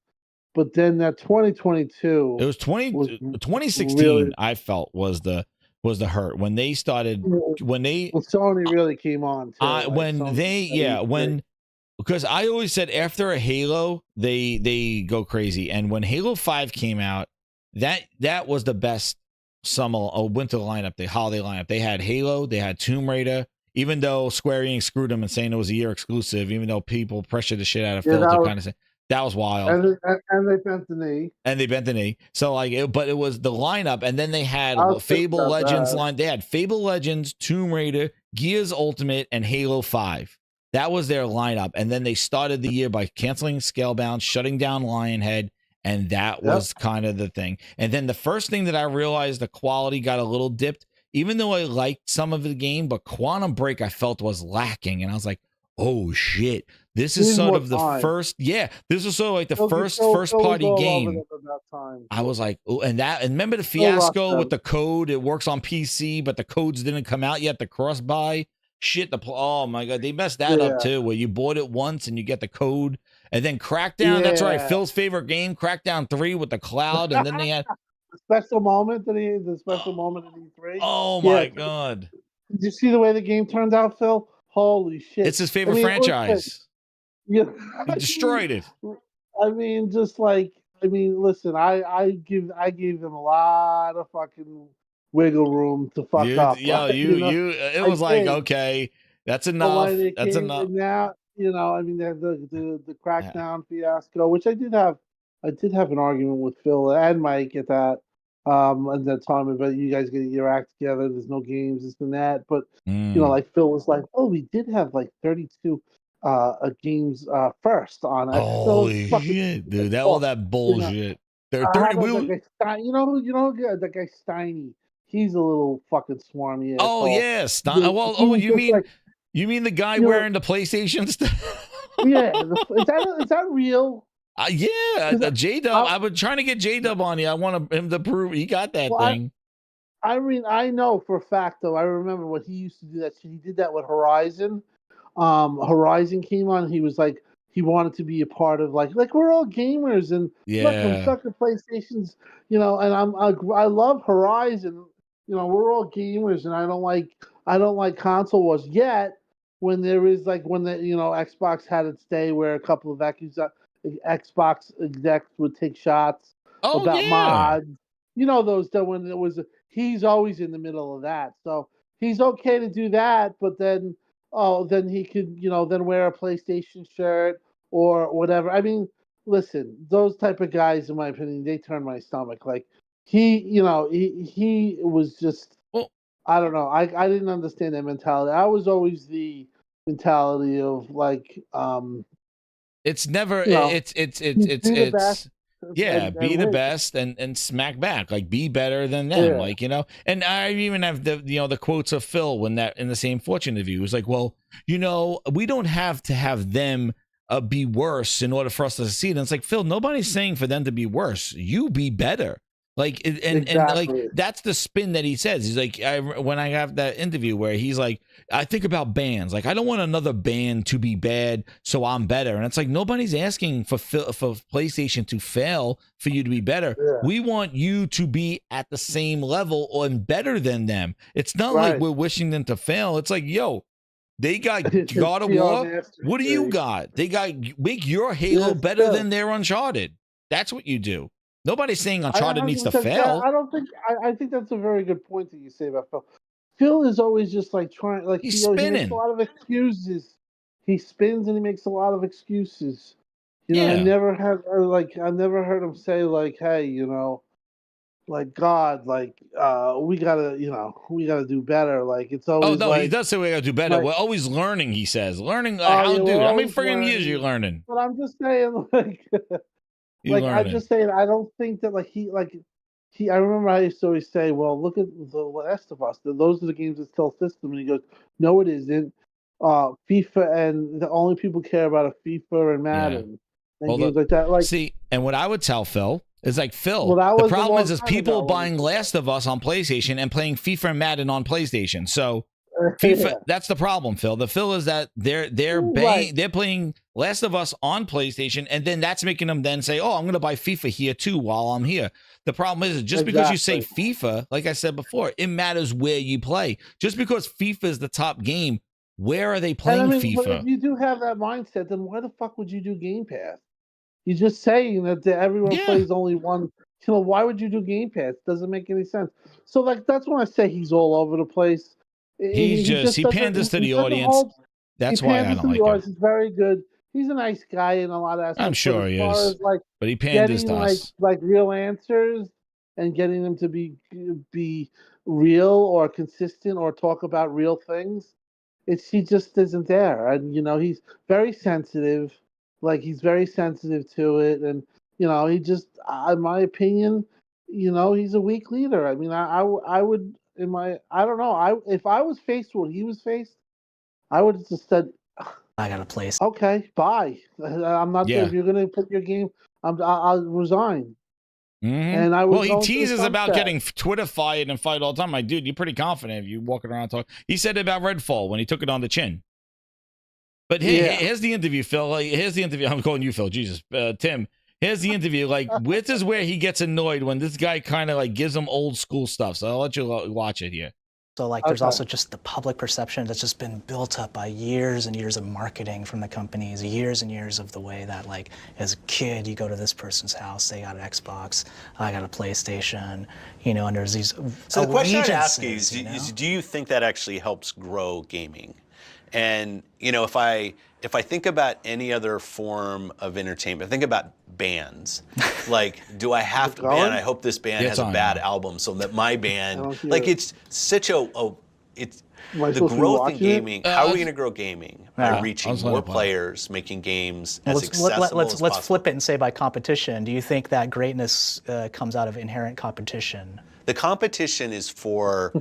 But then that 2022, it was 2016. Really, I felt was the was the hurt when they started when Sony really came on too. Because I always said after a Halo they go crazy, and when Halo 5 came out, that was the best winter lineup, the holiday lineup. They had Halo, they had Tomb Raider, even though Square Enix screwed them and saying it was a year exclusive, even though people pressured the shit out of Phil to kind of say that was wild. And they bent the knee. So but it was the lineup, and then they had Fable Legends line. They had Fable Legends, Tomb Raider, Gears Ultimate, and Halo 5. That was their lineup, and then they started the year by canceling Scalebound, shutting down Lionhead, and that was kind of the thing. And then the first thing that I realized, the quality got a little dipped, even though I liked some of the game, but Quantum Break I felt was lacking, and I was like, oh shit, this is sort of the first, this was sort of like the first party game. I was like, oh, and remember the fiasco with the code? It works on PC, but the codes didn't come out yet, the cross-buy. Shit, oh my god, they messed that up too, where you bought it once and you get the code, and then Crackdown. That's right, Phil's favorite game, Crackdown 3 with the cloud, and then they had the special moment in E3. Oh my god! Did you see the way the game turned out, Phil? Holy shit! It's his favorite franchise. Yeah, he destroyed it. I mean, listen, I gave them a lot of fucking wiggle room to fuck up. Yeah, it was like, okay, that's enough. That's enough. Now, I mean, the Crackdown fiasco, which I did have an argument with Phil and Mike at that time about you guys getting your act together. There's no games, this and that. But like Phil was like, oh, we did have like 32 games first on it. Holy shit, dude! All that bullshit. They're 30. That guy Steiny. He's a little fucking swarmy. Oh yeah, you mean the guy wearing the PlayStation stuff? Yeah, is that real? Jaydub. I've been trying to get Jaydub on here. I want him to prove he got that thing. I mean, I know for a fact though. I remember when he used to do that shit. He did that with Horizon. Horizon came on. He was like, he wanted to be a part of like we're all gamers and look, I'm stuck at PlayStations, and I love Horizon. We're all gamers, and I don't like console wars yet. When there is when the Xbox had its day where a couple of Xbox execs would take shots about mods. Those that when it was he's always in the middle of that, so he's okay to do that. But then then he could then wear a PlayStation shirt or whatever. I mean, listen, those type of guys, in my opinion, they turn my stomach. Like he was just, I don't know. I didn't understand that mentality. I was always the mentality of it's never, it's be the best and smack back, like be better than them, and I even have the quotes of Phil when that in the same Fortune interview was like, well, we don't have to have them be worse in order for us to succeed. And it's like, Phil, nobody's saying for them to be worse. You be better. And that's the spin that he says. He's like, when I have that interview where he's like, I think about bands. Like, I don't want another band to be bad, so I'm better. And it's like, nobody's asking for PlayStation to fail for you to be better. Yeah. We want you to be at the same level or better than them. It's not like we're wishing them to fail. It's like, yo, they got God of War. What do you got? They got make your Halo better than their Uncharted. That's what you do. Nobody's saying Uncharted needs to fail. I think that's a very good point that you say about Phil. Phil is always just trying, he's spinning. He makes a lot of excuses. He spins and he makes a lot of excuses. I never heard him say hey, God, we gotta do better. It's always. Oh no, he does say we gotta do better. We're always learning. He says, learning. How many friggin' years are you learning? But I'm just saying, I'm just saying, I don't think that he. I remember I used to always say, well, look at The Last of Us. Those are the games that sell system. And he goes, no, it isn't. FIFA, and the only people care about are FIFA and Madden and games like that. See, and what I would tell Phil is Phil, the problem is people buying Last of Us on PlayStation and playing FIFA and Madden on PlayStation. So FIFA. That's the problem, Phil. The Phil is that they're playing Last of Us on PlayStation, and then that's making them then say, "Oh, I'm going to buy FIFA here too while I'm here." The problem is just because you say FIFA, like I said before, it matters where you play. Just because FIFA is the top game, where are they playing FIFA? If you do have that mindset, then why the fuck would you do Game Pass? You're just saying that everyone plays only one. You know, why would you do Game Pass? Doesn't make any sense. So, like, that's when I say he's all over the place. He panders to the audience. That's why I don't like him. He's very good. He's a nice guy in a lot of aspects. I'm sure he is. But he panders to us. Like real answers and getting them to be real or consistent or talk about real things. He just isn't there. And, you know, he's very sensitive. Like, he's very sensitive to it. And, you know, he just, in my opinion, you know, he's a weak leader. I mean, I would, I don't know. If I was faced with what he was faced, I would have just said, I got a place. Okay, bye. I'm not. If you're gonna put your game, I'll resign. And I he teases about getting Twitter fired and fight all the time. Like, dude, you're pretty confident if you walking around talking. He said it about Redfall when he took it on the chin. But here's the interview, Phil. Like, here's the interview. I'm calling you Phil. Jesus, Tim. Here's the interview. Like, this is where he gets annoyed when this guy kind of like gives him old school stuff. So I'll let you watch it here. So, like, there's also just the public perception that's just been built up by years and years of marketing from the companies, years and years of the way that, like, as a kid, you go to this person's house, they got an Xbox, I got a PlayStation, you know, and there's these So the question I'd ask you is, do you think that actually helps grow gaming? And, you know, if I think about any other form of entertainment, think about bands. Like, do I have to ban? I hope this band has a bad album so that my band, like, it's such it's the growth in gaming. How are we going to grow gaming? By reaching more players, making games as accessible as possible. Let's flip it and say by competition. Do you think that greatness comes out of inherent competition? The competition is for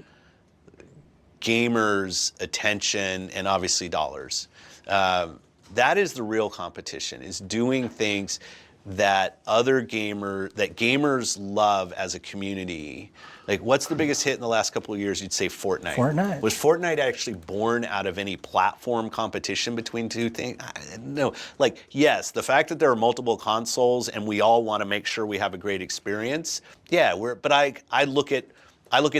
gamers' attention and obviously dollars. That is the real competition, is doing things that gamers love as a community. Like, what's the biggest hit in the last couple of years? You'd say Fortnite. Fortnite. Was Fortnite actually born out of any platform competition between two things? No. Like, yes, the fact that there are multiple consoles and we all want to make sure we have a great experience. Yeah, but I look at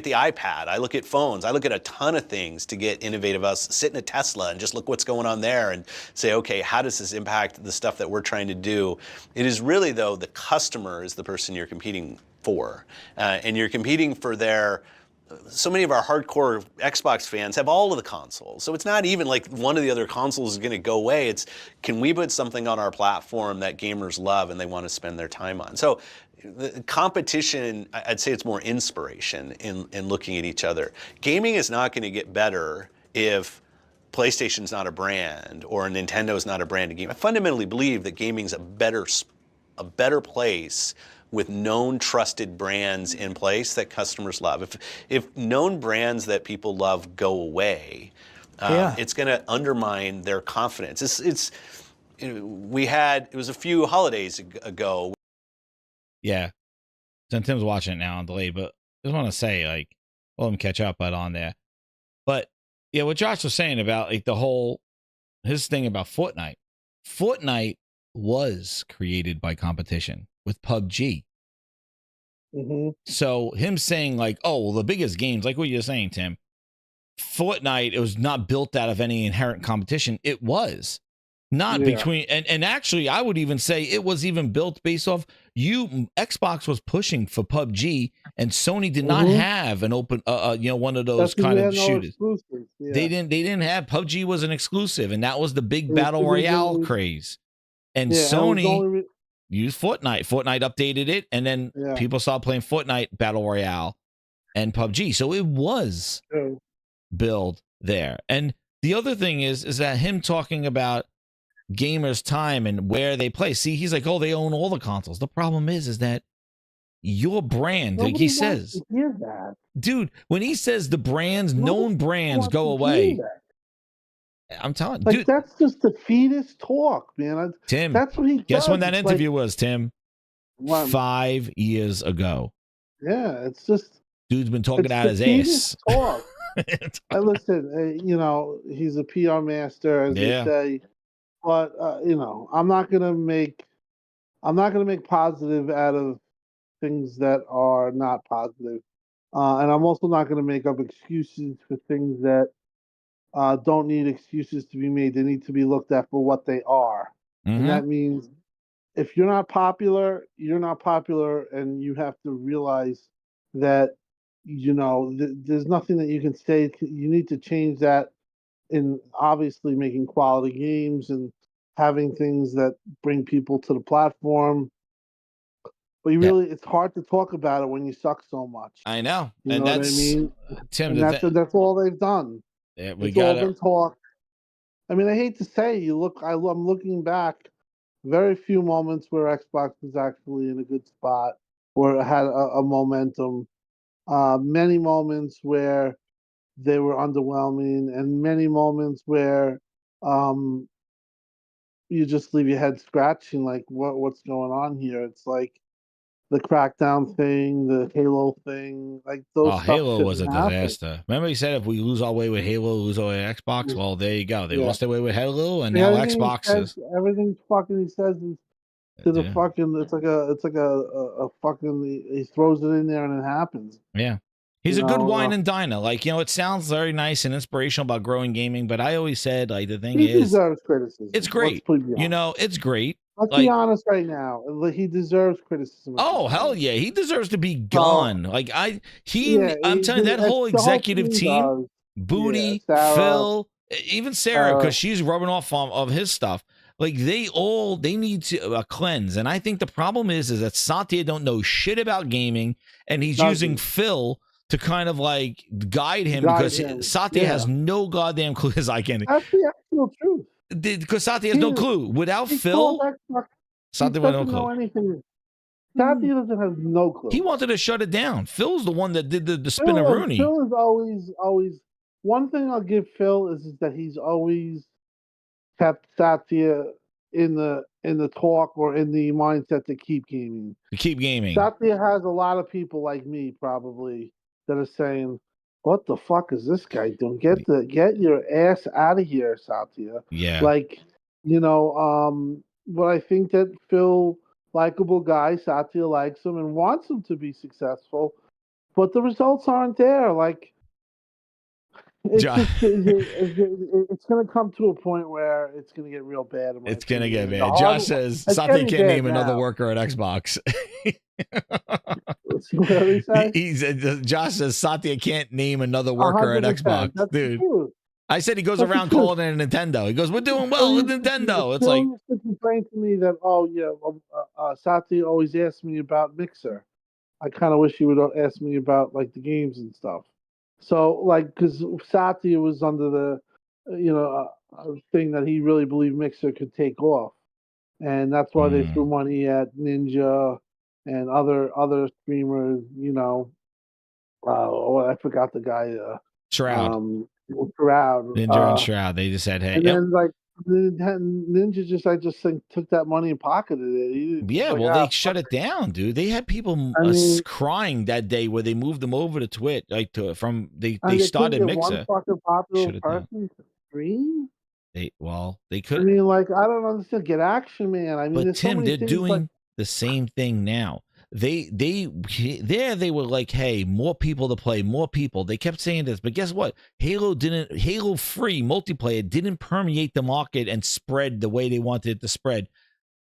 the iPad, I look at phones, I look at a ton of things to get innovative. Us sit in a Tesla and just look what's going on there and say, okay, how does this impact the stuff that we're trying to do? It is really, though, the customer is the person you're competing for. And you're competing for so many of our hardcore Xbox fans have all of the consoles. So it's not even like one of the other consoles is going to go away. It's, can we put something on our platform that gamers love and they want to spend their time on? So the competition, I'd say it's more inspiration in looking at each other. Gaming is not going to get better if PlayStation's not a brand or Nintendo's not a brand of game. I fundamentally believe that gaming's a better place with known, trusted brands in place that customers love. If known brands that people love go away, it's going to undermine their confidence. It was a few holidays ago. Yeah. Tim's watching it now on delay, but I just want to say, like, let him catch up on there. But yeah, what Josh was saying about like his thing about Fortnite. Fortnite was created by competition with PUBG. So him saying like, oh, well, the biggest games, like what you're saying, Tim, Fortnite, it was not built out of any inherent competition. It was. Not between, and actually, I would even say it was even built based off Xbox was pushing for PUBG, and Sony did not have an open, one of those kind of shooters. They didn't have. PUBG was an exclusive, and that was the big battle royale craze. And Sony used Fortnite. Fortnite updated it, and then people started playing Fortnite battle royale and PUBG. So it was built there. And the other thing is that him talking about gamers' time and where they play. See, he's like, oh, they own all the consoles. The problem is that your brand, like he says, dude, when he says the brands, known brands go away, I'm telling you, dude, that's just the fetus talk, man. Tim, that's what he does. Guess when that interview was, Tim? 5 years ago. Yeah, it's just dude's been talking out his ass. And listen, you know, he's a PR master, as Yeah. they say. But you know, I'm not gonna make positive out of things that are not positive, and I'm also not gonna make up excuses for things that don't need excuses to be made. They need to be looked at for what they are, and that means if you're not popular, you're not popular, and you have to realize that you know there's nothing that you can say. You need to change that in obviously making quality games and having things that bring people to the platform. But you really, it's hard to talk about it when you suck so much. I know, You and know what I that's mean? Tim. And that's all they've done. Yeah, we It's all got been talk. I mean, I hate to say, I'm looking back, very few moments where Xbox was actually in a good spot or it had a momentum. Many moments where they were underwhelming, and many moments where um, you just leave your head scratching, like what's going on here? It's like the Crackdown thing, the Halo thing, like those stuff Halo was a shouldn't happen. disaster. Remember he said if we lose our way with Halo, lose our way with Xbox. Well, there you go. They Yeah. lost their way with Halo, and now Xbox is. Everything fucking he says is to the fucking. It's like a fucking. He throws it in there and it happens. Yeah. He's You a good know, wine and diner. Like, you know, it sounds very nice and inspirational about growing gaming, but I always said, like, the thing He is, deserves criticism. it's great. You know, it's great. Let's like, be honest right now. He deserves criticism. Oh, hell yeah. He deserves to be gone. I'm telling you, that whole executive team, Booty, Sarah, Phil, even Sarah, because she's rubbing off of his stuff. Like, they need to cleanse. And I think the problem is that Satya don't know shit about gaming, and he's using Phil to kind of like guide him because Satya has no goddamn clue, as I can. That's the actual truth. Because Satya has no clue. Without Phil, Satya would no clue. Anything. Satya doesn't have no clue. He wanted to shut it down. Phil's the one that did the spin of Rooney. Phil is always. One thing I'll give Phil is that he's always kept Satya in the talk or in the mindset to keep gaming. To keep gaming. Satya has a lot of people like me probably that are saying, "What the fuck is this guy doing? Get your ass out of here, Satya." Yeah. Like, you know, but I think that Phil, likable guy, Satya likes him and wants him to be successful, but the results aren't there. Like, it's it's going to come to a point where it's going to get real bad. It's going to get bad. Josh says Satya can't name another worker at Xbox. He said, Josh says Satya can't name another worker at Xbox. That's dude. True. I said he goes around calling it a Nintendo. He goes, "We're doing well with Nintendo." It's like, used to complain to me that, oh yeah, Satya always asks me about Mixer. I kind of wish he would ask me about like the games and stuff. So like, because Satya was under the, thing that he really believed Mixer could take off, and that's why they threw money at Ninja and other streamers. You know, I forgot the guy. Shroud. Shroud. Ninja and Shroud. They just said, "Hey." And then like Ninja just took that money and pocketed it. They shut it down, dude. They had people crying that day where they moved them over to Twitch, they started Mixer. One fucking popular person to stream. They could. I mean, like, I don't understand. Get action, man. I mean, but Tim, they're doing the same thing now. They were like, hey, more people to play, more people. They kept saying this, but guess what? Halo free multiplayer didn't permeate the market and spread the way they wanted it to spread.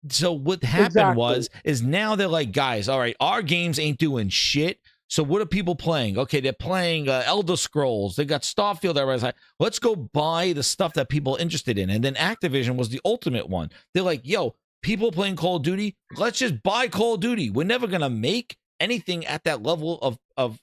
So what happened is now they're like, guys, all right, our games ain't doing shit. So what are people playing? Okay, they're playing Elder Scrolls. They got Starfield. Everybody's like, let's go buy the stuff that people are interested in. And then Activision was the ultimate one. They're like, yo, people playing Call of Duty, let's just buy Call of Duty. We're never gonna make anything at that level of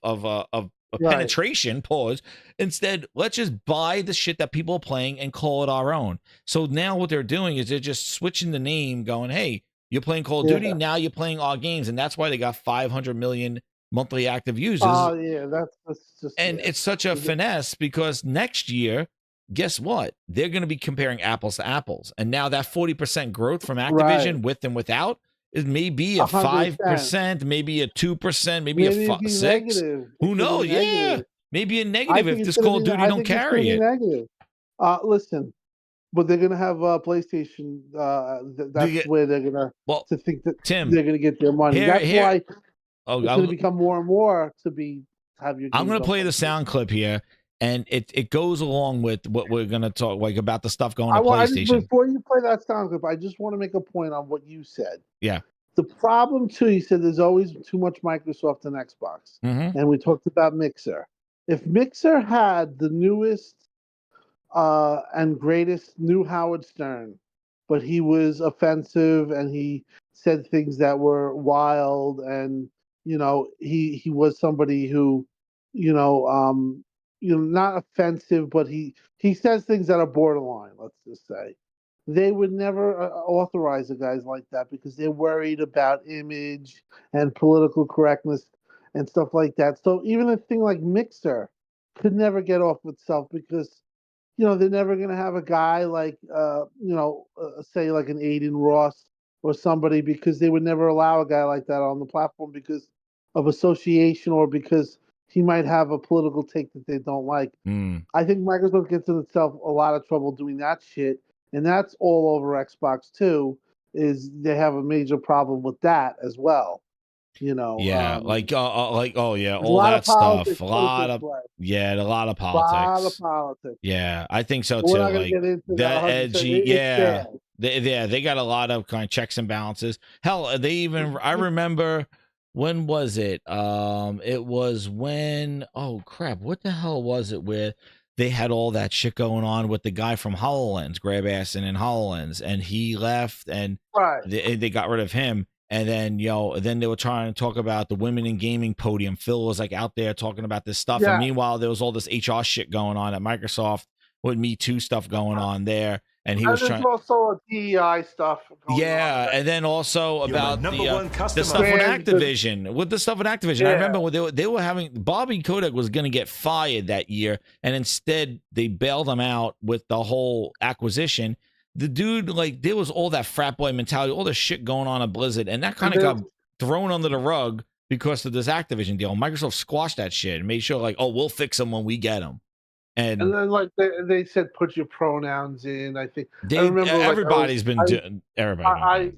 penetration. Pause. Instead, let's just buy the shit that people are playing and call it our own. So now what they're doing is they're just switching the name, going, hey, you're playing Call of Duty, now you're playing our games, and that's why they got 500 million monthly active users. Oh yeah, that's just. And it's such a finesse because next year, guess what? They're going to be comparing apples to apples. And now that 40% growth from Activision with and without is maybe a 5%, maybe a 2%, maybe a 6%. Who knows? Yeah. maybe a I negative think if it's this gonna Call be. of Duty I don't think it's gonna carry be it. negative. Listen, but they're gonna have PlayStation. That's where they're gonna to think that Tim, they're gonna get their money. That's why it's gonna become more and more to have your. I'm games gonna on play the PlayStation. sound clip here, and it goes along with what we're gonna talk like about the stuff going to I just, PlayStation. before you play that sound clip, I just want to make a point on what you said. Yeah. The problem too, you said there's always too much Microsoft and Xbox, and we talked about Mixer. If Mixer had the newest and greatest new Howard Stern, but he was offensive and he said things that were wild, and he was somebody who, not offensive, but he says things that are borderline. Let's just say they would never authorize a guys like that because they're worried about image and political correctness and stuff like that. So even a thing like Mixer could never get off itself because they're never going to have a guy like say like an Aiden Ross or somebody, because they would never allow a guy like that on the platform because of association or because he might have a political take that they don't like. I think Microsoft gets in itself a lot of trouble doing that shit. And that's all over Xbox too, is they have a major problem with that as well. Yeah, oh yeah, all lot that of politics, stuff. A lot of a lot of A lot of politics. politics. Yeah, I think so We're too. not gonna Like get into that that 100%. edgy, It's yeah. bad. They got a lot of kind of checks and balances. Hell, they even I remember when was it? It was when crap, what the hell was it where they had all that shit going on with the guy from HoloLens, grab assing in HoloLens, and he left and they got rid of him. And then, then they were trying to talk about the women in gaming podium. Phil was like out there talking about this stuff. Yeah. And meanwhile, there was all this HR shit going on at Microsoft with Me Too stuff going on there. And he was there's trying. also a DEI stuff going on. And then also You're my about number the one customer. stuff with Man, Activision. With the stuff with Activision, I Yeah. remember when they were having Bobby Kotick was going to get fired that year, and instead they bailed him out with the whole acquisition. The dude, like, there was all that frat boy mentality, all the shit going on at Blizzard, and that kind of got thrown under the rug because of this Activision deal. Microsoft squashed that shit and made sure, like, we'll fix them when we get them. And then, like, they said, put your pronouns in. I think they, I remember everybody's been everybody.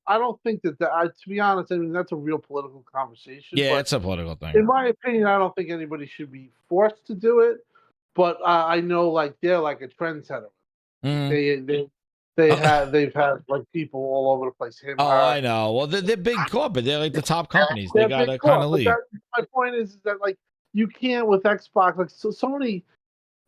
I don't think that to be honest, I mean, that's a real political conversation. Yeah, but it's a political thing. in my opinion, I don't think anybody should be forced to do it. But I know, like, they're like a trendsetter. They've had like people all over the place. I know. Well, they're big corporate. They're like the top companies. They got to kind of lead. My point is that, like, you can't with Xbox, like, Sony,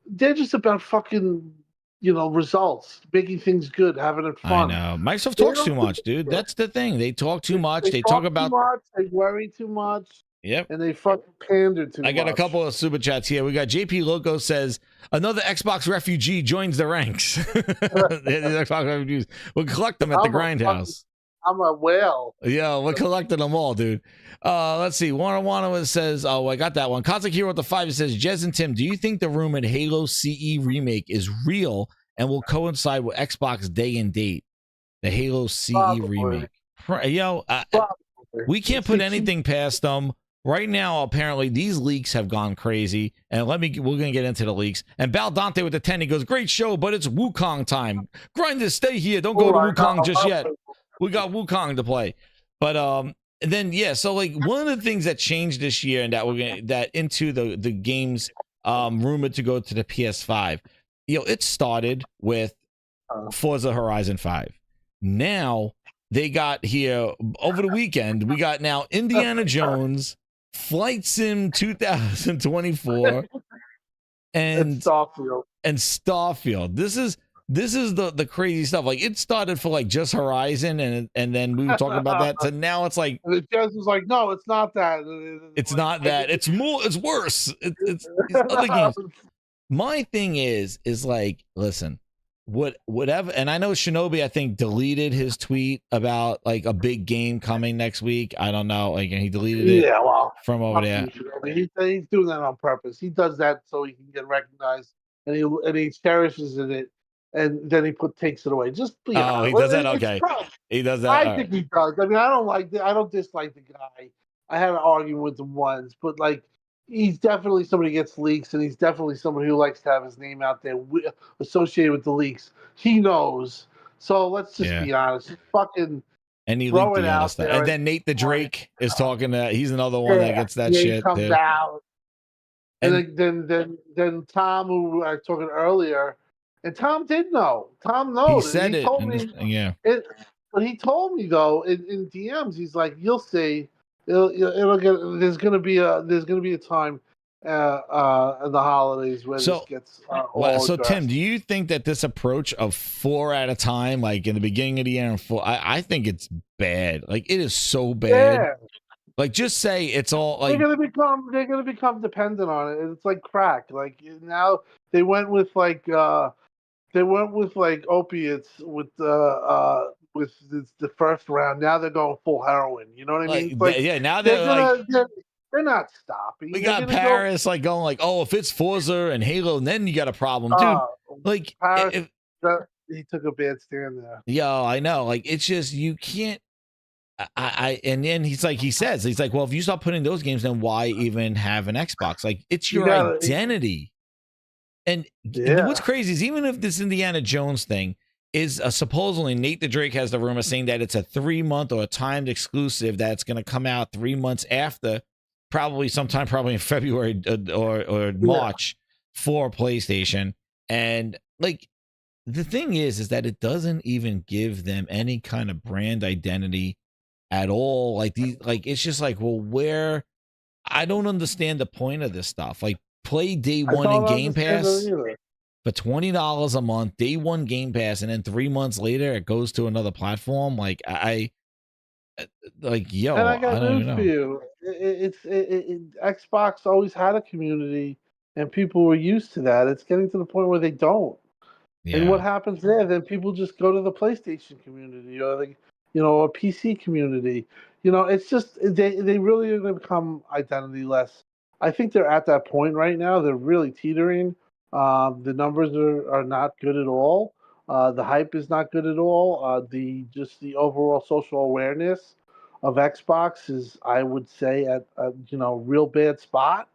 they're just about fucking, results, making things good, having it fun. I know. Microsoft talks too much, dude. That's the thing. They talk too much. They talk about too much. They worry too much. Yep. And they fucking pander too much. I got a couple of super chats here. We got JP Loco says, another Xbox refugee joins the ranks. The Xbox refugees. We'll collect them at the Grindhouse. I'm a whale. Yeah, we're collecting them all, dude. Let's see. One says, I got that one. Cosmic Hero with the 5 says, Jez and Tim, do you think the rumored Halo CE remake is real and will coincide with Xbox day and date? The Halo CE remake. We can't put anything past them. Right now, apparently, these leaks have gone crazy. And we're going to get into the leaks. And Bal Dante with the 10, he goes, great show, but it's Wukong time. Grinders, stay here. Don't go to Wukong just yet. We got Wukong to play. But then, so like one of the things that changed this year and that into the games rumored to go to the PS5, it started with Forza Horizon 5. Now they got here over the weekend. We got now Indiana Jones, Flight Sim 2024, and Starfield. This is the crazy stuff. Like, it started for like just Horizon, and then we were talking about that. So now it's like Jez was like, no, it's not that. It's not that. It's more. It's worse. It's these other games. My thing is like, listen, whatever. And I know Shinobi, I think, deleted his tweet about like a big game coming next week. I don't know. Like, he deleted it. Yeah, well, from over there. He's doing that on purpose. He does that so he can get recognized, and he cherishes it. And then he takes it away. Just he does that. Okay, he does that. I think he does. I mean, I don't dislike the guy. I had an argument with him once, but like, he's definitely somebody who gets leaks, and he's definitely somebody who likes to have his name out there associated with the leaks. He knows. So let's just be honest. Just fucking and he throw leaked it the other out stuff. there. And then Nate the Drake is talking to. He's another one that gets that he shit. comes too. out. And then Tom, who I was talking earlier, and Tom did know. Tom knows. He said it. Told me, yeah. But he told me though in DMs, he's like, "You'll see, it'll get. There's gonna be a time in the holidays where this gets all So addressed." Tim, do you think that this approach of 4 at a time, like in the beginning of the year, and 4, I think it's bad. Like it is so bad. Yeah. Like just say it's all like they're gonna become dependent on it. It's like crack. Like now they went with opiates with the first round. Now they're going full heroin. You know what I mean? Now they're not stopping. We got Paris like going like, oh, if it's Forza and Halo, then you got a problem, dude. Like Paris, he took a bad stand there. Yeah, I know. Like it's just you can't. And then he says, well, if you stop putting those games, then why even have an Xbox? Like it's your identity. And what's crazy is even if this Indiana Jones thing is supposedly Nate the Drake has the rumor saying that it's a 3-month or a timed exclusive that's going to come out 3 months after, probably in February or March for PlayStation. And like the thing is that it doesn't even give them any kind of brand identity at all. Like it's just like, well, where I don't understand the point of this stuff. Like play day one in Game Pass for $20 a month, day one Game Pass, and then 3 months later it goes to another platform. Like I don't even know. For you. Xbox always had a community and people were used to that. It's getting to the point where they don't. Yeah. And what happens there? Then people just go to the PlayStation community or a PC community. It's just they really are going to become identity-less. I think they're at that point right now. They're really teetering. The numbers are not good at all. The hype is not good at all. The overall social awareness of Xbox is, I would say, at a real bad spot.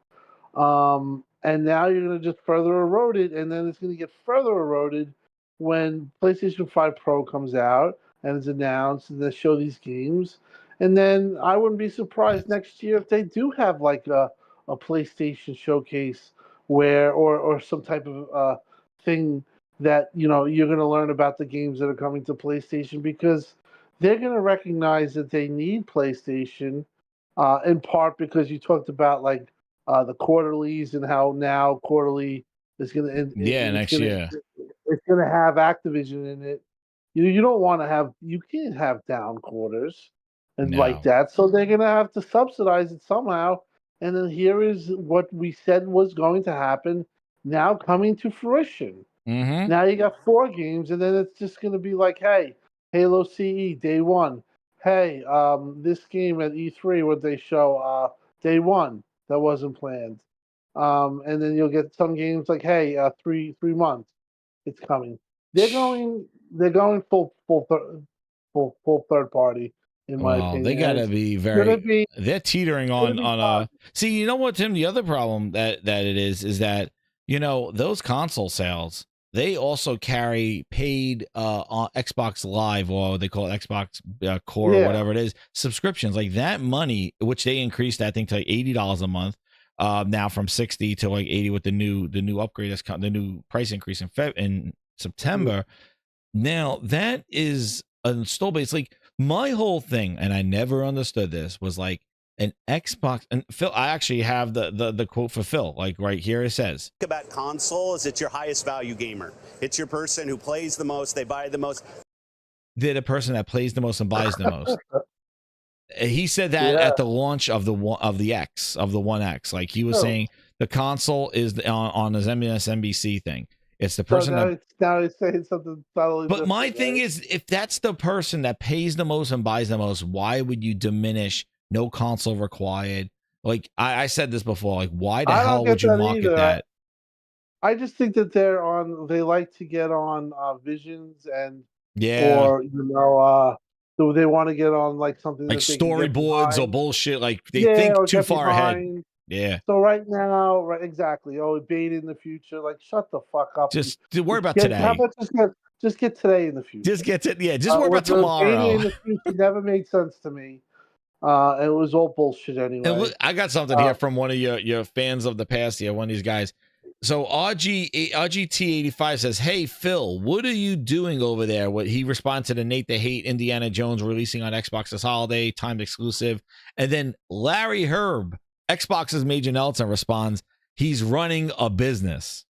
And now you're going to just further erode it, and then it's going to get further eroded when PlayStation 5 Pro comes out and is announced, and they show these games. And then I wouldn't be surprised next year if they do have like a PlayStation showcase where or some type of thing that you're going to learn about the games that are coming to PlayStation, because they're going to recognize that they need PlayStation in part because you talked about like the quarterlies and how now quarterly is going to next year it's going to have Activision in it. You don't want to have, you can't have down quarters and like that. So they're going to have to subsidize it somehow. And then here is what we said was going to happen now coming to fruition. Mm-hmm. Now you got 4 games, and then it's just going to be like, hey, Halo CE day 1. Hey, this game at E3, what they show day 1 that wasn't planned. And then you'll get some games like, hey, 3 months, it's coming. They're going full third party. In my opinion, they gotta be they're teetering on see, you know what, Tim, the other problem that it is that those console sales, they also carry paid on Xbox Live, or they call it Xbox Core or whatever it is, subscriptions. Like that money, which they increased I think to like $80 a month, now from 60 to like 80 with the new upgrade that's the new price increase in September. Now that is an install base. Like my whole thing, and I never understood this, was like an Xbox. And Phil, I actually have the quote for Phil, like right here. It says, about console is it's your highest value gamer. It's your person who plays the most, they buy the most. They're the person that plays the most and buys the most. He said that at the launch of the One X. Like he was saying the console is on his MSNBC thing. It's the person now he's saying something totally different. But my thing is, if that's the person that pays the most and buys the most, why would you diminish no console required? Like I said this before, like why the hell would you market that? I just think that they like to get on Visions and or they want to get on like something like that storyboards or bullshit. Like they think too far ahead. Yeah. So right now, right, exactly. Oh, beta in the future. Like, shut the fuck up. Just worry about How today. about just get today in the future? Just get it. Yeah. Just worry about With the beta tomorrow. in the future never made sense to me. It was all bullshit anyway. And look, I got something here from one of your fans of the past here, one of these guys. So RGT85 says, "Hey Phil, what are you doing over there?" What he responded to Nate the Hate Indiana Jones releasing on Xbox this holiday, timed exclusive. And then Larry Herb, Xbox's Major Nelson, responds, "He's running a business."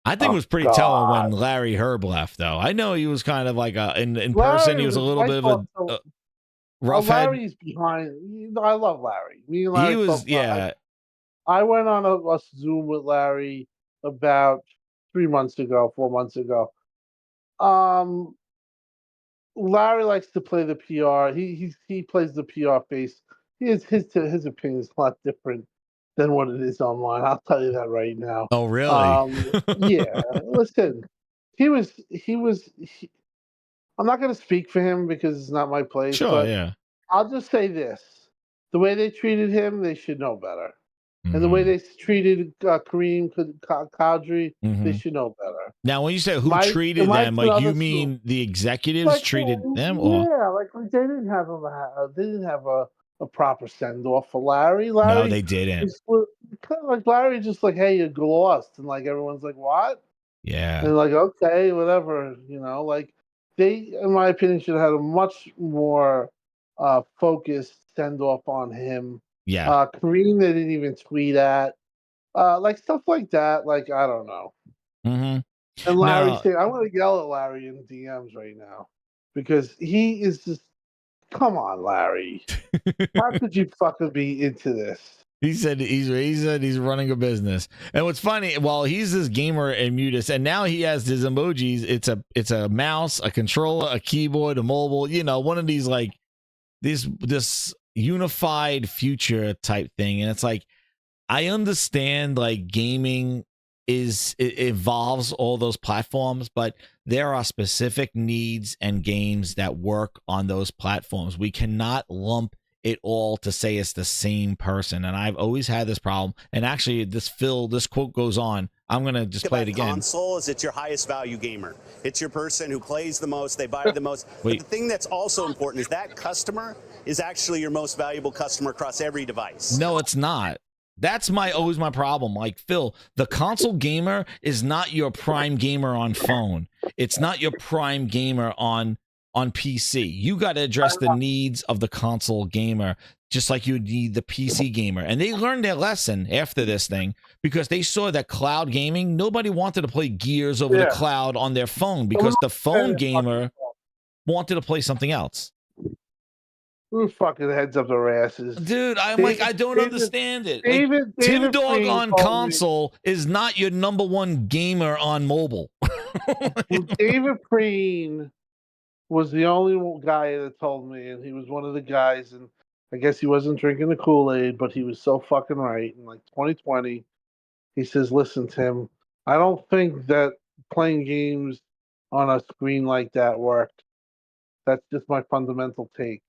I think it was pretty telling when Larry Herb left, though. I know he was kind of like in person, he was a little bit of a rough head. Larry's behind. I love Larry. Me and Larry. He was, yeah. I went on a Zoom with Larry about 4 months ago. Larry likes to play the PR. He plays the PR face. His opinion is a lot different than what it is online. I'll tell you that right now. Oh, really? Yeah. Listen, I'm not going to speak for him because it's not my place. Sure, but yeah. I'll just say this: the way they treated him, they should know better. And the way they treated Kareem Kadri, they should know better. Now, when you say who treated them, like you mean the executives treated them, or yeah, like they didn't have a proper send off for Larry. no, they didn't. Like Larry, just like, hey, you're lost, and like everyone's like, what? Yeah, and like, okay, whatever, like they, in my opinion, should have had a much more focused send off on him. Yeah. Kareem, they didn't even tweet at. Like stuff like that. Like, I don't know. Mm-hmm. And Larry saying, I want to yell at Larry in DMs right now because he is just, come on, Larry. How could you fucking be into this? He said he's running a business. And what's funny, while he's this gamer and mutus, and now he has his emojis, it's a mouse, a controller, a keyboard, a mobile, one of these like this unified future type thing. And it's like, I understand like gaming it evolves all those platforms, but there are specific needs and games that work on those platforms. We cannot lump it all to say it's the same person. And I've always had this problem. And actually this quote goes on. I'm going to just play it again. Console is it's your highest value gamer. It's your person who plays the most, they buy the most. But the thing that's also important is that customer is actually your most valuable customer across every device. No, it's not. That's always my problem. Like, Phil, the console gamer is not your prime gamer on phone. It's not your prime gamer on PC. You got to address the needs of the console gamer, just like you need the PC gamer. And they learned their lesson after this thing because they saw that cloud gaming, nobody wanted to play Gears over the cloud on their phone because the phone gamer wanted to play something else. Who fucking heads up their asses? Dude, I don't understand it. TimDogg on console is not your number one gamer on mobile. David Preen was the only guy that told me, and he was one of the guys, and I guess he wasn't drinking the Kool-Aid, but he was so fucking right. In like 2020, he says, listen, Tim, I don't think that playing games on a screen like that worked. That's just my fundamental take.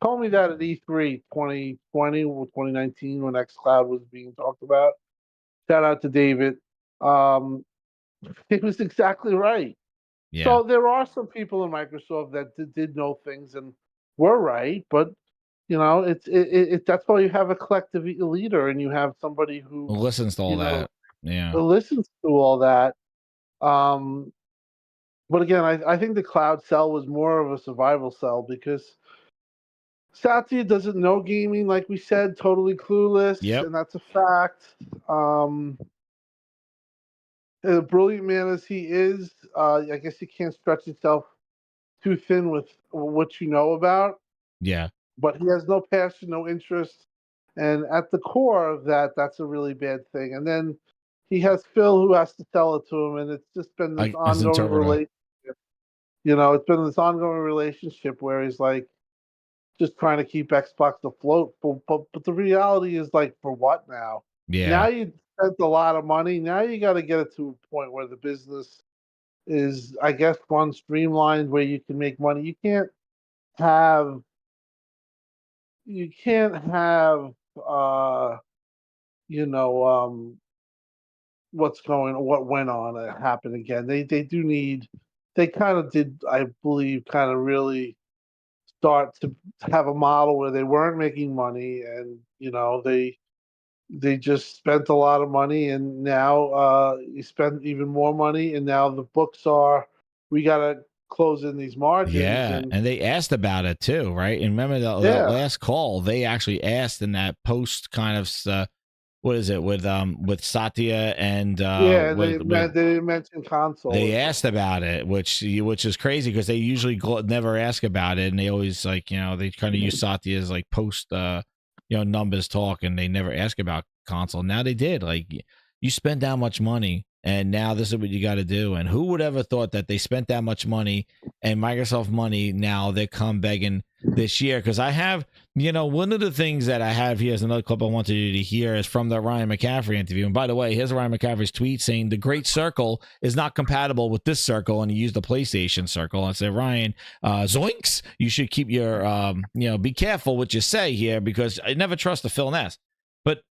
Told me that at E3 2020 or 2019 when xCloud was being talked about. Shout out to David. It was exactly right. Yeah. So there are some people in Microsoft that did know things and were right, but it's that's why you have a collective leader and you have somebody who listens to all that. Yeah, listens to all that. But again, I think the cloud sell was more of a survival sell because Satya doesn't know gaming, like we said, totally clueless, and that's a fact. As brilliant man as he is, I guess he can't stretch himself too thin with what you know about. Yeah. But he has no passion, no interest. And at the core of that, that's a really bad thing. And then he has Phil who has to tell it to him, and it's just been this ongoing relationship. It's been this ongoing relationship where he's like just trying to keep Xbox afloat. But the reality is like, for what now? Yeah. Now you spent a lot of money. Now you got to get it to a point where the business is, I guess, one streamlined where you can make money. You can't have what went on happened again. They do need. They kind of did, I believe, kind of really start to have a model where they weren't making money, and they just spent a lot of money, and now you spend even more money, and now the books are, we gotta close in these margins. Yeah, and they asked about it too, right? And remember the last call, they actually asked in that post kind of what is it with Satya and they didn't mention console. They asked about it, which is crazy because they usually never ask about it, and they always they kind of use Satya as like post numbers talk, and they never ask about console. Now they did. Like, you spend that much money, and now this is what you got to do. And who would ever thought that they spent that much money and Microsoft money, now they come begging this year? Because I have, one of the things that I have here is another clip I wanted you to hear is from the Ryan McCaffrey interview. And by the way, here's Ryan McCaffrey's tweet saying the Great Circle is not compatible with this circle, and he used the PlayStation Circle. I said, Ryan, zoinks, you should keep your, be careful what you say here, because I never trust the Phil Ness. But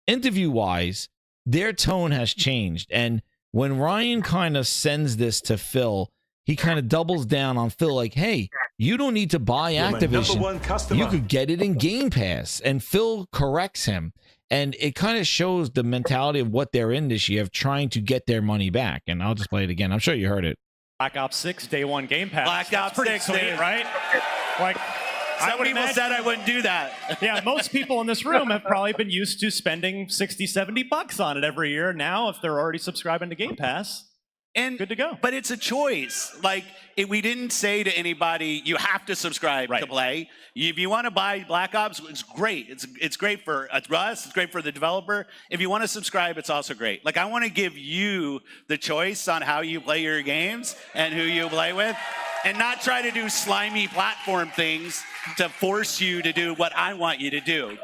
interview-wise, their tone has changed. And when Ryan kind of sends this to Phil, he kind of doubles down on Phil, like, hey, you don't need to buy Activision. You could get it in Game Pass. And Phil corrects him. And it kind of shows the mentality of what they're in this year, of trying to get their money back. And I'll just play it again. I'm sure you heard it. Black Ops 6 day one Game Pass. Black Ops 6, sweet, right? Like, some people said I wouldn't do that. Yeah, most people in this room have probably been used to spending 60, 70 bucks on it every year. Now, if they're already subscribing to Game Pass, good to go. But it's a choice. Like, we didn't say to anybody, you have to subscribe to play. If you want to buy Black Ops, it's great. It's great for us. It's great for the developer. If you want to subscribe, it's also great. Like, I want to give you the choice on how you play your games and who you play with, and not try to do slimy platform things to force you to do what I want you to do.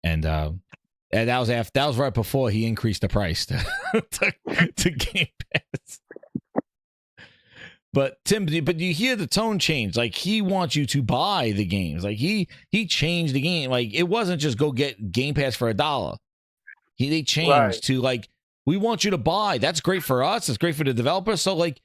And that was right before he increased the price to Game Pass. But Tim, you hear the tone change. Like, he wants you to buy the games. Like, he changed the game. Like, it wasn't just go get Game Pass for $1. They changed to, like, we want you to buy. That's great for us. It's great for the developer. So, like,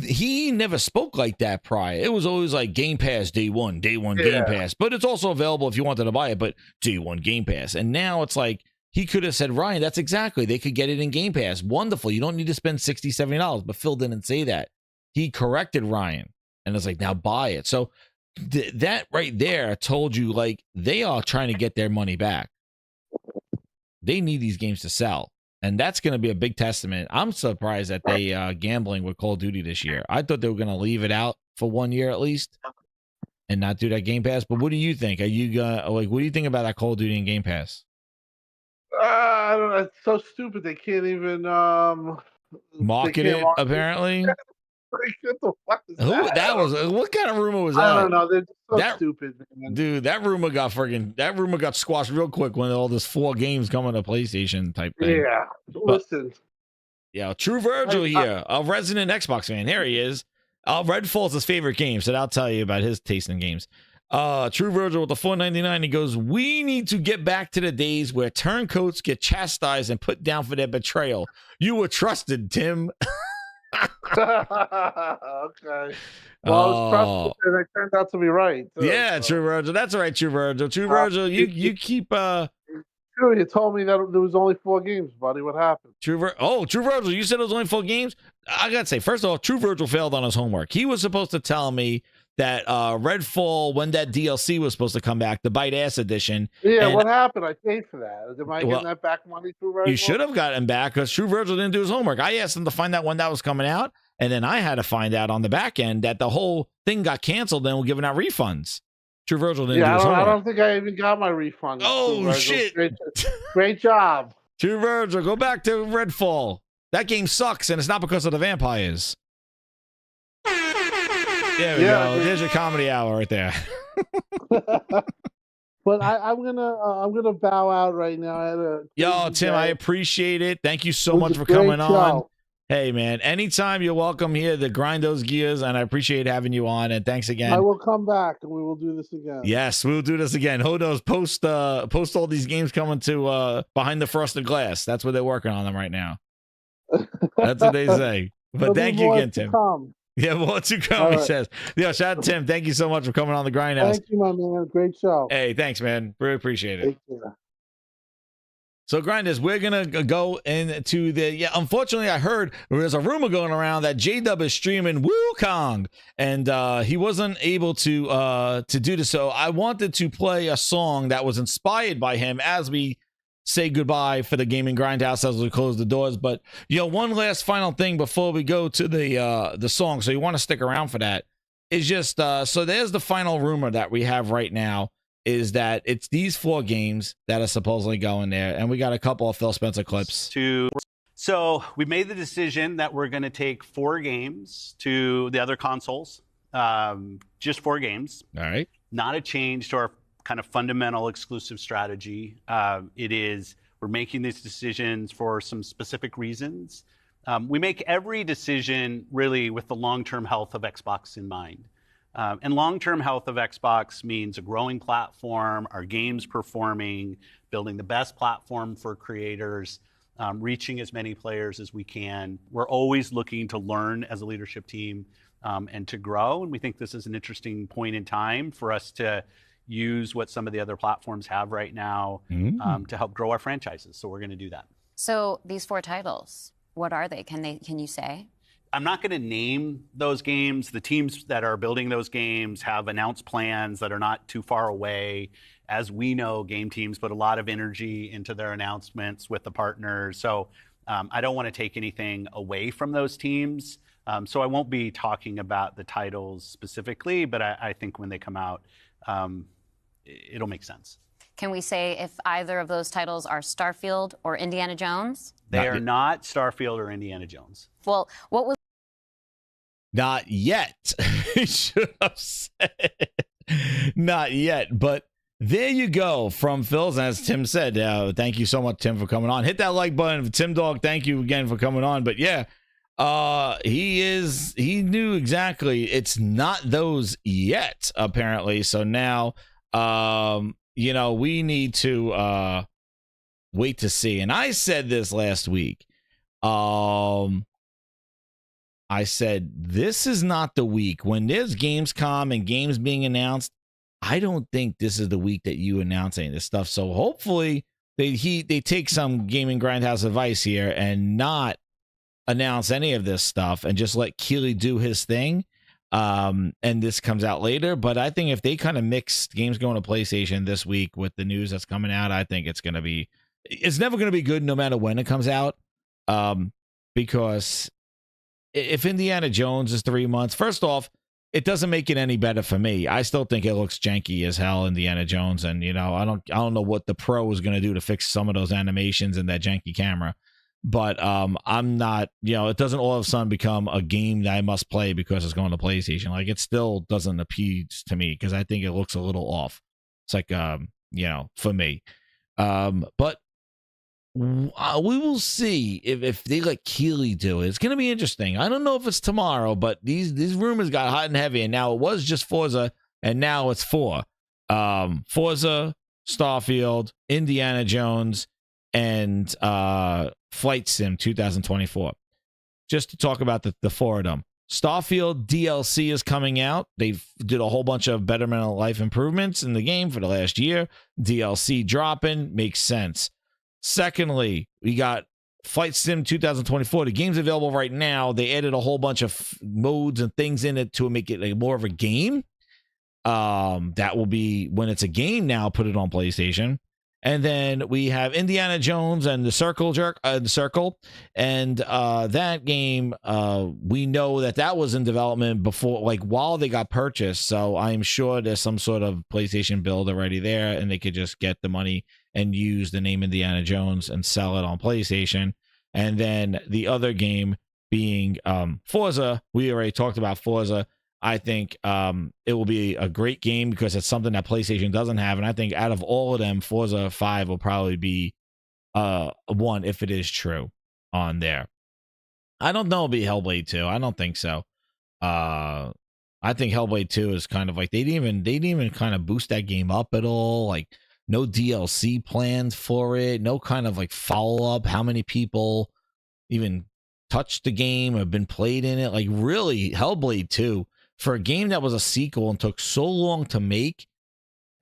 he never spoke like that prior. It was always like Game Pass day one Game Pass, but it's also available if you wanted to buy it, but day one Game Pass. And now it's like, he could have said, Ryan, that's exactly, they could get it in Game Pass. Wonderful. You don't need to spend $60, $70, but Phil didn't say that. He corrected Ryan, and it's like, now buy it. So that right there told you, like, they are trying to get their money back. They need these games to sell. And that's going to be a big testament. I'm surprised that they gambling with Call of Duty this year. I thought they were going to leave it out for 1 year at least and not do that Game Pass. But what do you think? Are you gonna, like, what do you think about that Call of Duty and Game Pass? I don't know. It's so stupid. They can't even market it, apparently. What the fuck is that? That was, what kind of rumor was that? I don't know. They're just so stupid, man. Dude, that rumor got squashed real quick when all this 4 games coming to PlayStation type thing. Yeah. Listen. Yeah, True Virgil here, a resident Xbox fan. Here he is. Redfall's his favorite game, so I'll tell you about his taste in games. True Virgil with the $4.99. He goes, we need to get back to the days where turncoats get chastised and put down for their betrayal. You were trusted, Tim. Okay. Well, I was trusted, and it turned out to be right. Too, yeah, so. True Virgil. That's right, True Virgil. True Virgil, you keep True, you told me that there was only 4 games, buddy. What happened? True Virgil, you said it was only 4 games? I gotta say, first of all, True Virgil failed on his homework. He was supposed to tell me that Redfall, when that DLC was supposed to come back, the Bite Ass Edition. Yeah, what happened? I paid for that. Am I getting that back money, True Virgil? You should have gotten back, because True Virgil didn't do his homework. I asked him to find out when that was coming out, and then I had to find out on the back end that the whole thing got canceled and we're giving out refunds. True Virgil didn't do his homework. I don't think I even got my refund. Oh, shit. Great job. True Virgil, go back to Redfall. That game sucks, and it's not because of the vampires. There we go. There's your comedy hour right there. But I'm gonna bow out right now. Tim, I appreciate it. Thank you so much for coming on. Hey, man, anytime you're welcome here to grind those gears, and I appreciate having you on. And thanks again. I will come back and we will do this again. Yes, we'll do this again. Hodos, post all these games coming to Behind the Frosted Glass. That's what they're working on them right now. That's what they say. But thank you again, Tim. Yeah, more to come, he says. Yeah, shout out to Tim. Thank you so much for coming on the Grindhouse. Thank you, my man. Great show. Hey, thanks, man. Really appreciate it. Take care. So, Grinders, we're going to go into the... Yeah, unfortunately, I heard there's a rumor going around that Jaydub is streaming Wukong, and he wasn't able to do this. So I wanted to play a song that was inspired by him as we say goodbye for the Gaming Grindhouse as we close the doors. But, one last final thing before we go to the song, so you want to stick around for that, is just... so there's the final rumor that we have right now, is that it's these 4 games that are supposedly going there, and we got a couple of Phil Spencer clips. So we made the decision that we're going to take 4 games to the other consoles, just 4 games. All right. Not a change to our kind of fundamental exclusive strategy. We're making these decisions for some specific reasons. We make every decision really with the long-term health of Xbox in mind. And long-term health of Xbox means a growing platform, our games performing, building the best platform for creators, reaching as many players as we can. We're always looking to learn as a leadership team and to grow. And we think this is an interesting point in time for us to use what some of the other platforms have right now to help grow our franchises. So we're going to do that. So these 4 titles, what are they? Can you say? I'm not going to name those games. The teams that are building those games have announced plans that are not too far away. As we know, game teams put a lot of energy into their announcements with the partners. So I don't want to take anything away from those teams. So I won't be talking about the titles specifically, but I think when they come out, it'll make sense. Can we say if either of those titles are Starfield or Indiana Jones? They are not Starfield or Indiana Jones. Well, what was... Not yet. I should have said. Not yet. But there you go from Phil's. And as Tim said, thank you so much, Tim, for coming on. Hit that like button. TimDogg, thank you again for coming on. But yeah, he knew exactly. It's not those yet, apparently. So now, we need to wait to see. And I said this last week. I said, this is not the week. When there's Gamescom and games being announced, I don't think this is the week that you announce any of this stuff. So hopefully they take some Gaming Grindhouse advice here and not announce any of this stuff and just let Keighley do his thing. And this comes out later. But I think if they kind of mix games going to PlayStation this week with the news that's coming out, I think it's never going to be good no matter when it comes out. Because if Indiana Jones is 3 months, first off, it doesn't make it any better for me. I still think it looks janky as hell, Indiana Jones, and I don't know what the Pro is going to do to fix some of those animations and that janky camera. But I'm not, it doesn't all of a sudden become a game that I must play because it's going to PlayStation. Like, it still doesn't appeal to me because I think it looks a little off. It's like, for me. But we will see if they let Keighley do it. It's going to be interesting. I don't know if it's tomorrow, but these rumors got hot and heavy, and now it was just Forza, and now it's 4. Forza, Starfield, Indiana Jones, and Flight Sim 2024. Just to talk about the 4 of them. Starfield DLC is coming out. They did a whole bunch of betterment of life improvements in the game for the last year. DLC dropping makes sense. Secondly, we got Flight Sim 2024. The game's available right now. They added a whole bunch of modes and things in it to make it like more of a game. That will be when it's a game now. Put it on PlayStation. And then we have Indiana Jones and the Circle, and that game. We know that was in development before, like while they got purchased. So I'm sure there's some sort of PlayStation build already there, and they could just get the money and use the name Indiana Jones and sell it on PlayStation. And then the other game being Forza. We already talked about Forza. I think it will be a great game because it's something that PlayStation doesn't have. And I think out of all of them, Forza 5 will probably be one, if it is true, on there. I don't know it'll be Hellblade 2. I don't think so. I think Hellblade 2 is kind of like they didn't even kind of boost that game up at all. Like no DLC planned for it, no kind of like follow up. How many people even touched the game or have been played in it? Like really, Hellblade 2 for a game that was a sequel and took so long to make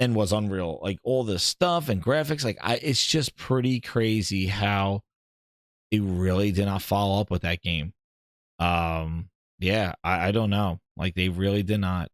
and was unreal. Like all this stuff and graphics, like it's just pretty crazy how it really did not follow up with that game. Yeah, I don't know. Like they really did not.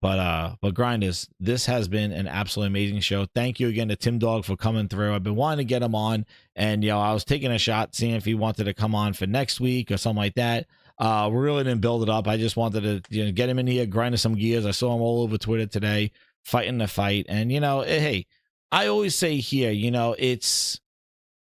But Grinders, this has been an absolutely amazing show. Thank you again to TimDogg for coming through. I've been wanting to get him on, and I was taking a shot, seeing if he wanted to come on for next week or something like that. We really didn't build it up. I just wanted to get him in here, grinding some gears. I saw him all over Twitter today, fighting the fight. And hey, I always say here, it's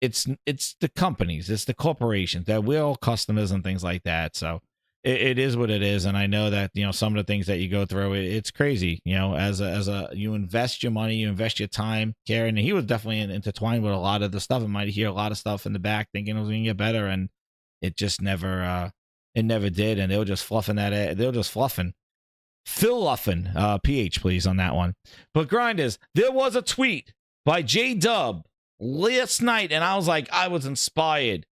the companies, it's the corporations that we're all customers and things like that. So it is what it is. And I know that, some of the things that you go through, it's crazy, as you invest your money, you invest your time, care. And he was definitely intertwined with a lot of the stuff. And might hear a lot of stuff in the back thinking it was going to get better. And it just never did. And they were just fluffing that. They were just fluffing. Phil Luffin, PH, please, on that one. But Grinders, there was a tweet by Jaydub last night. And I was inspired,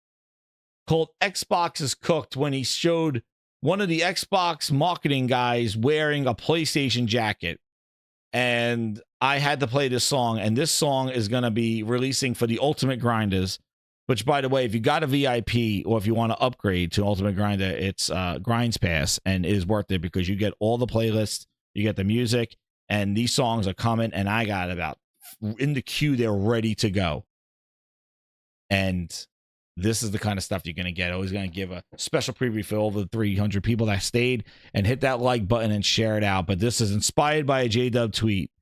called Xbox is Cooked, when he showed one of the Xbox marketing guys wearing a PlayStation jacket. And I had to play this song. And this song is going to be releasing for the Ultimate Grinders, which, by the way, if you got a VIP or if you want to upgrade to Ultimate Grinder, it's Grinds Pass, and it is worth it because you get all the playlists, you get the music, and these songs are coming. And I got about in the queue. They're ready to go. And this is the kind of stuff you're going to get. Always going to give a special preview for all the 300 people that stayed, and hit that like button and share it out. But this is inspired by a Jaydub tweet.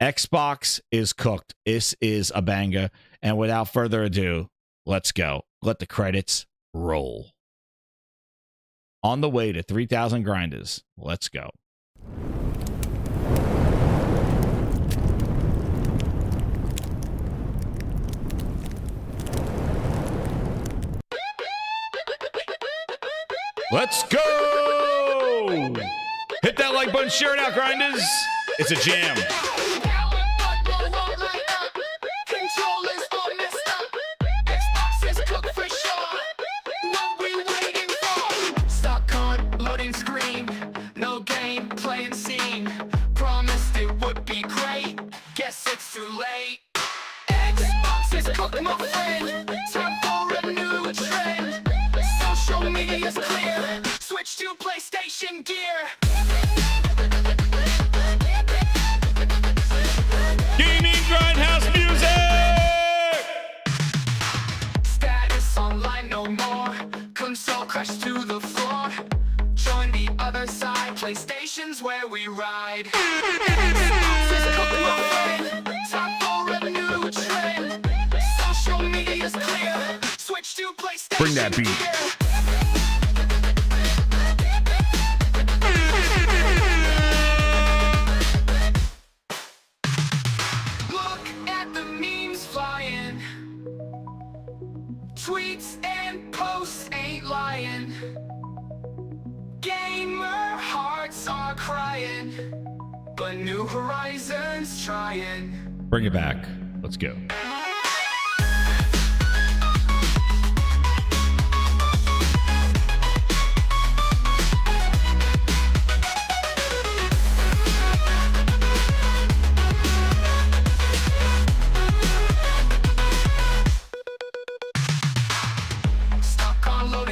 Xbox is cooked. This is a banger. And without further ado, let's go. Let the credits roll. On the way to 3,000 grinders. Let's go. Let's go! Hit that like button, share it out, grinders. It's a jam. Switch to PlayStation gear. Gaming Grindhouse music! Status online no more. Console crash to the floor. Join the other side. PlayStation's where we ride. Xbox is cooked, my friend. Time for a new trend. Social media's clear. Switch to PlayStation. Bring that beat. gear. Tweets and posts ain't lying. Gamer hearts are crying, but New Horizons trying. Bring it back. Let's go.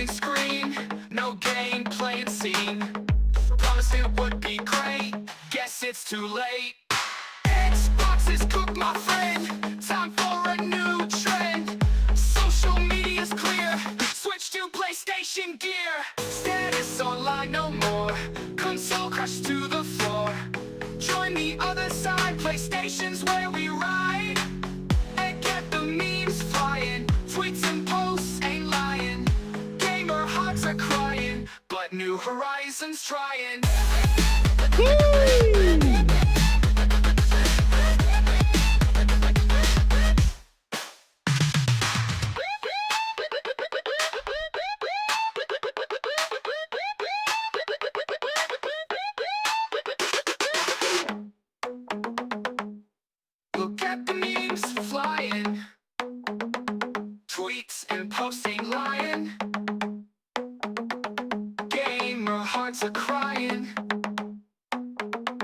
Screen, no gameplay and scene. Promised it would be great, guess it's too late. Xbox is cooked, my friend. Time for a new trend. Social media's clear. Switch to PlayStation gear. Status online no more. Console crash to the floor. Join the other side. PlayStation's where we ride. And get the memes flying. Tweets and posts ain't lying. Gamer hearts are crying, but New Horizons trying. Woo! hearts are crying,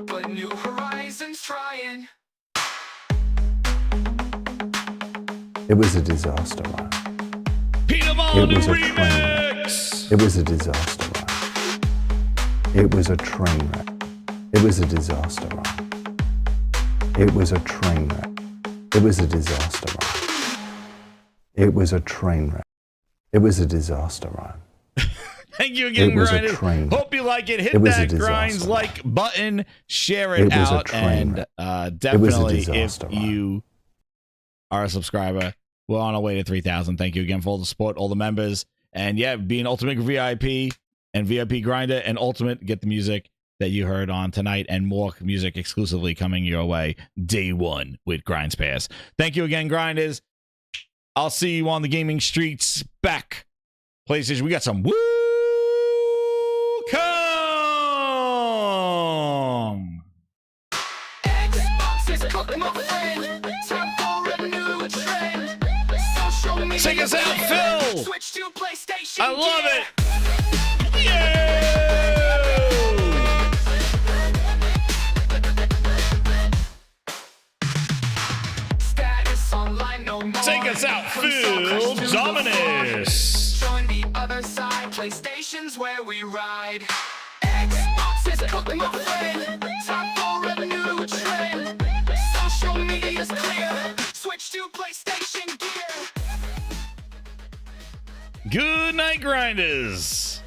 but new horizons trying. It was a disaster run. It was a train wreck. It was a disaster run. It was a train wreck. It was a disaster run. It was a train wreck. It was a disaster run. It was a train wreck. It was a disaster run. Thank you again, Grinders. Hope you like it. Hit that Grinds like button, share it out, and definitely if you are a subscriber, we're on our way to 3,000. Thank you again for all the support, all the members, and yeah, being Ultimate VIP and VIP Grinder and Ultimate, get the music that you heard on tonight and more music exclusively coming your way day one with Grinds Pass. Thank you again, Grinders. I'll see you on the gaming streets back. PlayStation, we got some woo come. Xbox is cooking my friend. Time for a new trend. Social media. Check us out, Phil. Switch to PlayStation. I love it. Yeah. Status online, no more. Take us out, Phil Dominus. Join the other side. PlayStation's where we ride. Xbox is cooking my friend. Time for a new trend. Social media's clear. Switch to PlayStation gear. Good night, Grinders.